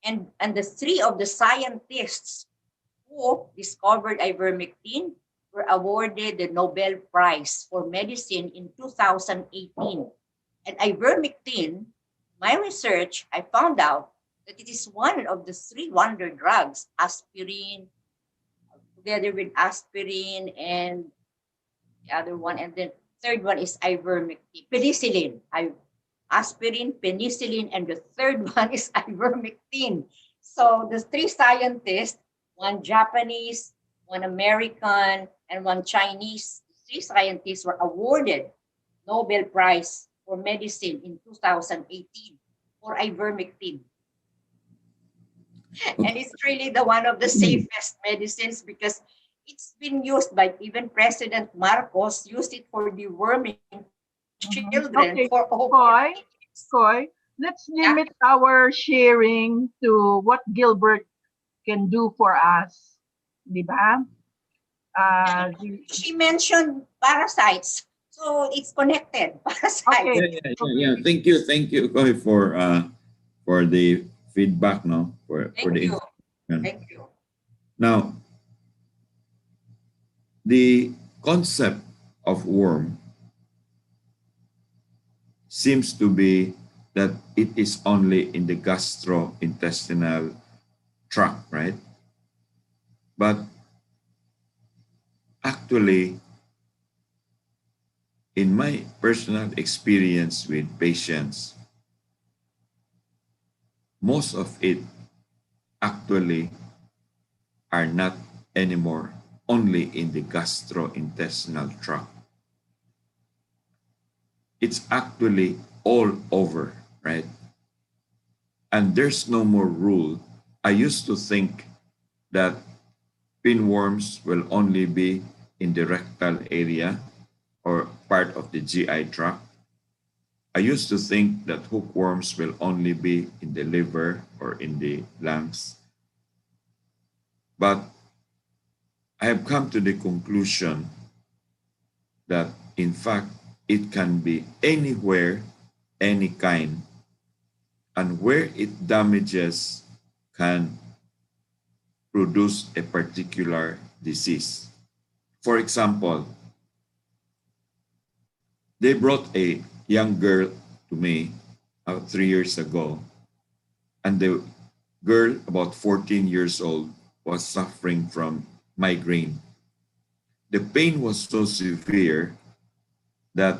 Speaker 18: And the three of the scientists who discovered ivermectin were awarded the Nobel Prize for Medicine in 2018. And ivermectin, my research, I found out that it is one of the three wonder drugs, aspirin, together with aspirin and the other one, and then third one is ivermectin, penicillin. Aspirin, penicillin, and the third one is ivermectin. So the three scientists, one Japanese, one American, and one Chinese, three scientists were awarded Nobel Prize for Medicine in 2018 for ivermectin. And it's really the one of the safest medicines because it's been used by even President Marcos used it for deworming children
Speaker 1: Okay,
Speaker 18: for over
Speaker 1: Koy, let's limit our sharing to what Gilbert can do for us. Di ba?
Speaker 18: She mentioned parasites. So it's connected. Parasites.
Speaker 1: Okay.
Speaker 17: Yeah. Thank you, Koy, for the feedback, for the information.
Speaker 18: Thank you.
Speaker 17: Now, the concept of worm seems to be that it is only in the gastrointestinal tract, right? But actually, in my personal experience with patients, most of it actually are not anymore only in the gastrointestinal tract. It's actually all over, right? And there's no more rule. I used to think that pinworms will only be in the rectal area or part of the GI tract. I used to think that hookworms will only be in the liver or in the lungs. But I have come to the conclusion that in fact, it can be anywhere, any kind, and where it damages can produce a particular disease. For example, they brought a young girl to me 3 years ago, and the girl, about 14 years old, was suffering from migraine. The pain was so severe that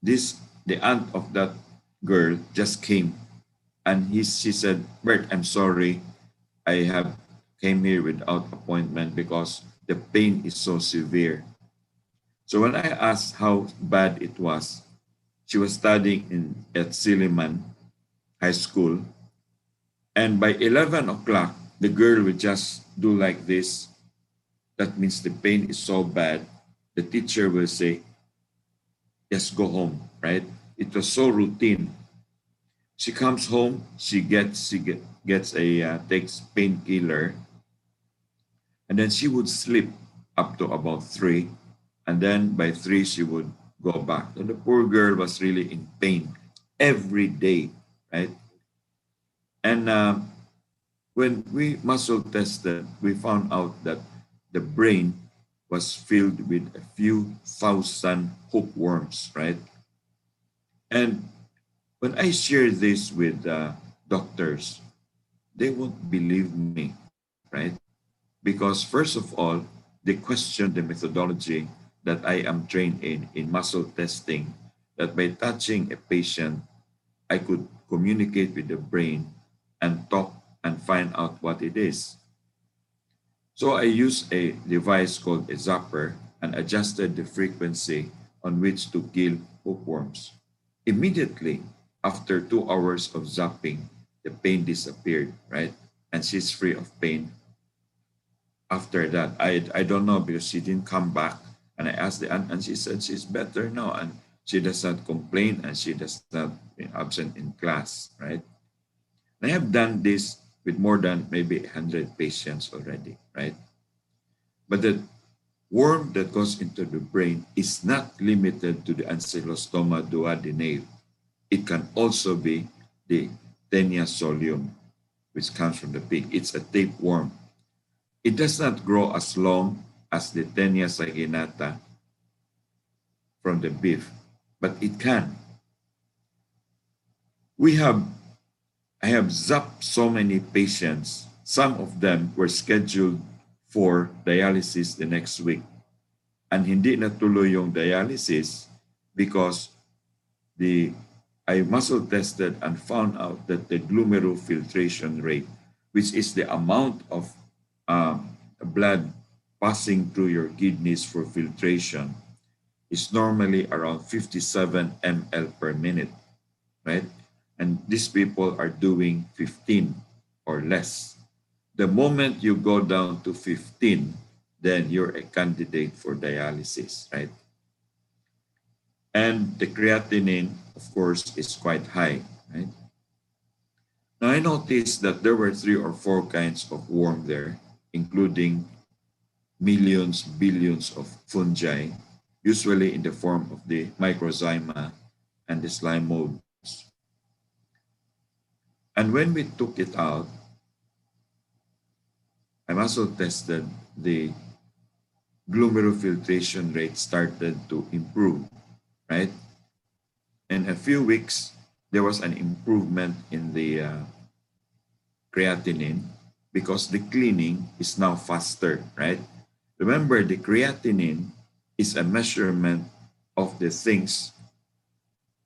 Speaker 17: the aunt of that girl just came, and she said, "Bert, I'm sorry, I have came here without appointment because the pain is so severe." So when I asked how bad it was, she was studying at Silliman High School, and by 11 o'clock, the girl would just do like this, that means the pain is so bad, the teacher will say, just go home, right? It was so routine. She comes home, gets a takes painkiller, and then she would sleep up to about 3, and then by 3 she would go back. And the poor girl was really in pain every day, right? And when we muscle tested, we found out that the brain was filled with a few thousand hookworms, right? And when I share this with doctors, they won't believe me, right? Because first of all, they question the methodology that I am trained in muscle testing, that by touching a patient, I could communicate with the brain and talk and find out what it is. So I used a device called a zapper and adjusted the frequency on which to kill hookworms. Immediately after 2 hours of zapping, the pain disappeared, right? And she's free of pain after that. I don't know because she didn't come back. And I asked the aunt, and she said she's better now. And she does not complain and she does not be absent in class, right? I have done this with more than maybe 100 patients already, right? But the worm that goes into the brain is not limited to the Ancylostoma duodenale. It can also be the Taenia solium, which comes from the pig. It's a tapeworm. It does not grow as long as the Taenia saginata from the beef, but it can. I have zapped so many patients. Some of them were scheduled for dialysis the next week. And hindi natuloy yung dialysis because I muscle tested and found out that the glomerulofiltration rate, which is the amount of blood passing through your kidneys for filtration, is normally around 57 ml per minute, right? And these people are doing 15 or less. The moment you go down to 15, then you're a candidate for dialysis, right? And the creatinine, of course, is quite high, right? Now I noticed that there were 3 or 4 kinds of worm there, including millions, billions of fungi, usually in the form of the microzyma and the slime molds. And when we took it out, I also tested the glomerulofiltration rate started to improve, right? In a few weeks, there was an improvement in the creatinine because the cleaning is now faster, right? Remember, the creatinine is a measurement of the things,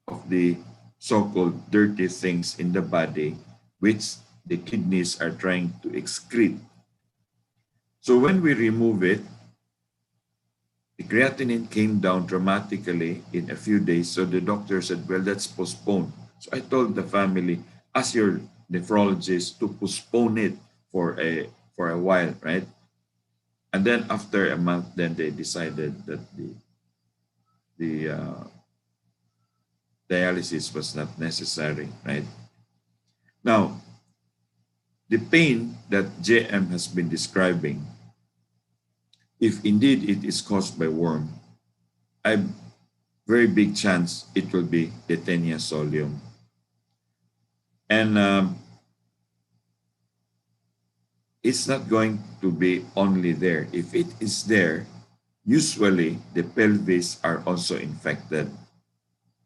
Speaker 17: of the so-called dirty things in the body, which the kidneys are trying to excrete. So when we remove it, the creatinine came down dramatically in a few days. So the doctor said, well, let's postpone. So I told the family, ask your nephrologist to postpone it for a while, right? And then after a month, then they decided that the dialysis was not necessary, right? Now, the pain that JM has been describing, if indeed it is caused by worm, I very big chance it will be the Taenia solium. And it's not going to be only there. If it is there, usually the pelvis are also infected,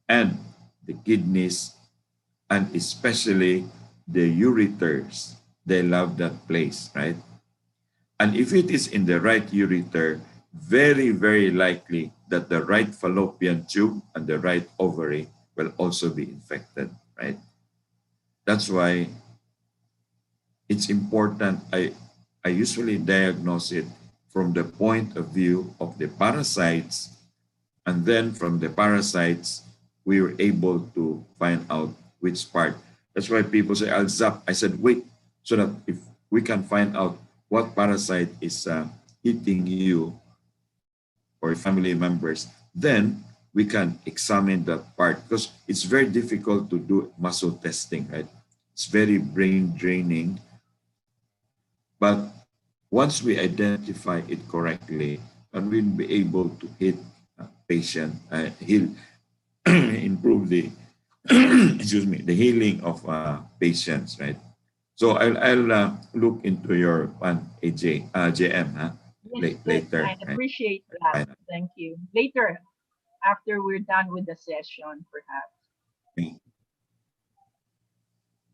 Speaker 17: and the kidneys, and especially the ureters, they love that place, right? And if it is in the right ureter, very, very likely that the right fallopian tube and the right ovary will also be infected, right? That's why it's important. I usually diagnose it from the point of view of the parasites, and then from the parasites, we were able to find out which part. That's why people say, I'll zap. I said, wait, so that if we can find out what parasite is hitting you or family members, then we can examine that part because it's very difficult to do muscle testing, right? It's very brain draining. But once we identify it correctly, and we'll be able to hit patient, heal, improve the excuse me, the healing of patients, right? So I'll look into your one JM, huh?
Speaker 1: Yes, good.
Speaker 17: Later,
Speaker 1: I
Speaker 17: right?
Speaker 1: appreciate that.
Speaker 17: Right.
Speaker 1: Thank you. Later, after we're done with the session, perhaps.
Speaker 17: Okay.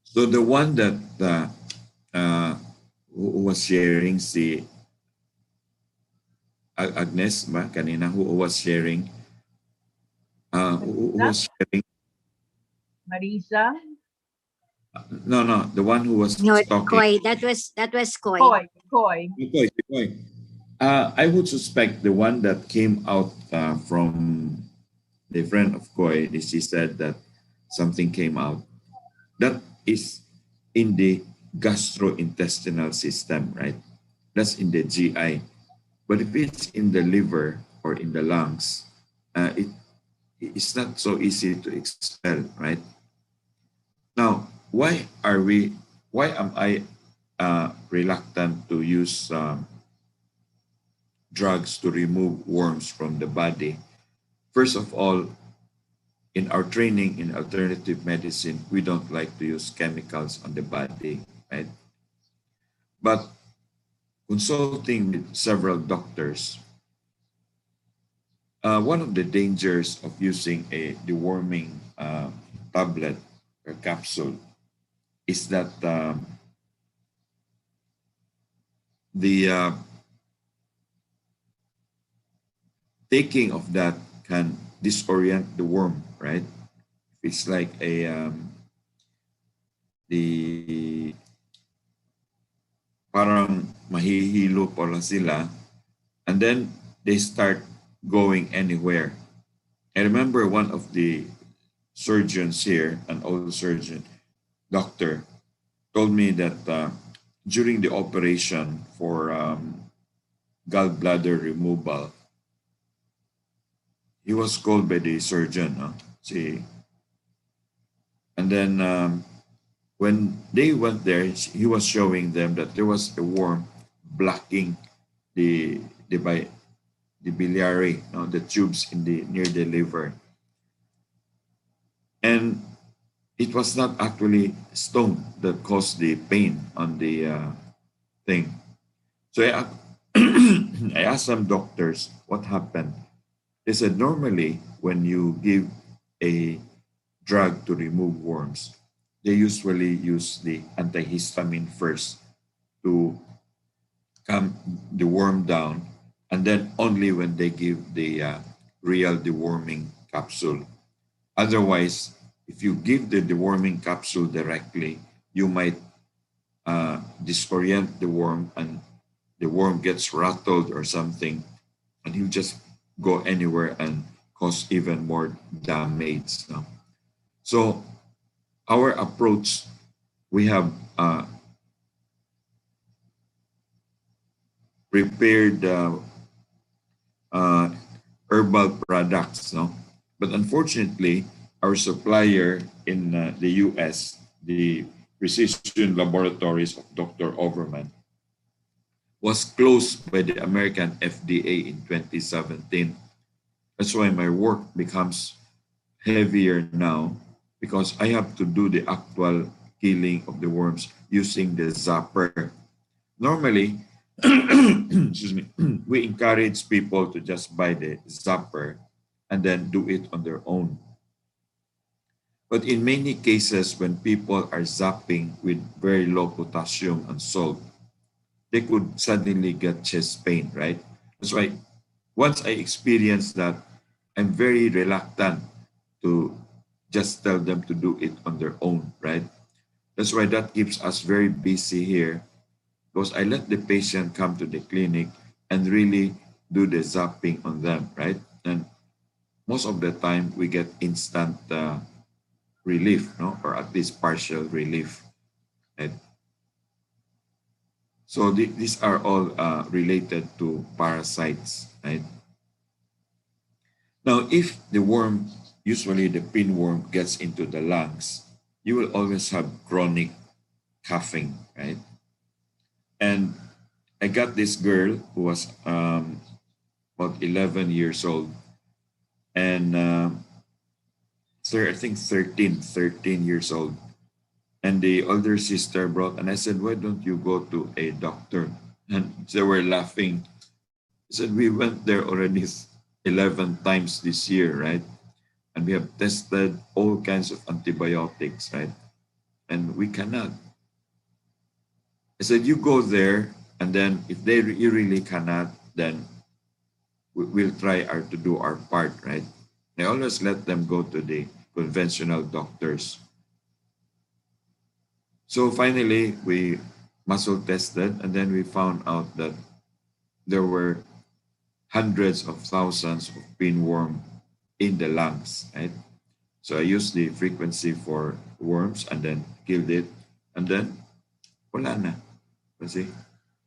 Speaker 17: So the one that uh, who was sharing si Agnes ba kanina who was sharing who
Speaker 1: Marisa?
Speaker 17: was sharing
Speaker 1: Marisa?
Speaker 17: no the one who was
Speaker 19: No,
Speaker 17: talking
Speaker 19: Koi. That was Koi.
Speaker 1: Koi. Koi.
Speaker 17: Ikoy. I would suspect the one that came out from the friend of Koi, she said that something came out. That is in the gastrointestinal system, right? That's in the GI. But if it's in the liver or in the lungs, it's not so easy to expel, right? Now, why am I reluctant to use drugs to remove worms from the body? First of all, in our training in alternative medicine, we don't like to use chemicals on the body, right? But consulting with several doctors, one of the dangers of using a deworming tablet or capsule is that the taking of that can disorient the worm, right? It's like a the parang mahihilo pala sila and then they start going anywhere. I remember one of the surgeons here, an old surgeon, doctor, told me that during the operation for gallbladder removal, he was called by the surgeon. See, and then when they went there, he was showing them that there was a worm blocking the the bi- the biliary, the tubes in the near the liver, and it was not actually stone that caused the pain on the thing. So I asked some doctors what happened. They said normally when you give a drug to remove worms, they usually use the antihistamine first to calm the worm down, and then only when they give the real deworming capsule. Otherwise, if you give the deworming capsule directly, you might disorient the worm and the worm gets rattled or something, and he'll just go anywhere and cause even more damage. No? So our approach, we have prepared herbal products, no? But unfortunately, our supplier in the US, the Precision Laboratories of Dr. Overman, was closed by the American FDA in 2017. That's why my work becomes heavier now because I have to do the actual killing of the worms using the zapper. Normally, excuse me, we encourage people to just buy the zapper and then do it on their own. But in many cases, when people are zapping with very low potassium and salt, they could suddenly get chest pain, right? That's why once I experienced that, I'm very reluctant to just tell them to do it on their own, right? That's why that keeps us very busy here because I let the patient come to the clinic and really do the zapping on them, right? And most of the time we get instant relief, no, or at least partial relief. Right? So these are all related to parasites, right? Now, if the worm, usually the pinworm, gets into the lungs, you will always have chronic coughing, right? And I got this girl who was about 11 years old, and I think 13 years old. And the older sister brought, and I said, why don't you go to a doctor? And they were laughing. I said, we went there already 11 times this year, right? And we have tested all kinds of antibiotics, right? And we cannot. I said, you go there, and then if you really cannot, then we'll try to do our part, right? I always let them go to the conventional doctors. So finally, we muscle tested, and then we found out that there were hundreds of thousands of pinworm in the lungs, right? So I used the frequency for worms and then killed it, and then wala na. Kasi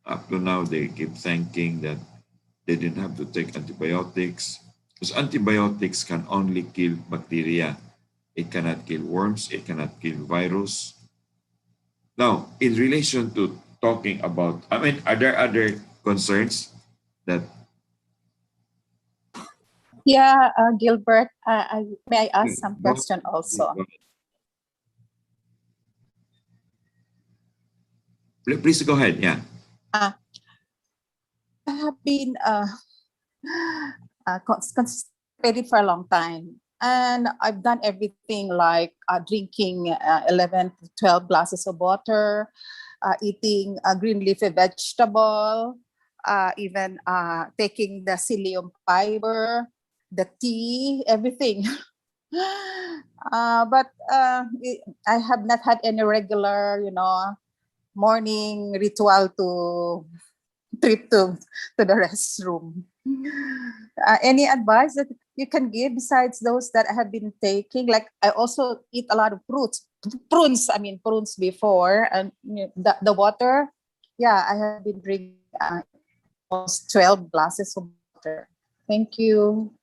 Speaker 17: up to now, they keep thanking that they didn't have to take antibiotics, because antibiotics can only kill bacteria. It cannot kill worms, it cannot kill virus. Now, in relation to talking about, I mean, are there other concerns that?
Speaker 11: Yeah, Gilbert, may I ask some
Speaker 17: Go
Speaker 11: question also?
Speaker 17: Please go ahead, yeah.
Speaker 11: I have been constipated for a long time. And I've done everything like drinking 11 to 12 glasses of water, eating a green leafy vegetable, even taking the psyllium fiber, the tea, everything. But I have not had any regular, morning ritual to trip to the restroom. Any advice that you can give besides those that I have been taking? Like I also eat a lot of prunes before, and the water. Yeah, I have been drinking almost 12 glasses of water. Thank you.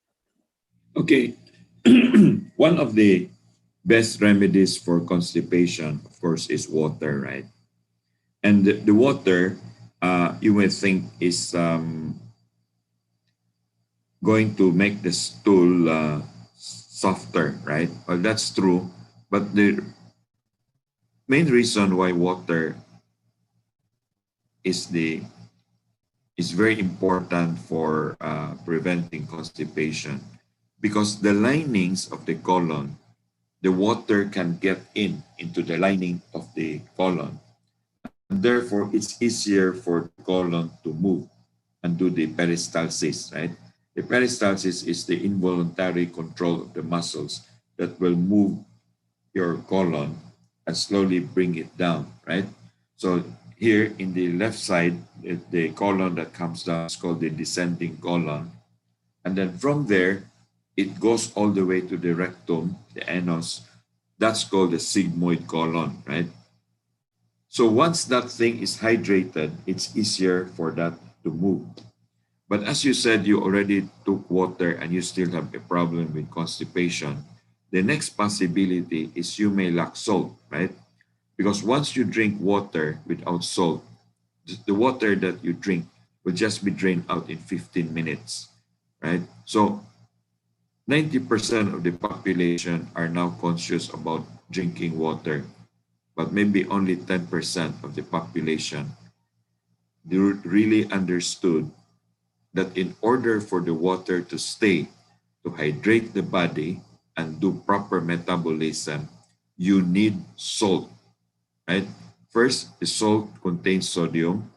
Speaker 17: Okay. One of the best remedies for constipation, of course, is water, right? And the water, you may think, is going to make the stool softer, right? Well, that's true. But the main reason why water is very important for preventing constipation, because the linings of the colon, the water can get into the lining of the colon, and therefore it's easier for the colon to move and do the peristalsis, right? The peristalsis is the involuntary control of the muscles that will move your colon and slowly bring it down, right? So here in the left side, the colon that comes down is called the descending colon. And then from there, it goes all the way to the rectum, the anus. That's called the sigmoid colon, right? So once that thing is hydrated, it's easier for that to move. But as you said, you already took water and you still have a problem with constipation. The next possibility is you may lack salt, right? Because once you drink water without salt, the water that you drink will just be drained out in 15 minutes, right? So 90% of the population are now conscious about drinking water, but maybe only 10% of the population really understood that in order for the water to stay, to hydrate the body and do proper metabolism, you need salt, right? First, the salt contains sodium,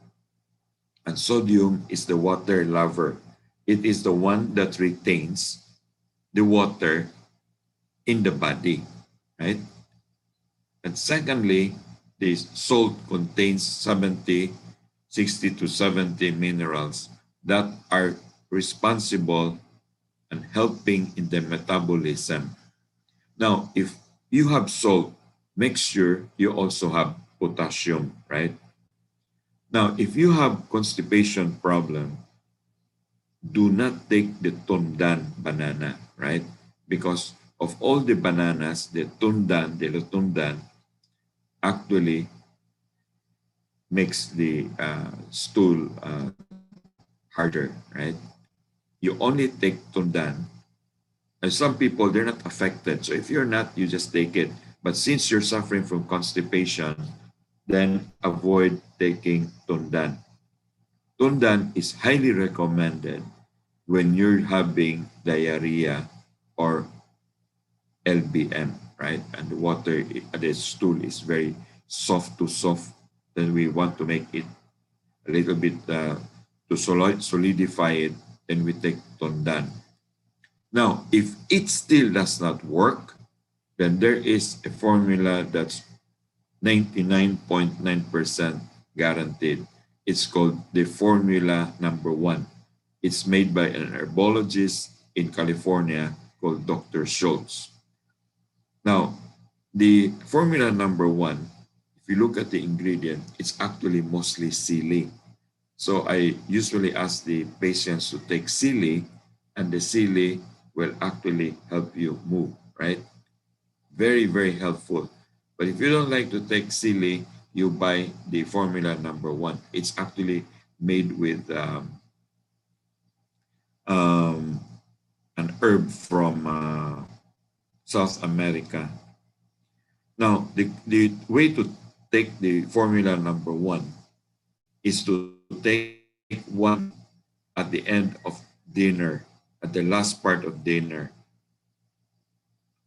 Speaker 17: and sodium is the water lover. It is the one that retains the water in the body, right? And secondly, the salt contains 60 to 70 minerals that are responsible and helping in the metabolism. Now, if you have salt, make sure you also have potassium, right? Now, if you have constipation problem, do not take the tundan banana, right? Because of all the bananas, the lutundan actually makes the stool harder, right? You only take tundan. And some people, they're not affected. So if you're not, you just take it. But since you're suffering from constipation, then avoid taking tundan. Tundan is highly recommended when you're having diarrhea or LBM, right? And the water, the stool is very soft to soft. Then we want to make it a little bit to solidify it. Then we take tondan. Now, if it still does not work, then there is a formula that's 99.9% guaranteed. It's called the formula number one. It's made by an herbologist in California called Dr. Schultz. Now, the formula number one, if you look at the ingredient, it's actually mostly psyllium. So I usually ask the patients to take psyllium, and the psyllium will actually help you move, right? Very, very helpful. But if you don't like to take psyllium, you buy the formula number one. It's actually made with um, an herb from South America. Now, the way to take the formula number one is to take one at the end of dinner, at the last part of dinner.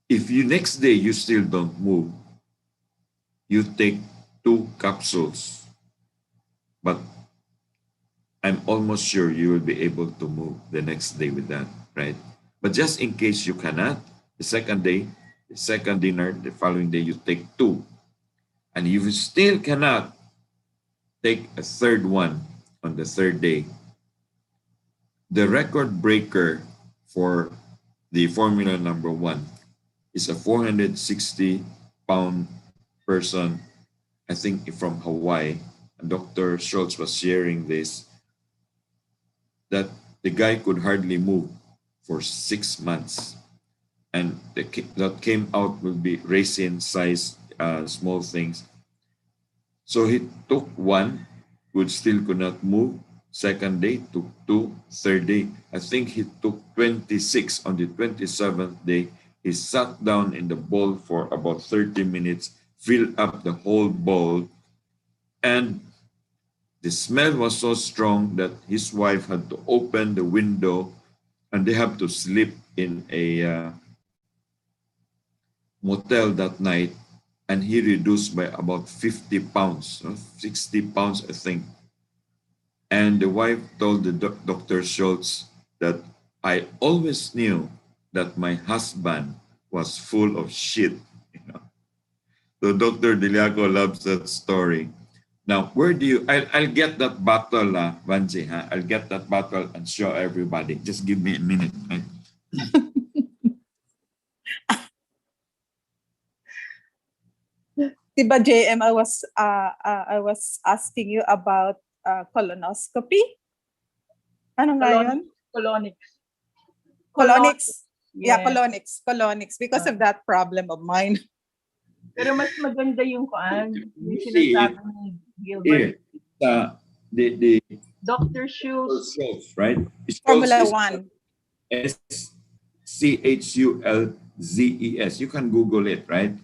Speaker 17: If you next day you still don't move, you take 2 capsules. But I'm almost sure you will be able to move the next day with that, right? But just in case you cannot, the second day, the second dinner, the following day, you take 2. And if you still cannot, take a third one on the third day. The record breaker for the formula number one is a 460-pound person, I think from Hawaii. And Dr. Schultz was sharing this, that the guy could hardly move for 6 months. And that came out will be raisin size, small things. So he took one, could not move. Second day, took 2. Third day, I think he took 26. On the 27th day, he sat down in the bowl for about 30 minutes, filled up the whole bowl, and the smell was so strong that his wife had to open the window, and they have to sleep in a motel that night, and he reduced by about 50 pounds, 60 pounds, I think. And the wife told the Dr. Schultz that I always knew that my husband was full of shit. You know? So Dr. Diliaco loves that story. Now, where do you, I'll get that bottle, Vanji, huh? I'll get that bottle and show everybody. Just give me a minute. Right?
Speaker 11: Diba, JM, I was asking you about colonoscopy. Ano nga yun?
Speaker 1: Colonics.
Speaker 11: Colonics.
Speaker 1: Yeah.
Speaker 11: Yeah, colonics because of that problem of mine.
Speaker 1: Pero mas maganda yung kuan, yung
Speaker 17: See
Speaker 1: sinasabi
Speaker 17: it
Speaker 1: ni Gilbert.
Speaker 17: here. The
Speaker 1: Dr. Schultz,
Speaker 17: right?
Speaker 11: Formula 1.
Speaker 17: SCHULZES. You can Google it, right?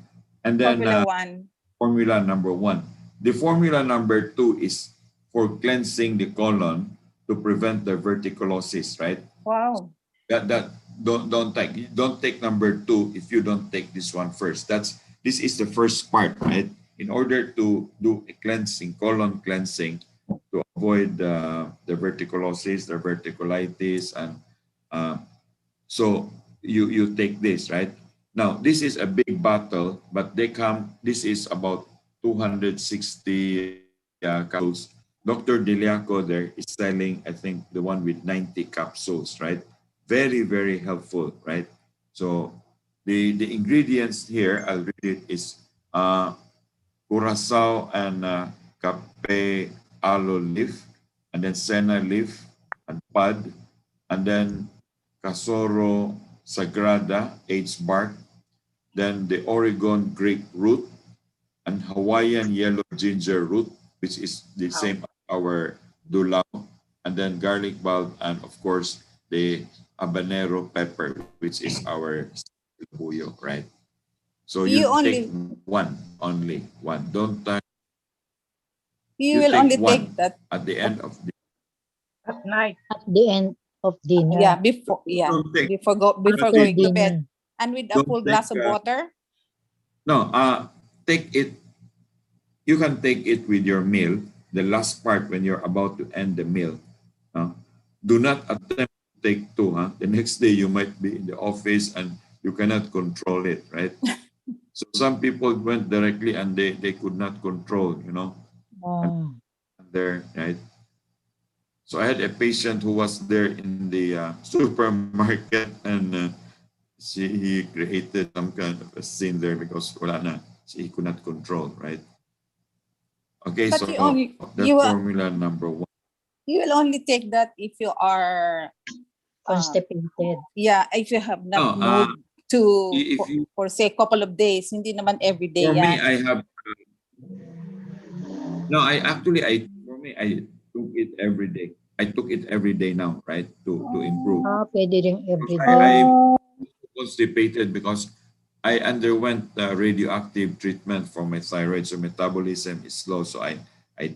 Speaker 17: And then
Speaker 11: Formula 1.
Speaker 17: Formula number 1. The formula number 2 is for cleansing the colon to prevent diverticulosis, right?
Speaker 11: Wow.
Speaker 17: That don't take number 2 if you don't take this one first. This is the first part, right? In order to do a cleansing, colon cleansing, to avoid diverticulosis, diverticulitis, and so you take this, right? Now, this is a big bottle, but this is about 260 capsules. Dr. Diliaco there is selling, I think, the one with 90 capsules, right? Very, very helpful, right? So the ingredients here, I'll read it, is curacao and cape aloe leaf, and then senna leaf, and pod, and then Casoro sagrada, aged bark, then the Oregon grape root, and Hawaiian yellow ginger root, which is the same as our dulao, and then garlic bulb, and of course the habanero pepper, which is our buyo, right? So you
Speaker 11: You
Speaker 17: take
Speaker 11: only
Speaker 17: one, only one. Don't
Speaker 11: you
Speaker 17: you
Speaker 11: will
Speaker 17: take
Speaker 11: only
Speaker 17: one
Speaker 11: take that
Speaker 17: at the end of the
Speaker 1: At night.
Speaker 20: At the end of dinner.
Speaker 17: don't take
Speaker 11: before
Speaker 20: After
Speaker 11: going to bed,
Speaker 20: dinner.
Speaker 11: and with a
Speaker 17: don't
Speaker 11: full
Speaker 17: take
Speaker 11: glass of water.
Speaker 17: no take it. You can take it with your meal. The last part when you're about to end the meal. Do not attempt to take two. The next day you might be in the office and you cannot control it, right? So some people went directly and they could not control,
Speaker 20: Oh.
Speaker 17: and there, right? So I had a patient who was there in the supermarket, and he created some kind of a scene there because wala na, he could not control, right? Okay,
Speaker 11: But
Speaker 17: so that's
Speaker 11: you will
Speaker 17: formula number one.
Speaker 11: you will only take that if you are
Speaker 20: Constipated.
Speaker 11: if you have
Speaker 17: No,
Speaker 11: not moved to
Speaker 17: if you,
Speaker 11: for say a couple of days, hindi naman every day
Speaker 17: for me,
Speaker 11: yan.
Speaker 17: I have no. For me, I took it every day. I took it every day now, right, to improve.
Speaker 20: Pwede rin every
Speaker 17: I,
Speaker 20: day.
Speaker 17: I'm constipated because I underwent radioactive treatment for my thyroid, so metabolism is slow. So I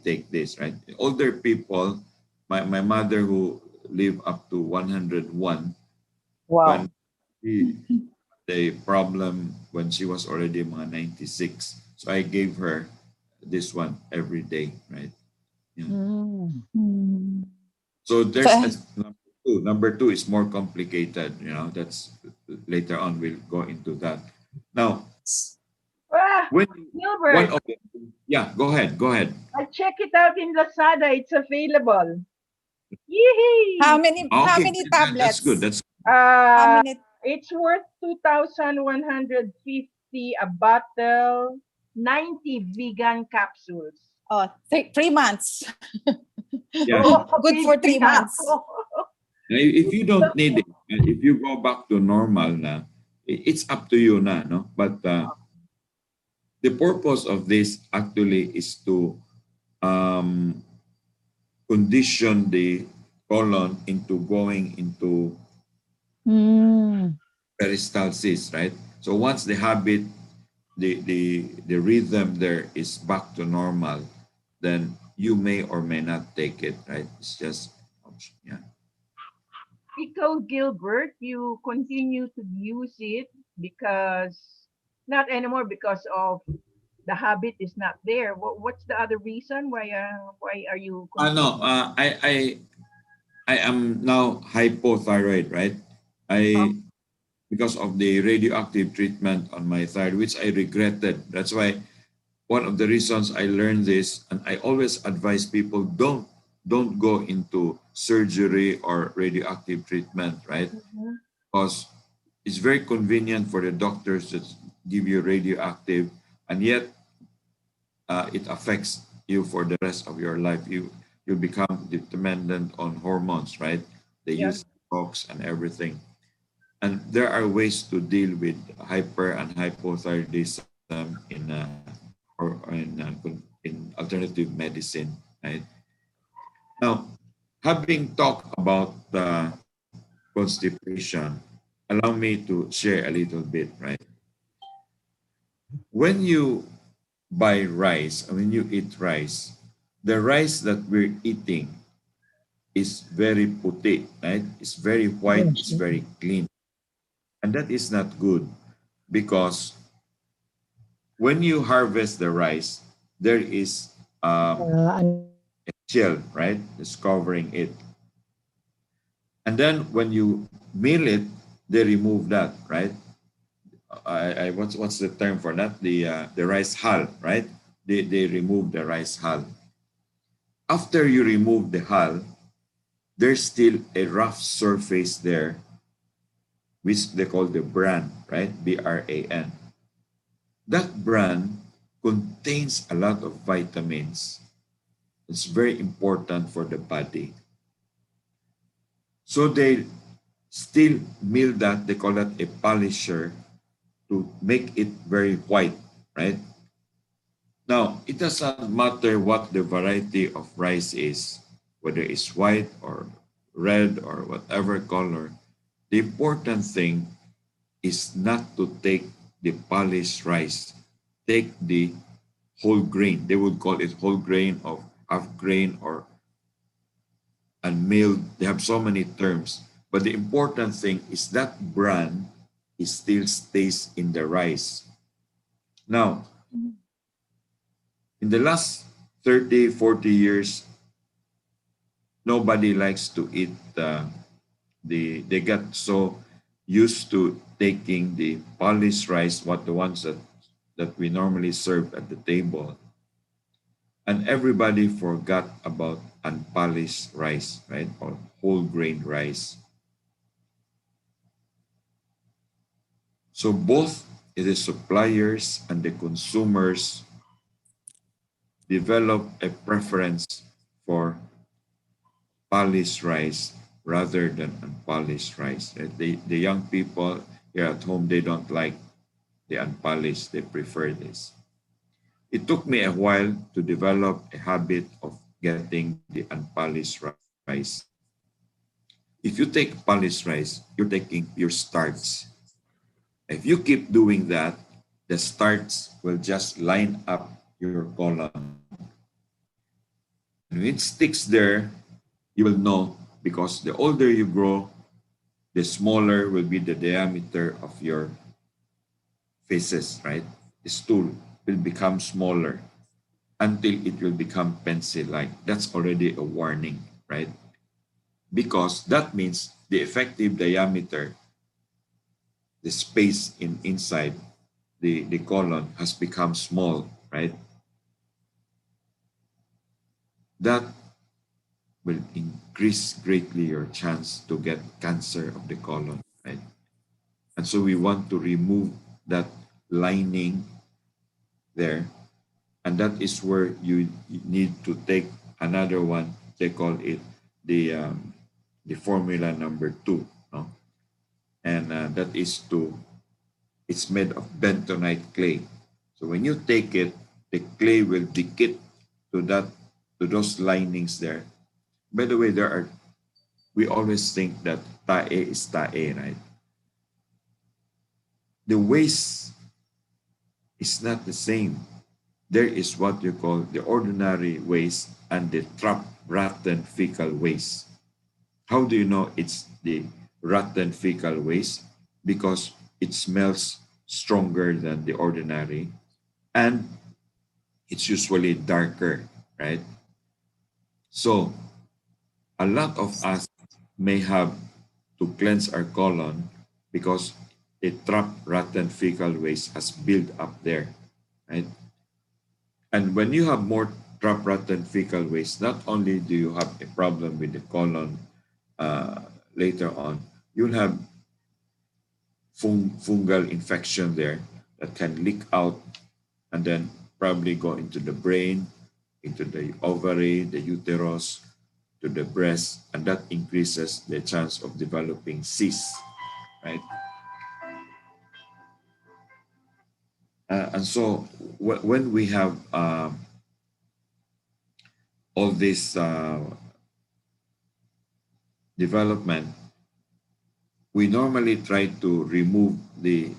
Speaker 17: take this, right. Older people, my mother who lived up to 101,
Speaker 11: Wow.
Speaker 17: when the problem when she was already mga 96. So I gave her this one every day, right? Yeah. So there's number two. Number two is more complicated, that's later on we'll go into that. Now, when one
Speaker 1: Gilbert,
Speaker 17: of the, yeah, go ahead.
Speaker 1: I check it out in Lazada. It's available. Yee!
Speaker 11: How many
Speaker 17: Okay,
Speaker 11: tablets?
Speaker 17: that's good. That's
Speaker 11: How many?
Speaker 1: It's worth 2,150 a bottle, 90 vegan capsules.
Speaker 11: Oh, 3 months.
Speaker 17: yeah.
Speaker 11: Good for 3 months.
Speaker 17: Now, if you don't need it, if you go back to normal na, it's up to you na, no? But the purpose of this actually is to condition the colon into going into peristalsis, right? So once the habit, the rhythm there is back to normal, then you may or may not take it, right? It's just, yeah.
Speaker 1: Pickle Gilbert, you continue to use it because not anymore because of the habit is not there. What's the other reason why are you?
Speaker 17: No, I am now hypothyroid, right? Because of the radioactive treatment on my thyroid, which I regretted. That's why one of the reasons I learned this, and I always advise people, don't go into surgery or radioactive treatment, right? Because it's very convenient for the doctors to give you radioactive, and yet it affects you for the rest of your life. You become dependent on hormones, right? They use drugs and everything. And there are ways to deal with hyper and hypothyroidism in alternative medicine, right? Now, having talked about constipation, allow me to share a little bit, right? When you buy rice, when you eat rice, the rice that we're eating is very puti, right? It's very white, it's very clean. And that is not good because when you harvest the rice, there is a shell, right? It's covering it. And then when you mill it, they remove that, right? What's the term for that? The rice hull, right? They remove the rice hull. After you remove the hull, there's still a rough surface there, which they call the bran, right? BRAN. That bran contains a lot of vitamins It's very important for the body. So they still mill that, they call that a polisher, to make it very white, right? Now, it doesn't matter what the variety of rice is, whether it's white or red or whatever color. The important thing is not to take the polished rice. Take the whole grain. They would call it whole grain or half grain or unmilled. They have so many terms. But the important thing is that bran is still stays in the rice. Now, in the last 30, 40 years, nobody likes to eat they got so used to taking the polished rice, what the ones that we normally serve at the table, and everybody forgot about unpolished rice, right, or whole grain rice. So both the suppliers and the consumers develop a preference for polished rice rather than unpolished rice. The young people here at home, they don't like the unpolished, they prefer this. It took me a while to develop a habit of getting the unpolished rice. If you take polished rice, you're taking pure starch. If you keep doing that, the starch will just line up your colon. And when it sticks there, you will know, because the older you grow, the smaller will be the diameter of your faces, right? The stool will become smaller until it will become pencil-like. That's already a warning, right? Because that means the effective diameter, the space inside the colon has become small, right? That will increase greatly your chance to get cancer of the colon, right? And so we want to remove that lining there. And that is where you need to take another one. They call it the formula number 2, no? And that is it's made of bentonite clay. So when you take it, the clay will stick to those linings there. By the way, we always think that tae is tae, right? The waste is not the same. There is what you call the ordinary waste and the trapped, rotten, fecal waste. How do you know it's the rotten, fecal waste? Because it smells stronger than the ordinary, and it's usually darker, right? So a lot of us may have to cleanse our colon because a trapped, rotten, fecal waste has built up there, right? And when you have more trapped, rotten, fecal waste, not only do you have a problem with the colon later on, you'll have fungal infection there that can leak out and then probably go into the brain, into the ovary, the uterus, to the breast, and that increases the chance of developing cysts, right? And so when we have all this development, we normally try to remove the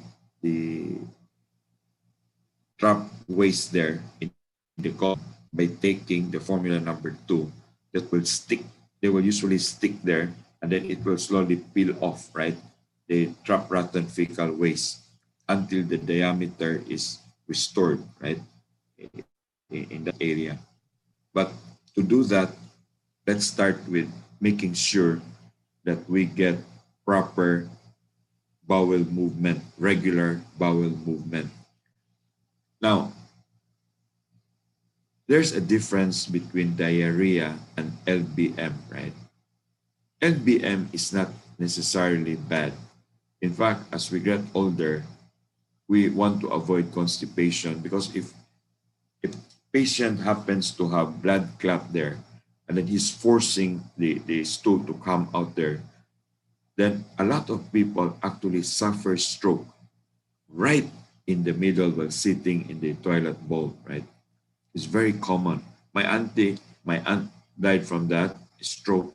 Speaker 17: trapped waste there in the colon by taking the formula number 2 that will stick. They will usually stick there, and then it will slowly peel off, right? The trapped, rotten, fecal waste until the diameter is restored, right? In that area. But to do that, let's start with making sure that we get proper bowel movement, regular bowel movement. Now, there's a difference between diarrhea and LBM, right? LBM is not necessarily bad. In fact, as we get older, we want to avoid constipation because if patient happens to have blood clot there, and then he's forcing the stool to come out there, then a lot of people actually suffer stroke right in the middle while sitting in the toilet bowl, right? It's very common. My aunt died from that stroke.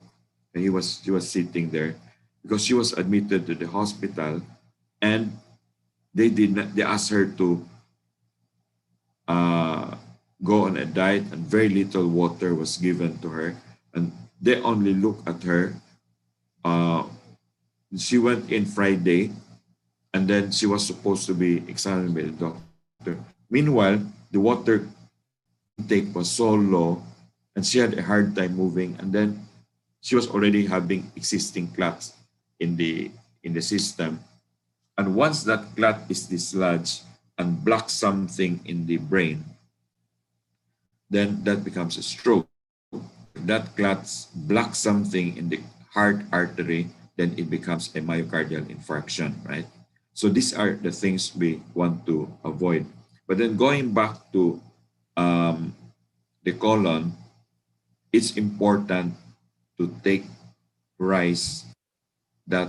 Speaker 17: And she was sitting there because she was admitted to the hospital, and they asked her to go on a diet, and very little water was given to her, and they only look at her. She went in Friday, and then she was supposed to be examined by the doctor. Meanwhile, the water intake was so low, and she had a hard time moving, and then she was already having existing clots in the system. And once that clot is dislodged and blocks something in the brain, then that becomes a stroke. If that clot blocks something in the heart artery, then it becomes a myocardial infarction, right? So these are the things we want to avoid. But then going back to the colon, it's important to take rice that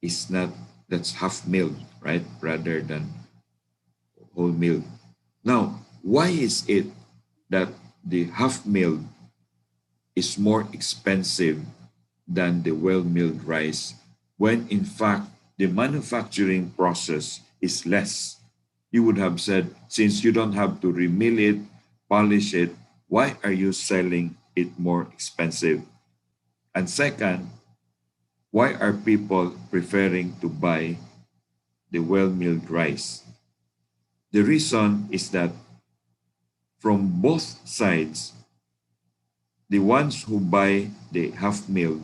Speaker 17: is not, that's half milled, right? Rather than whole milled. Now, why is it that the half milled is more expensive than the well milled rice when in fact the manufacturing process is less? You would have said, since you don't have to remill it, polish it, why are you selling it more expensive? And second, why are people preferring to buy the well-milled rice? The reason is that from both sides, the ones who buy the half-milled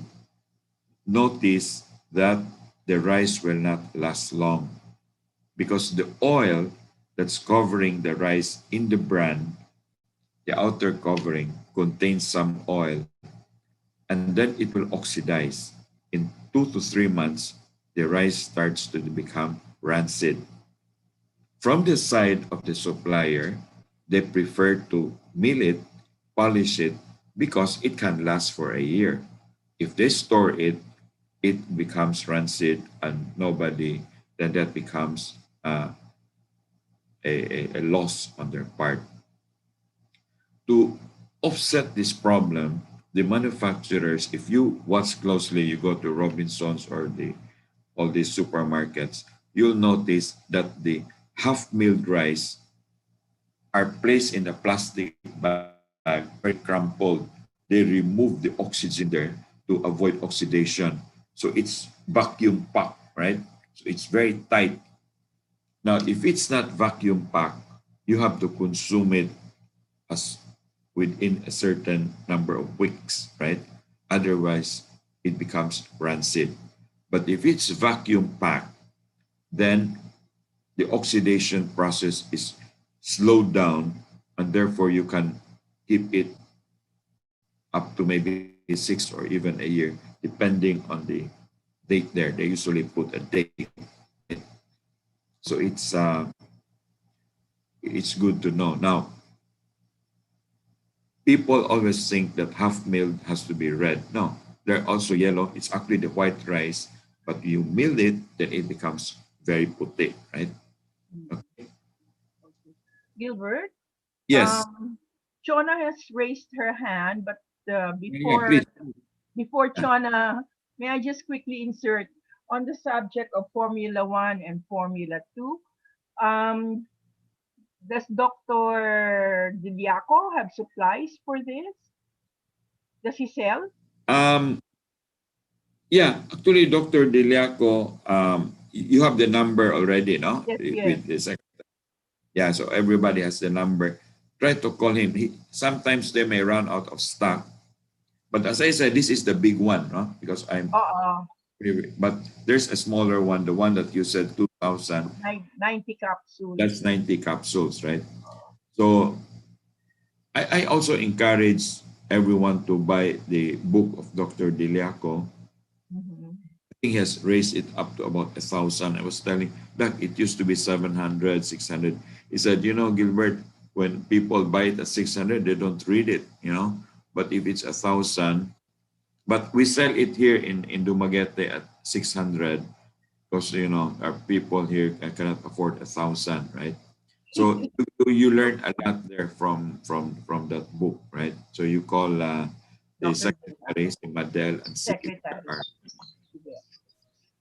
Speaker 17: notice that the rice will not last long because the oil that's covering the rice in the bran, the outer covering, contains some oil, and then it will oxidize. In 2 to 3 months, the rice starts to become rancid. From the side of the supplier, they prefer to mill it, polish it, because it can last for a year. If they store it, it becomes rancid and nobody, then that becomes a loss on their part. To offset this problem, the manufacturers, if you watch closely, you go to Robinson's or all these supermarkets, you'll notice that the half-milled rice are placed in a plastic bag, very crumpled. They remove the oxygen there to avoid oxidation. So it's vacuum packed, right? So it's very tight. Now, if it's not vacuum packed, you have to consume it as within a certain number of weeks, right? Otherwise, it becomes rancid. But if it's vacuum packed, then the oxidation process is slowed down, and therefore you can keep it up to maybe 6 or even a year, depending on the date there. They usually put a date. So it's good to know. Now, people always think that half milled has to be red. No, they're also yellow. It's actually the white rice, but you mill it, then it becomes very puti, right? Okay.
Speaker 1: Gilbert,
Speaker 17: Yes.
Speaker 1: Chona has raised her hand, but
Speaker 17: Yeah, please.
Speaker 1: before Chona, may I just quickly insert on the subject of Formula One and Formula Two? Um, does Dr. Diviaco have supplies for this? Does he sell?
Speaker 17: Um, yeah, actually, Dr. Deliaco, you have the number already, no?
Speaker 1: Yes, yes.
Speaker 17: With the secretary. Yeah, so everybody has the number. Try to call him. Sometimes they may run out of stock. But as I said, this is the big one, no? Because but there's a smaller one, the one that you said 2,000.
Speaker 1: 90 capsules.
Speaker 17: That's 90 capsules, right? So I also encourage everyone to buy the book of Dr. Deliaco. I think he has raised it up to about 1,000. I was telling, back it used to be 700, 600. He said, you know, Gilbert, when people buy it at 600, they don't read it, you know. But if it's 1,000, but we sell it here in Dumaguete at 600 because, you know, our people here cannot afford 1,000, right? So you learn a lot there from that book, right? So you call the
Speaker 1: Dr.
Speaker 17: secretary, si Madel, and si
Speaker 1: Secretary.
Speaker 17: R.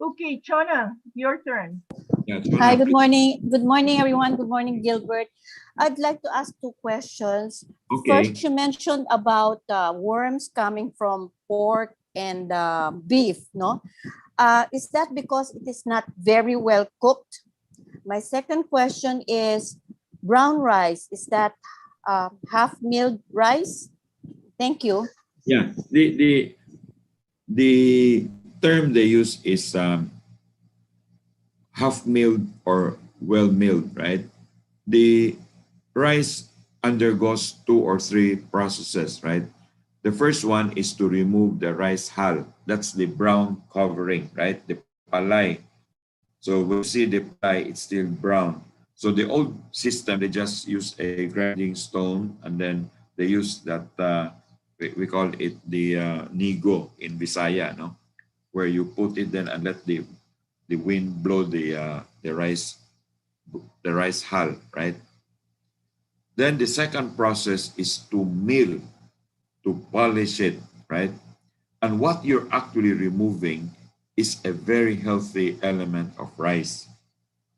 Speaker 1: Okay, Chona, your turn.
Speaker 17: Yeah,
Speaker 11: Hi,
Speaker 17: Chona,
Speaker 11: good
Speaker 17: please.
Speaker 11: morning. Good morning, everyone. Good morning, Gilbert. I'd like to ask two questions.
Speaker 17: Okay.
Speaker 11: First, you mentioned about worms coming from pork and beef, no? Is that because it is not very well cooked? My second question is brown rice. Is that half-milled rice? Thank you.
Speaker 17: Yeah, the term they use is half milled or well milled, right? The rice undergoes two or three processes, right? The first one is to remove the rice hull. That's the brown covering, right? The palay. So when you see the palay, it's still brown. So the old system, they just use a grinding stone, and then they use that, we call it the nigo in Visaya, no? Where you put it then and let the wind blow the rice hull, right? Then the second process is to mill, to polish it, right? And what you're actually removing is a very healthy element of rice.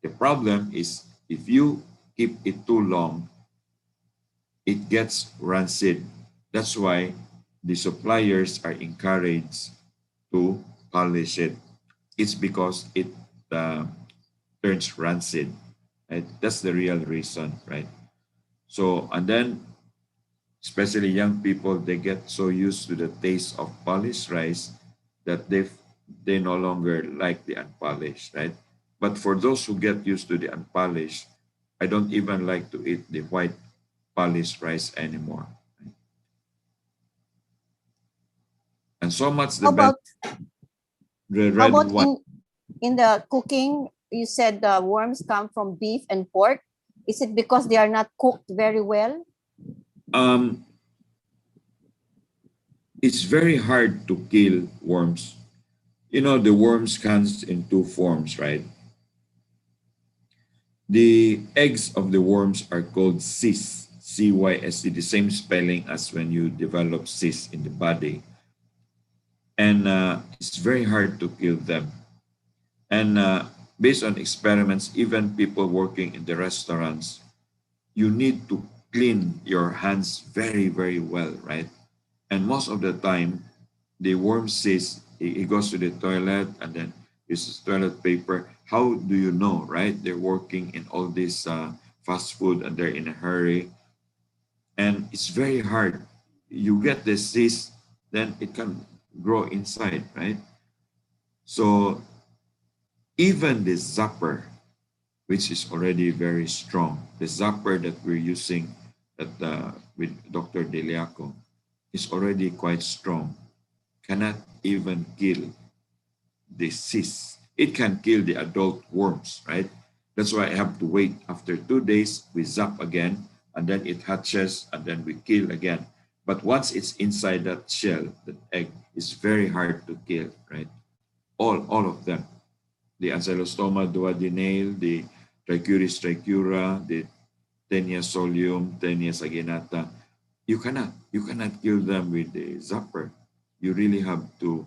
Speaker 17: The problem is if you keep it too long, it gets rancid. That's why the suppliers are encouraged to polish it. It's because it uh, turns rancid, right? That's the real reason, right? So, and then especially young people, they get so used to the taste of polished rice that they no longer like the unpolished, right? But for those who get used to the unpolished, I don't even like to eat the white polished rice anymore. And so much the
Speaker 11: How
Speaker 17: better
Speaker 11: about
Speaker 17: the
Speaker 11: how
Speaker 17: red
Speaker 11: about
Speaker 17: one.
Speaker 11: in the cooking? You said the worms come from beef and pork. Is it because they are not cooked very well?
Speaker 17: Um, it's very hard to kill worms. You know, the worms comes in two forms, right? The eggs of the worms are called cysts, C-Y-S-T, the same spelling as when you develop cysts in the body. And it's very hard to kill them. And based on experiments, even people working in the restaurants, you need to clean your hands very, very well, right? And most of the time, the worm says he goes to the toilet and then uses toilet paper. How do you know, right? They're working in all this fast food and they're in a hurry. And it's very hard. You get the cyst, then it can grow inside, right? So even the zapper, which is already very strong, the zapper that we're using with Dr. Deliaco is already quite strong, cannot even kill the cysts. It can kill the adult worms, right? That's why I have to wait. After 2 days, we zap again, and then it hatches, and then we kill again. But once it's inside that shell, that egg, is very hard to kill, right? All of them. The Ancylostoma duodenale, the Trichuris trichura, the Tenia solium, Tenia saginata. You cannot kill them with the zapper. You really have to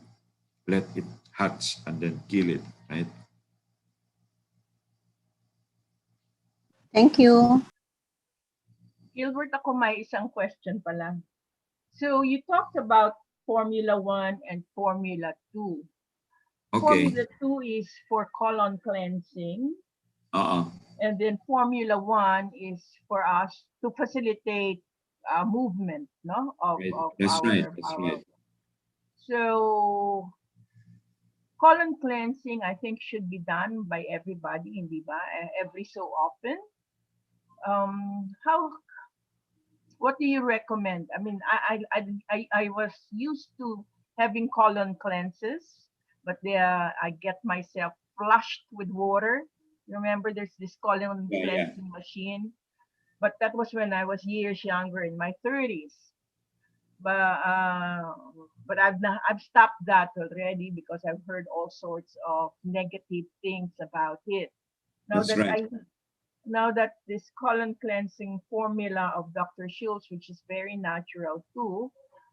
Speaker 17: let it hatch and then kill it, right?
Speaker 11: Thank you.
Speaker 1: Gilbert, ako may isang question pala. So you talked about Formula 1 and Formula 2.
Speaker 17: Okay.
Speaker 1: Formula 2 is for colon cleansing,
Speaker 17: Uh-uh.
Speaker 1: and then Formula 1 is for us to facilitate movement, no,
Speaker 17: Right.
Speaker 1: of
Speaker 17: That's right. That's
Speaker 1: our.
Speaker 17: right.
Speaker 1: So colon cleansing, I think, should be done by everybody, hindi ba? Every so often. How? What do you recommend? I mean, I was used to having colon cleanses, but there I get myself flushed with water. Remember, there's this colon
Speaker 17: Yeah, yeah.
Speaker 1: cleansing machine. But that was when I was years younger, in my 30s. But I've stopped that already because I've heard all sorts of negative things about it. Now
Speaker 17: That's
Speaker 1: that
Speaker 17: right.
Speaker 1: I now that this colon cleansing formula of Dr. Schultz, which is very natural too,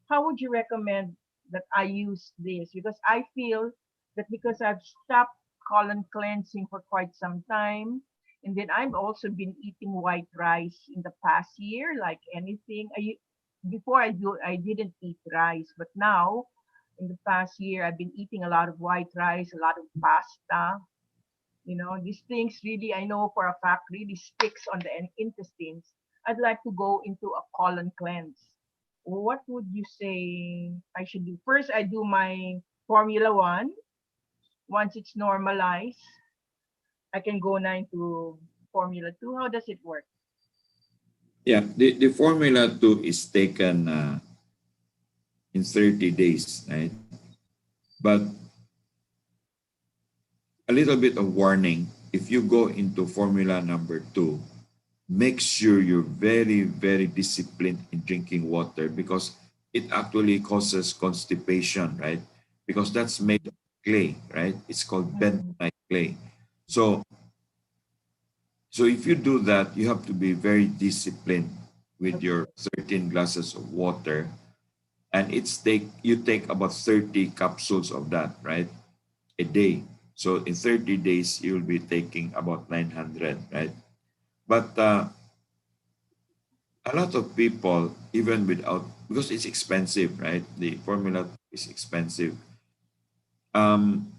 Speaker 1: how would you recommend that I use this? Because I feel that because I've stopped colon cleansing for quite some time, and then I've also been eating white rice in the past year, like anything. Before I didn't eat rice, but now in the past year I've been eating a lot of white rice, a lot of pasta, these things really, I know for a fact, really sticks on the intestines. I'd like to go into a colon cleanse. What would you say I should do? First, I do my Formula One. Once it's normalized, I can go now into Formula Two. How does it work?
Speaker 17: Yeah, the Formula 2 is taken in 30 days, right? But a little bit of warning, if you go into Formula number 2, make sure you're very, very disciplined in drinking water because it actually causes constipation, right? Because that's made of clay, right? It's called bentonite clay. So, so if you do that, you have to be very disciplined with your 13 glasses of water. And you take about 30 capsules of that, right? A day. So in 30 days, you'll be taking about 900, right? But a lot of people, even without, because it's expensive, right? The formula is expensive. Um,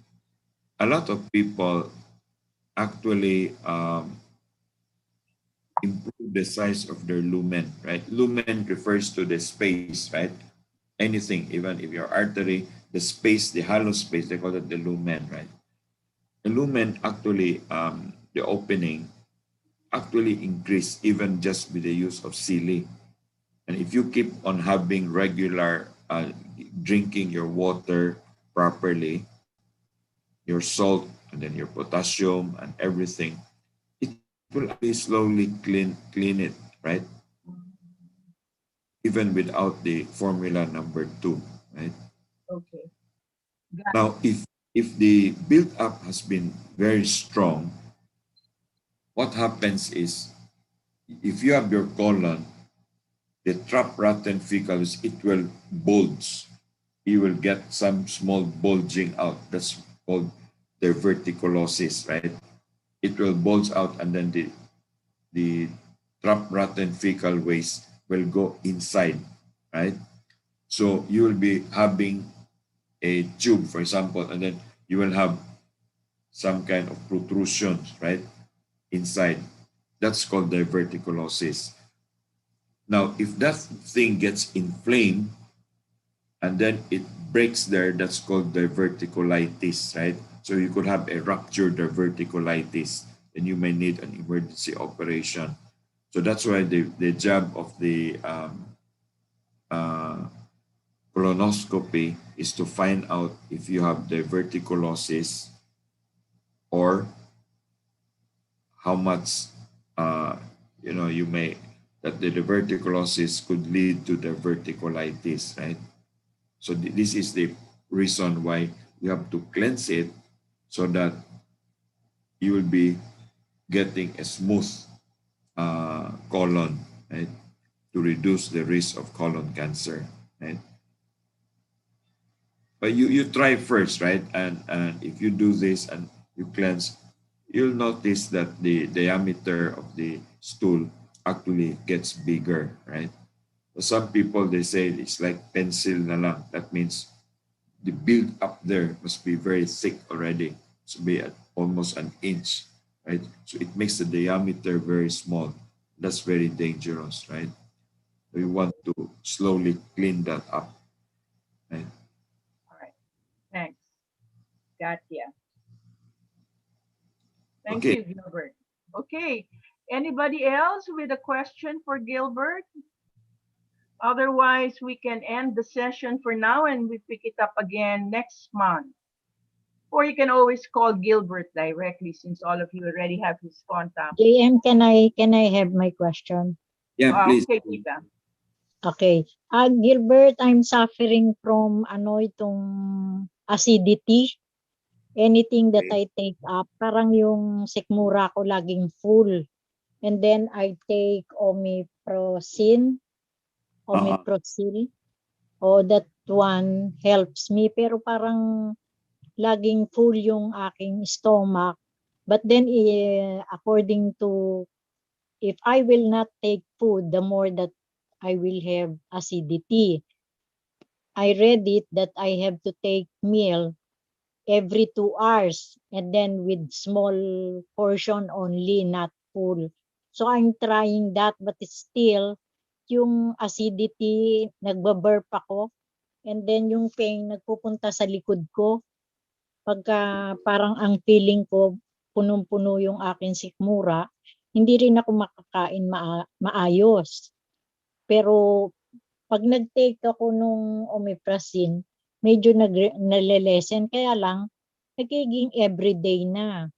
Speaker 17: a lot of people actually improve the size of their lumen, right? Lumen refers to the space, right? Anything, even if your artery, the space, the hollow space, they call it the lumen, right? The lumen actually, the opening actually increase even just with the use of Sealy. And if you keep on having regular drinking your water properly, your salt and then your potassium and everything, it will actually slowly clean it, right? Even without the formula number 2, right?
Speaker 1: Okay.
Speaker 17: Now, if the build up has been very strong, what happens is if you have your colon, the trap rotten fecals, it will bulge. You will get some small bulging out. That's called diverticulosis, right? It will bulge out and then the trap rotten fecal waste will go inside, right? So you will be having a tube, for example, and then you will have some kind of protrusions, right, inside. That's called diverticulosis. Now, if that thing gets inflamed and then it breaks there, that's called diverticulitis, right? So you could have a ruptured diverticulitis and you may need an emergency operation. So that's why the job of the uh, colonoscopy is to find out if you have diverticulosis or how much you may that the diverticulosis could lead to diverticulitis, right? So this is the reason why you have to cleanse it so that you will be getting a smooth colon, right? To reduce the risk of colon cancer, right? But you try first, right? And if you do this and you cleanse, you'll notice that the diameter of the stool actually gets bigger, right? So some people, they say it's like pencil na lang. That means the build up there must be very thick already. So be at almost an inch, right? So it makes the diameter very small. That's very dangerous, right? We want to slowly clean that up, right?
Speaker 1: All right. Thanks. Gotcha. Thank
Speaker 17: Okay.
Speaker 1: you, Gilbert. Okay. Anybody else with a question for Gilbert? Otherwise, we can end the session for now and we pick it up again next month. Or you can always call Gilbert directly since all of you already have his contact.
Speaker 20: JM, can I have my question?
Speaker 17: Yeah, please.
Speaker 1: Okay, Tita.
Speaker 20: Okay. Gilbert, I'm suffering from itong acidity. Anything that I take up, parang yung sikmura ko laging full. And then I take omeprazole. Oh, that one helps me. Pero parang laging full yung aking stomach. But then, according to, if I will not take food, the more that I will have acidity. I read it that I have to take meal every 2 hours and then with small portion only, not full. So I'm trying that, but it's still yung acidity, nagbaburp ako, and then yung pain nagpupunta sa likod ko. Pagka parang ang feeling ko, punong-puno yung aking sikmura, hindi rin ako makakain maayos. Pero pag nag-take ako nung omeprazole, medyo nalelesen. Kaya lang, nagiging everyday na.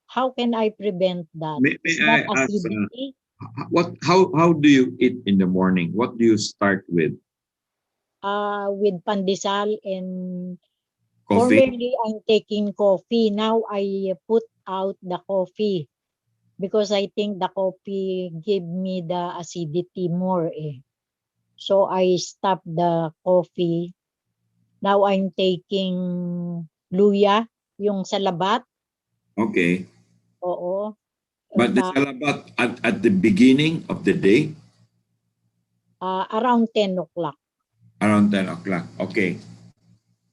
Speaker 20: How can I prevent that?
Speaker 17: May
Speaker 20: Is
Speaker 17: I
Speaker 20: that
Speaker 17: ask,
Speaker 20: acidity?
Speaker 17: how do you eat in the morning? What do you start with?
Speaker 20: With pandesal and
Speaker 17: Coffee?
Speaker 20: formerly I'm taking coffee. Now I put out the coffee because I think the coffee give me the acidity more eh. So I stopped the coffee. Now I'm taking luya, yung salabat.
Speaker 17: Okay.
Speaker 20: Oo.
Speaker 17: But the salabat at the beginning of the day?
Speaker 20: Around 10 o'clock.
Speaker 17: Around 10 o'clock. Okay.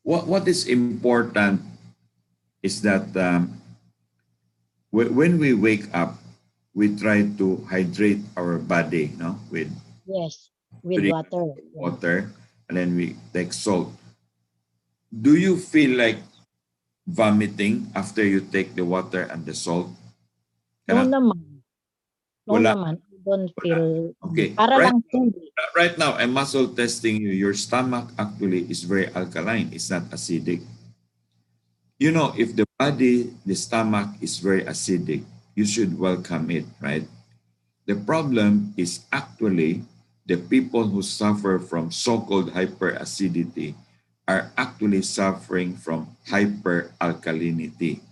Speaker 17: What is important is that when we wake up, we try to hydrate our body, no, with
Speaker 20: Yes, with water.
Speaker 17: water, and then we take salt. Do you feel like vomiting after you take the water and the salt?
Speaker 20: No naman. No
Speaker 17: Wala.
Speaker 20: naman. I don't feel.
Speaker 17: Okay.
Speaker 20: Para lang food.
Speaker 17: Right now, I'm muscle testing you. Your stomach actually is very alkaline. It's not acidic. You know, if the body, the stomach is very acidic, you should welcome it, right? The problem is actually the people who suffer from so-called hyperacidity are actually suffering from hyperalkalinity.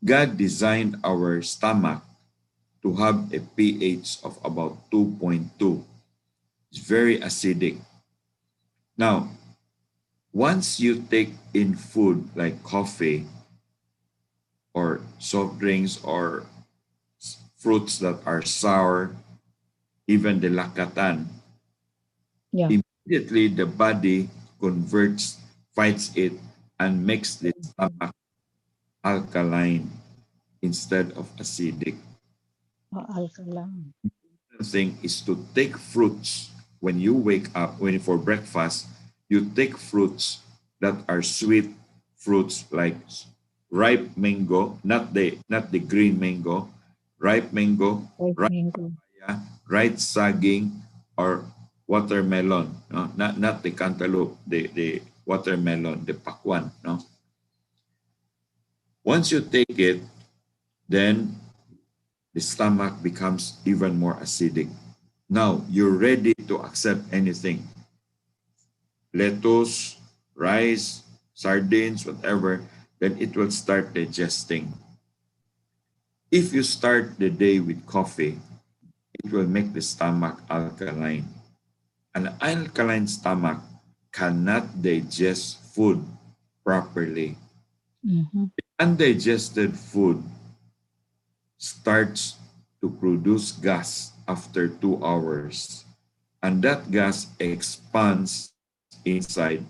Speaker 17: God designed our stomach to have a pH of about 2.2. It's very acidic. Now, once you take in food like coffee or soft drinks or fruits that are sour, even the lakatan, immediately the body converts, fights it, and makes the stomach alkaline instead of acidic.
Speaker 20: Alkaline.
Speaker 17: The thing is to take fruits when you wake up, when for breakfast, you take fruits that are sweet fruits like ripe mango, not the green mango, ripe mango, ripe papaya, ripe saging, or watermelon. No? Not the cantaloupe, the watermelon, the pakwan. No? Once you take it, then the stomach becomes even more acidic. Now, you're ready to accept anything. Lettuce, rice, sardines, whatever, then it will start digesting. If you start the day with coffee, it will make the stomach alkaline. An alkaline stomach cannot digest food properly. The undigested food starts to produce gas after 2 hours. And that gas expands inside.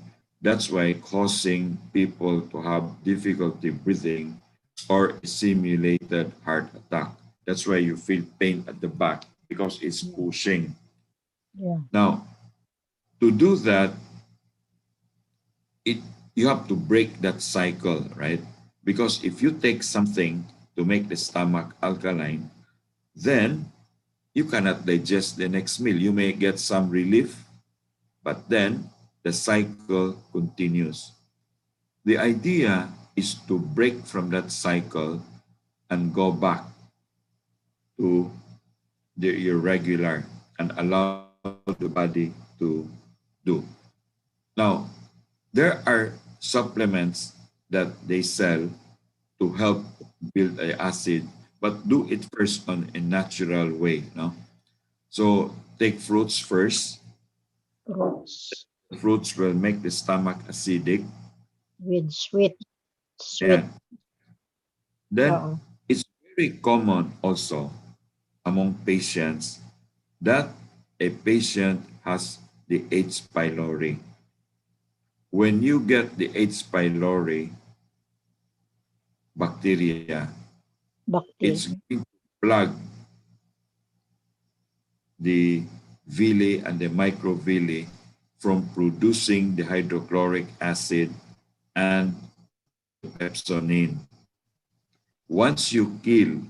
Speaker 17: That's why causing people to have difficulty breathing or a simulated heart attack. That's why you feel pain at the back because it's pushing.
Speaker 20: Yeah.
Speaker 17: Now, to do that, you have to break that cycle, right? Because if you take something to make the stomach alkaline, then you cannot digest the next meal. You may get some relief, but then the cycle continues. The idea is to break from that cycle and go back to the irregular and allow the body to do. Now, there are supplements that they sell to help build a acid, but do it first on a natural way. No, so take fruits first.
Speaker 20: Fruits
Speaker 17: Fruits will make the stomach acidic.
Speaker 20: with sweet.
Speaker 17: Yeah. Then
Speaker 20: Oo.
Speaker 17: it's very common also among patients that a patient has the H. pylori. When you get the H. pylori bacteria, it's going to plug the villi and the microvilli from producing the hydrochloric acid and the pepsonine. Once you kill,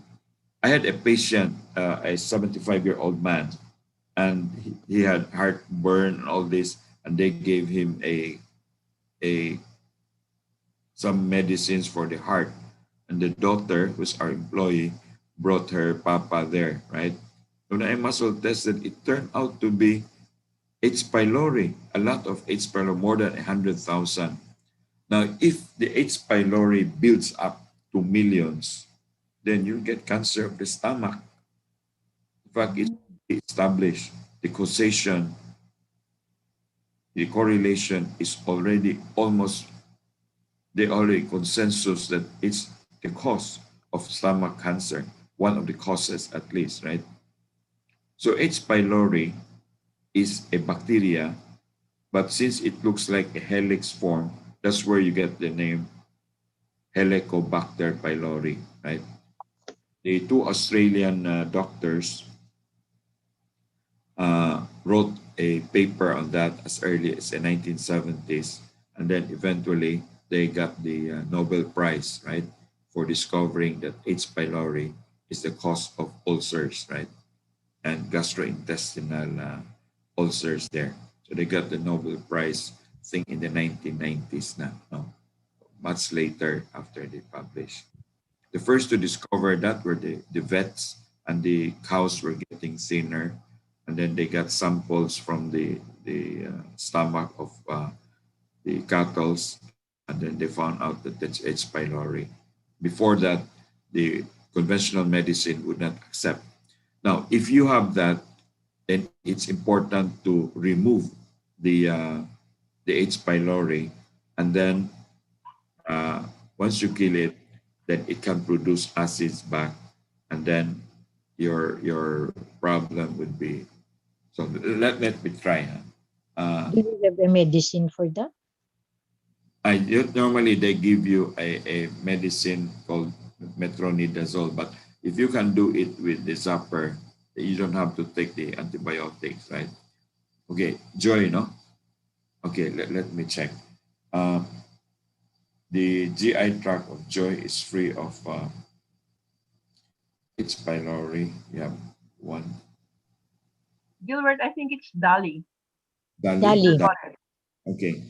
Speaker 17: I had a patient, a 75-year-old man, and he had heartburn and all this, and they gave him a some medicines for the heart. And the daughter, who's our employee, brought her papa there, right? When I muscle tested, it turned out to be H. pylori, a lot of H. pylori, more than 100,000. Now, if the H. pylori builds up to millions, then you get cancer of the stomach. In fact, it's established. The causation, the correlation is already almost, they already consensus that it's the cause of stomach cancer, one of the causes at least, right? So H. pylori is a bacteria, but since it looks like a helix form, that's where you get the name Helicobacter pylori, right? The two Australian doctors wrote a paper on that as early as the 1970s, and then eventually they got the Nobel Prize, right, for discovering that H. pylori is the cause of ulcers, right, and gastrointestinal ulcers there. So they got the Nobel Prize, I think, in the 1990s now, no? Much later after they published. The first to discover that were the vets, and the cows were getting thinner. And then they got samples from the stomach of the cattle, and then they found out that that's H. pylori. Before that, the conventional medicine would not accept. Now, if you have that, then it's important to remove the H. pylori, and then once you kill it, then it can produce acids back, and then your problem would be. So let me try.
Speaker 20: Do you have a medicine for that?
Speaker 17: Normally they give you a medicine called metronidazole, but if you can do it with the zapper, you don't have to take the antibiotics, right? Okay, Joy, no? Okay, let me check. The GI tract of Joy is free of H. pylori. You have one.
Speaker 1: Gilbert, I think it's Dali.
Speaker 17: Dali. Okay.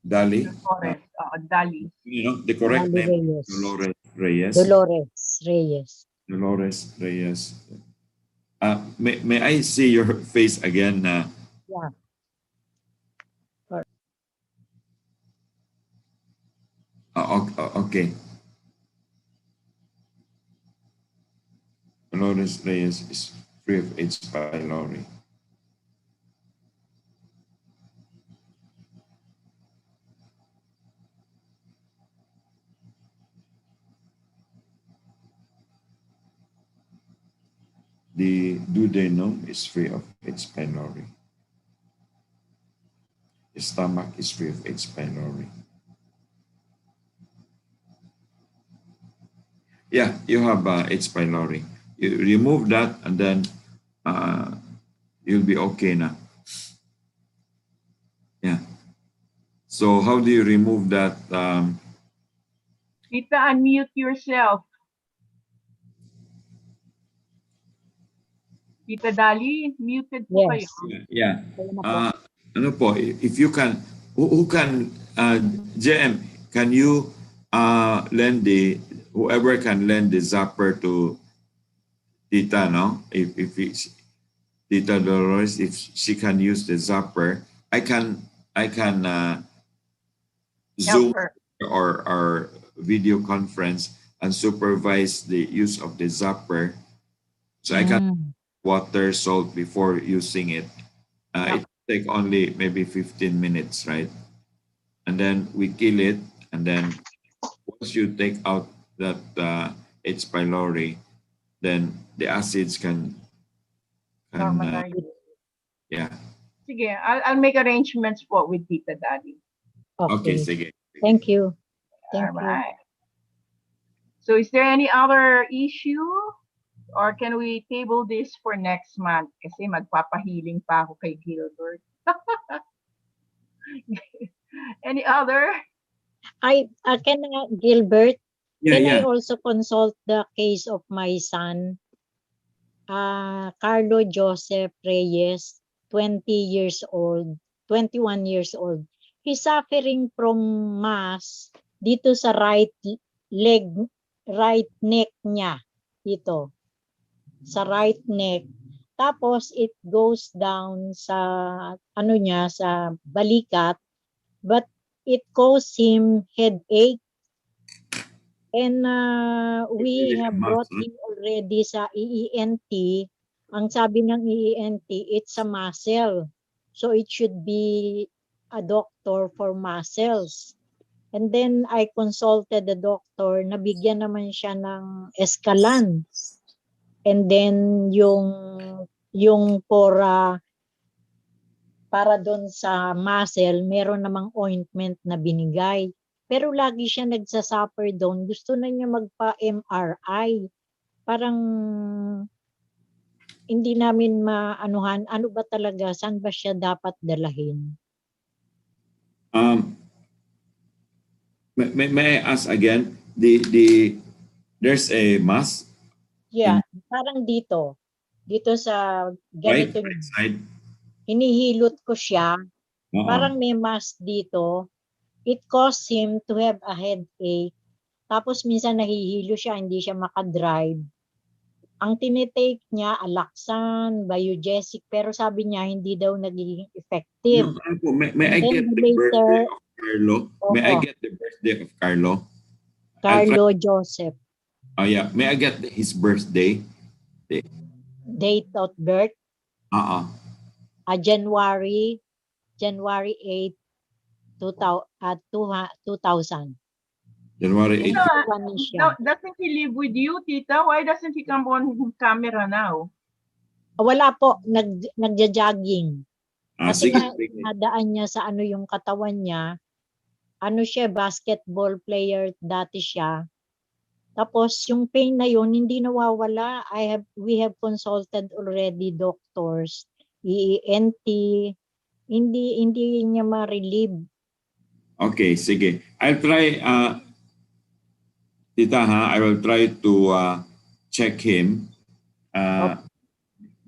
Speaker 17: Dali.
Speaker 1: Dali.
Speaker 17: You know, the correct
Speaker 20: Dali
Speaker 17: name
Speaker 20: Reyes.
Speaker 17: is Dolores Reyes.
Speaker 20: Dolores Reyes.
Speaker 17: Dolores Reyes. May I see your face again?
Speaker 20: Yeah.
Speaker 17: Okay. Dolores Reyes is free of H. pylori. The duodenum is free of H. pylori. The stomach is free of H. pylori. Yeah, you have H. pylori. You remove that, and then you'll be okay now. Yeah. So how do you remove that?
Speaker 1: Tita, unmute yourself. Tita Dali, muted po kayo.
Speaker 17: Yeah. Ano po, if you can, who can, JM, can you lend whoever can lend the zapper to Tita, no? If it's Tita Dolores, if she can use the zapper, I can
Speaker 1: Help
Speaker 17: Zoom
Speaker 1: her.
Speaker 17: or video conference and supervise the use of the zapper. So I can water, salt before using it. It take only maybe 15 minutes, right? And then we kill it, and then once you take out that H. pylori, then the acids can
Speaker 1: Normalize.
Speaker 17: yeah.
Speaker 1: Sige, I'll make arrangements po with Tita Daddy.
Speaker 17: Okay,
Speaker 20: Okay.
Speaker 17: sige.
Speaker 20: Thank you. Thank
Speaker 1: All
Speaker 20: you.
Speaker 1: right. So is there any other issue? Or can we table this for next month? Kasi magpapahiling pa ako kay Gilbert. Any other?
Speaker 20: Gilbert,
Speaker 17: Yeah,
Speaker 20: can I
Speaker 17: yeah.
Speaker 20: also consult the case of my son, Carlo Joseph Reyes, 20 years old, 21 years old. He's suffering from mass dito sa right leg, right neck niya. Dito. Sa right neck. Tapos it goes down sa ano niya, sa balikat, but it causes him headache. And we have brought him already sa EENT. Ang sabi ng EENT, it's a muscle. So it should be a doctor for muscles. And then I consulted the doctor, nabigyan naman siya ng Escalan. And then yung para doon sa muscle, meron namang ointment na binigay. Pero lagi siya nagsasuffer doon. Gusto na niya magpa-MRI. Parang hindi namin maanuhan. Ano ba talaga? Saan ba siya dapat dalahin?
Speaker 17: May I ask again? There's a mass.
Speaker 20: Yeah, parang dito. Dito sa ganito
Speaker 17: Right side.
Speaker 20: Hinihilot ko siya. Parang may mass dito. It caused him to have a headache. Tapos minsan nahihilo siya, hindi siya makadrive. Ang tinitake niya, Alaxan, Biogesic, pero sabi niya hindi daw nagiging effective.
Speaker 17: May I get the birthday of Carlo? May I get the birthday of Carlo?
Speaker 20: Carlo Joseph.
Speaker 17: Oh yeah, may I get his birthday?
Speaker 20: Date of birth? January 8, 2000.
Speaker 17: January 8.
Speaker 1: Tita, doesn't he live with you, Tita? Why doesn't he come on camera now?
Speaker 20: Wala po, nagja-jogging. Kasi
Speaker 17: Sige.
Speaker 20: nadaan niya sa ano yung katawan niya. Ano siya, basketball player dati siya. Tapos yung pain na yun hindi nawawala. We have consulted already doctors, EENT, hindi niya ma-relieve.
Speaker 17: Okay, sige. I'll try Tita, I will try to check him.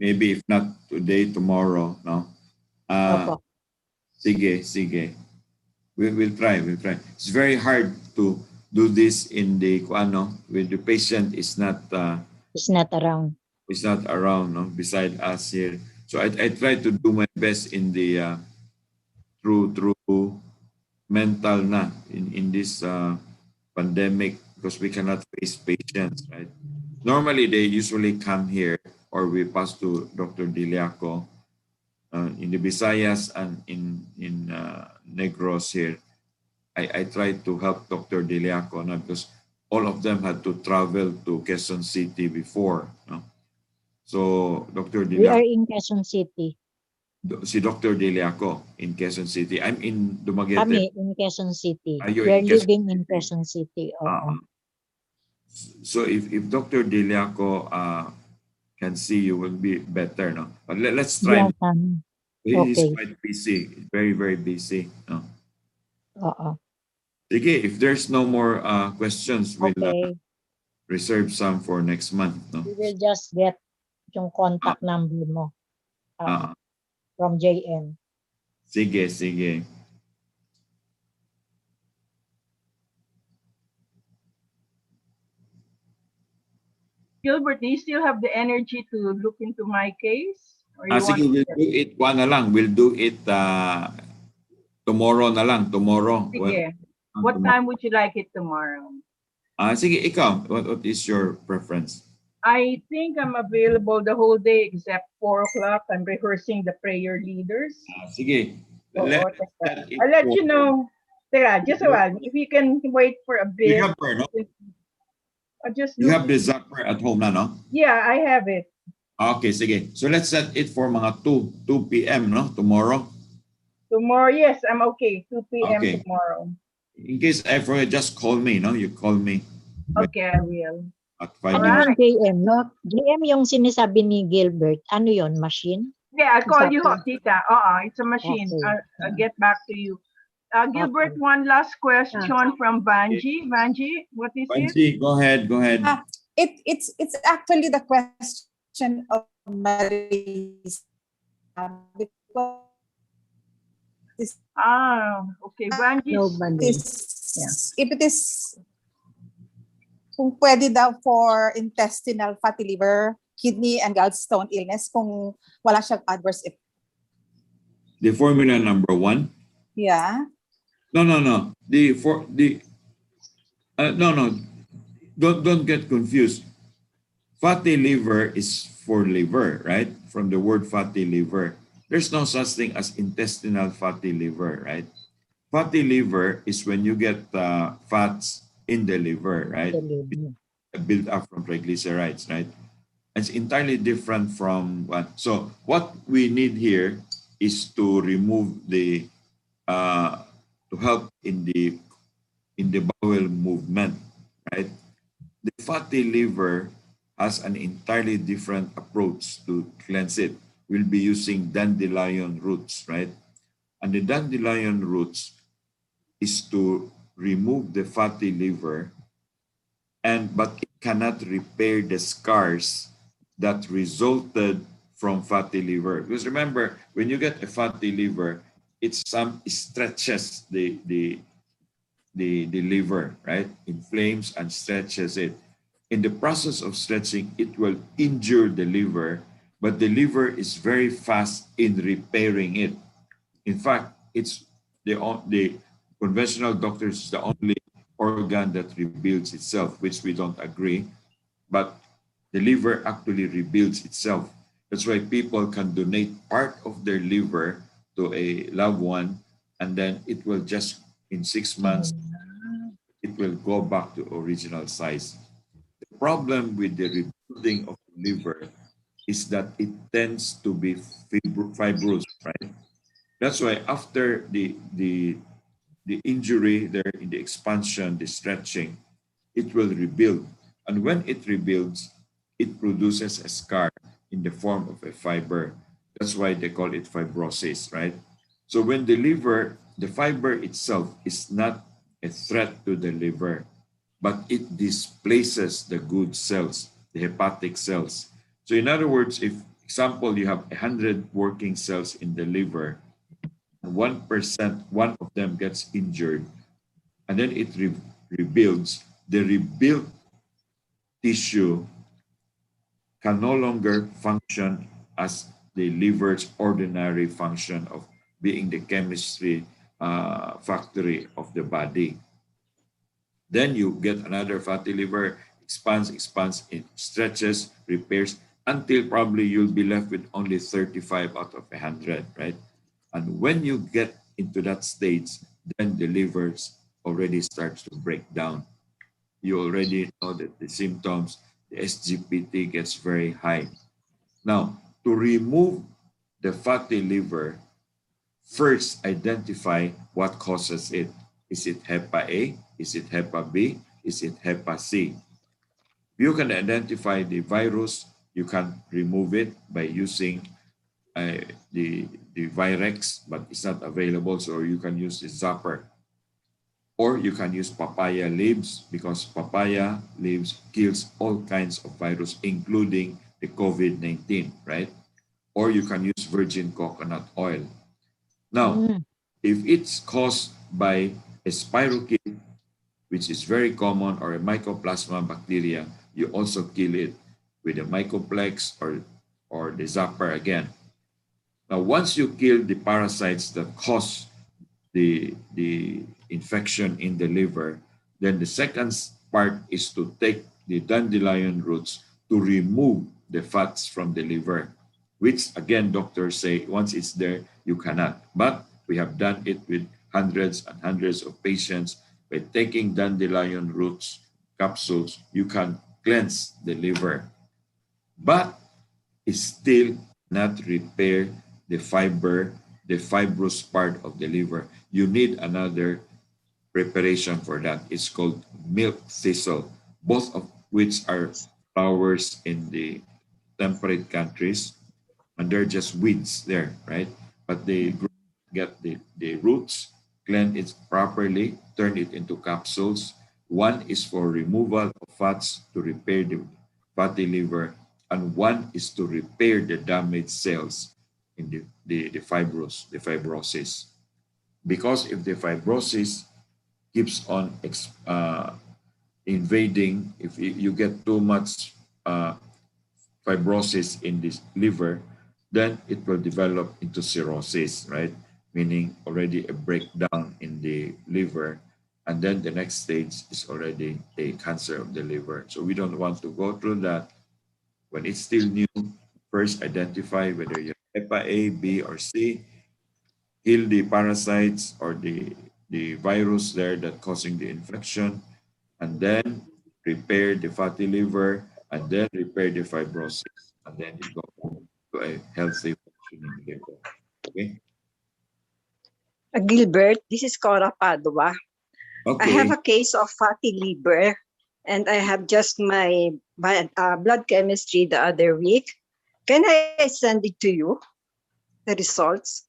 Speaker 17: Maybe if not today, tomorrow, no? Sige. We'll try. It's very hard to do this in the when the patient is not
Speaker 20: around.
Speaker 17: Is not around, no, beside us here. So I try to do my best in the through mental na in this pandemic, because we cannot face patients, right? Normally they usually come here or we pass to Dr. Diliaco in the Visayas and in Negros here. I try to help Dr. Diliaco because all of them had to travel to Quezon City before, no? So Dr. Diliaco,
Speaker 20: we are in Quezon City.
Speaker 17: Si Dr. Diliaco in Quezon City. I'm in Dumaguete.
Speaker 20: Kami in Quezon City.
Speaker 17: We
Speaker 20: are living in Quezon City.
Speaker 17: So if Dr. Diliaco can see you, will be better, no? But let's try.
Speaker 20: Yeah,
Speaker 17: He's quite busy, very, very busy, no?
Speaker 20: Okay,
Speaker 17: if there's no more questions, we'll reserve some for next month, no?
Speaker 20: We will just get yung contact number mo from JN.
Speaker 17: Sige.
Speaker 1: Gilbert, do you still have the energy to look into my case? Or you want
Speaker 17: Sige, we'll do it na lang. We'll do it tomorrow na lang. Tomorrow.
Speaker 1: Sige. What time would you like it tomorrow?
Speaker 17: Sige, ikaw. What is your preference?
Speaker 1: I think I'm available the whole day except 4 o'clock. I'm rehearsing the prayer leaders.
Speaker 17: Sige.
Speaker 1: I'll let you know. Teka, just a while. If you can wait for a bit.
Speaker 17: You have her, no?
Speaker 1: Just
Speaker 17: you have the zapper at home na, no?
Speaker 1: Yeah, I have it.
Speaker 17: Okay, sige. So let's set it for mga 2 p.m., no? Tomorrow?
Speaker 1: Tomorrow, yes, I'm okay. 2 p.m.
Speaker 17: Okay.
Speaker 1: tomorrow.
Speaker 17: In case I forget, just call me, no? You call me.
Speaker 1: Okay, I will.
Speaker 17: At 5
Speaker 20: Ano yung JM? No? JM yung sinasabi ni Gilbert. Ano yon? Machine?
Speaker 1: Yeah, I'll call you,
Speaker 20: Zapper?
Speaker 1: Tita. It's a machine.
Speaker 20: Okay.
Speaker 1: I'll get back to you. Gilbert,
Speaker 20: Okay.
Speaker 1: one last question from Vanji. Vanji, what is
Speaker 17: Vanji,
Speaker 1: it?
Speaker 17: go ahead.
Speaker 11: It's actually the question of Marisa.
Speaker 1: Okay, Vanji.
Speaker 11: If it is kung pwede daw for intestinal fatty liver, kidney, and gallstone illness kung wala siyang adverse effect.
Speaker 17: The formula number 1?
Speaker 11: Yeah.
Speaker 17: No. Don't get confused. Fatty liver is for liver, right? From the word fatty liver. There's no such thing as intestinal fatty liver, right? Fatty liver is when you get fats in the liver, right? Built up from triglycerides, right? It's entirely different from what. So what we need here is to remove the to help in the bowel movement, right? The fatty liver has an entirely different approach to cleanse it. We'll be using dandelion roots, right? And the dandelion roots is to remove the fatty liver, but it cannot repair the scars that resulted from fatty liver. Because remember, when you get a fatty liver, it stretches the liver, right? Inflames and stretches it. In the process of stretching, it will injure the liver, but the liver is very fast in repairing it. In fact, it's the conventional doctors is the only organ that rebuilds itself, which we don't agree, but the liver actually rebuilds itself. That's why people can donate part of their liver to a loved one, and then it will just, in 6 months, it will go back to original size. The problem with the rebuilding of the liver is that it tends to be fibrous, right? That's why after the injury there, in the expansion, the stretching, it will rebuild. And when it rebuilds, it produces a scar in the form of a fiber. That's why they call it fibrosis, right? So when the liver, the fiber itself is not a threat to the liver, but it displaces the good cells, the hepatic cells. So in other words, if, example, you have 100 working cells in the liver, 1%, one of them gets injured, and then it rebuilds, the rebuilt tissue can no longer function as the liver's ordinary function of being the chemistry factory of the body. Then you get another fatty liver, expands, it stretches, repairs, until probably you'll be left with only 35 out of 100, right? And when you get into that stage, then the liver already starts to break down. You already know that the symptoms, the SGPT gets very high. Now, to remove the fatty liver, first identify what causes it. Is it HEPA A? Is it HEPA B? Is it HEPA C? You can identify the virus. You can remove it by using the Virex, but it's not available, so you can use the zapper. Or you can use papaya leaves, because papaya leaves kills all kinds of virus, including the COVID-19, right? Or you can use virgin coconut oil. Now, if it's caused by a spirochete, which is very common, or a mycoplasma bacteria, you also kill it. with the mycoplex or the zapper again. Now, once you kill the parasites that cause the infection in the liver, then the second part is to take the dandelion roots to remove the fats from the liver, which again, doctors say once it's there, you cannot. But we have done it with hundreds and hundreds of patients. By taking dandelion roots capsules, you can cleanse the liver, but it still not repair the fibrous part of the liver. You need another preparation for that. It's called milk thistle, both of which are flowers in the temperate countries, and they're just weeds there, right? But they get the roots, cleanse it properly, turn it into capsules. One is for removal of fats to repair the fatty liver, and one is to repair the damaged cells in the fibrosis. Because if the fibrosis keeps on invading, if you get too much fibrosis in this liver, then it will develop into cirrhosis, right? Meaning already a breakdown in the liver. And then the next stage is already a cancer of the liver. So we don't want to go through that. When it's still new, first identify whether you have HEPA A, B, or C, kill the parasites or the virus there that causing the infection, and then repair the fatty liver, and then repair the fibrosis, and then you go to a healthy functioning liver. Okay.
Speaker 21: Gilbert, this is Cora Padua. I have
Speaker 17: Okay.
Speaker 21: a case of fatty liver, and I have just my blood chemistry the other week. Can I send it to you, the results?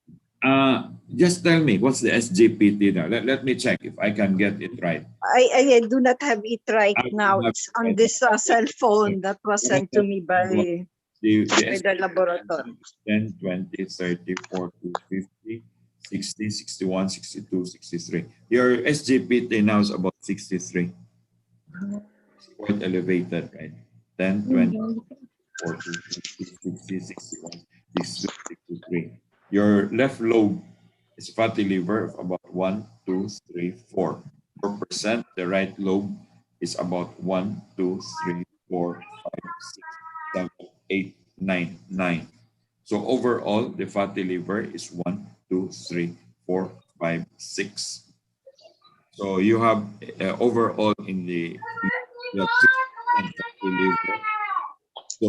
Speaker 17: Just tell me what's the SGPT now. Let me check if I can get it right.
Speaker 21: I do not have it right now.
Speaker 17: Have
Speaker 21: It's
Speaker 17: it
Speaker 21: on
Speaker 17: right
Speaker 21: this cell phone that was sent to me by the laboratory.
Speaker 17: 10, 20, 30, 40, 50, 60, 61, 62, 63. Your SGPT now is about 63. It's quite elevated, right? 10, 20, 40, 50, 60, 61, 62, 63. Your left lobe is fatty liver of about 1, 2, 3, 4. 4%. The right lobe is about 1, 2, 3, 4, 5, 6, 7, 8, 9, 9. So overall, the fatty liver is 1, 2, 3, 4, 5, 6. So you have overall in you have 6% fatty liver. So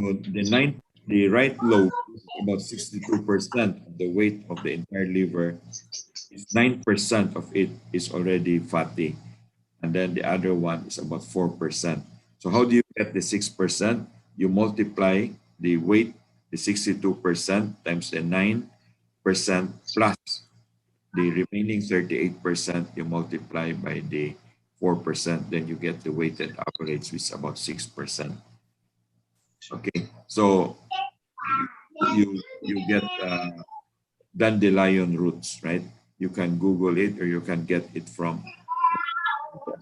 Speaker 17: the right lobe is about 62% of the weight of the entire liver. 9% of it is already fatty, and then the other one is about 4%. So how do you get the 6%? You multiply the weight, the 62% times the 9% plus the remaining 38%, you multiply by the 4%, then you get the weighted average, which is about 6%. Okay, so you get dandelion roots, right? You can Google it or you can get it from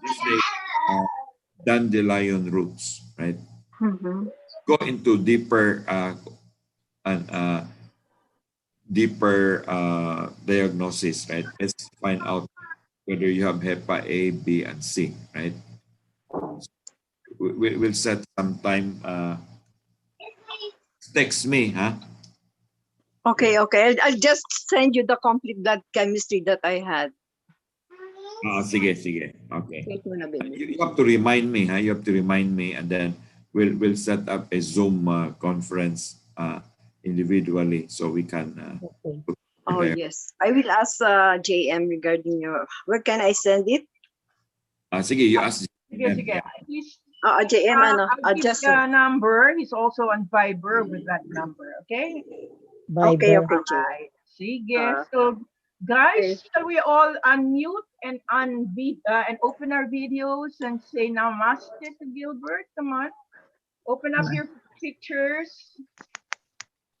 Speaker 17: just say dandelion roots, right? Go into deeper and deeper diagnosis, right? Let's find out whether you have HEPA A, B, and C, right? We'll set some time. Text me, huh?
Speaker 21: Okay. I'll just send you the complete blood chemistry that I had.
Speaker 17: Sige. Okay. You have to remind me, huh? You have to remind me, and then we'll set up a Zoom conference individually so we can.
Speaker 21: Oh yes, I will ask JM regarding your. Where can I send it?
Speaker 17: Sige, you ask.
Speaker 1: Sige. He's,
Speaker 21: JM,
Speaker 1: I'll give
Speaker 21: just
Speaker 1: the number. He's also on Viber with that number. Okay.
Speaker 21: Okay.
Speaker 1: Right. Sige. So, guys, shall we all unmute and and open our videos and say namaste to Gilbert? Come on. Open up your pictures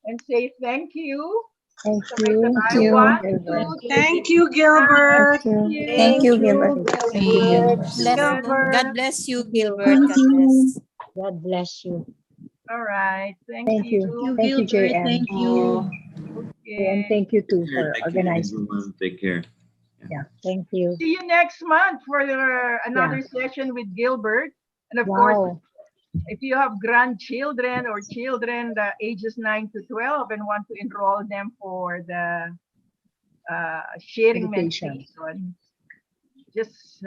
Speaker 1: and say thank you.
Speaker 15: Thank
Speaker 1: So make the
Speaker 15: you.
Speaker 1: eye. 1, 2, 3.
Speaker 21: Thank you, Gilbert.
Speaker 15: Thank you, Gilbert.
Speaker 21: Gilbert.
Speaker 15: God bless you, Gilbert.
Speaker 20: Thank you. God bless you.
Speaker 1: All right. Thank
Speaker 20: Thank you.
Speaker 1: you.
Speaker 20: Thank you,
Speaker 7: Gilbert.
Speaker 20: JM.
Speaker 7: Thank you.
Speaker 20: And
Speaker 1: Okay.
Speaker 20: thank you too
Speaker 17: Take care,
Speaker 20: for
Speaker 17: take care,
Speaker 20: organizing.
Speaker 17: everyone. Take care.
Speaker 20: Yeah, thank you.
Speaker 1: See you next month for another
Speaker 20: Yeah.
Speaker 1: session with Gilbert. And of course,
Speaker 20: Wow.
Speaker 1: if you have grandchildren or children the ages 9 to 12 and want to enroll them for the sharing
Speaker 20: Meditation.
Speaker 1: meditation, just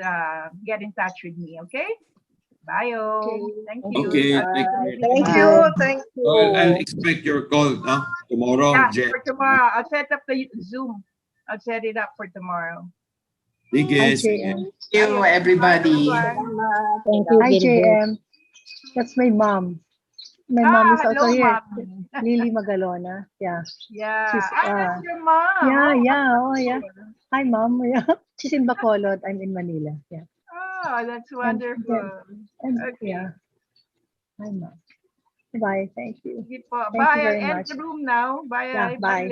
Speaker 1: get in touch with me, okay? Bye, thank you.
Speaker 17: Okay,
Speaker 1: I'll
Speaker 17: take
Speaker 1: send
Speaker 17: care.
Speaker 1: the link
Speaker 21: Thank
Speaker 1: now.
Speaker 21: you. Thank
Speaker 17: I'll
Speaker 21: you.
Speaker 17: expect your call tomorrow,
Speaker 1: Yeah,
Speaker 17: Jen.
Speaker 1: for tomorrow. I'll set up the Zoom. I'll set it up for tomorrow.
Speaker 17: Sige,
Speaker 20: Hi,
Speaker 17: sige.
Speaker 20: JM.
Speaker 3: Thank you, everybody.
Speaker 21: Salamat.
Speaker 20: Thank you, Hi,
Speaker 21: Gilbert.
Speaker 20: JM. That's my mom. My mom is also
Speaker 1: Hello,
Speaker 20: here.
Speaker 1: mommy.
Speaker 20: Lily Magalona. Yeah.
Speaker 1: Yeah.
Speaker 20: She's
Speaker 1: That's your mom.
Speaker 20: yeah,
Speaker 1: Oh,
Speaker 20: yeah, oh yeah. Hi, mom. Yeah. She's in Bacolod. I'm in Manila. Yeah.
Speaker 1: oh, that's
Speaker 20: And
Speaker 1: wonderful.
Speaker 20: then, and
Speaker 1: Okay.
Speaker 20: yeah. Hi, mom. Bye. Thank you.
Speaker 1: Sige po.
Speaker 20: Thank you
Speaker 1: Bye.
Speaker 20: very
Speaker 1: I'll end
Speaker 20: much.
Speaker 1: the room now. Bye.
Speaker 20: Yeah,
Speaker 1: Bye.
Speaker 20: bye.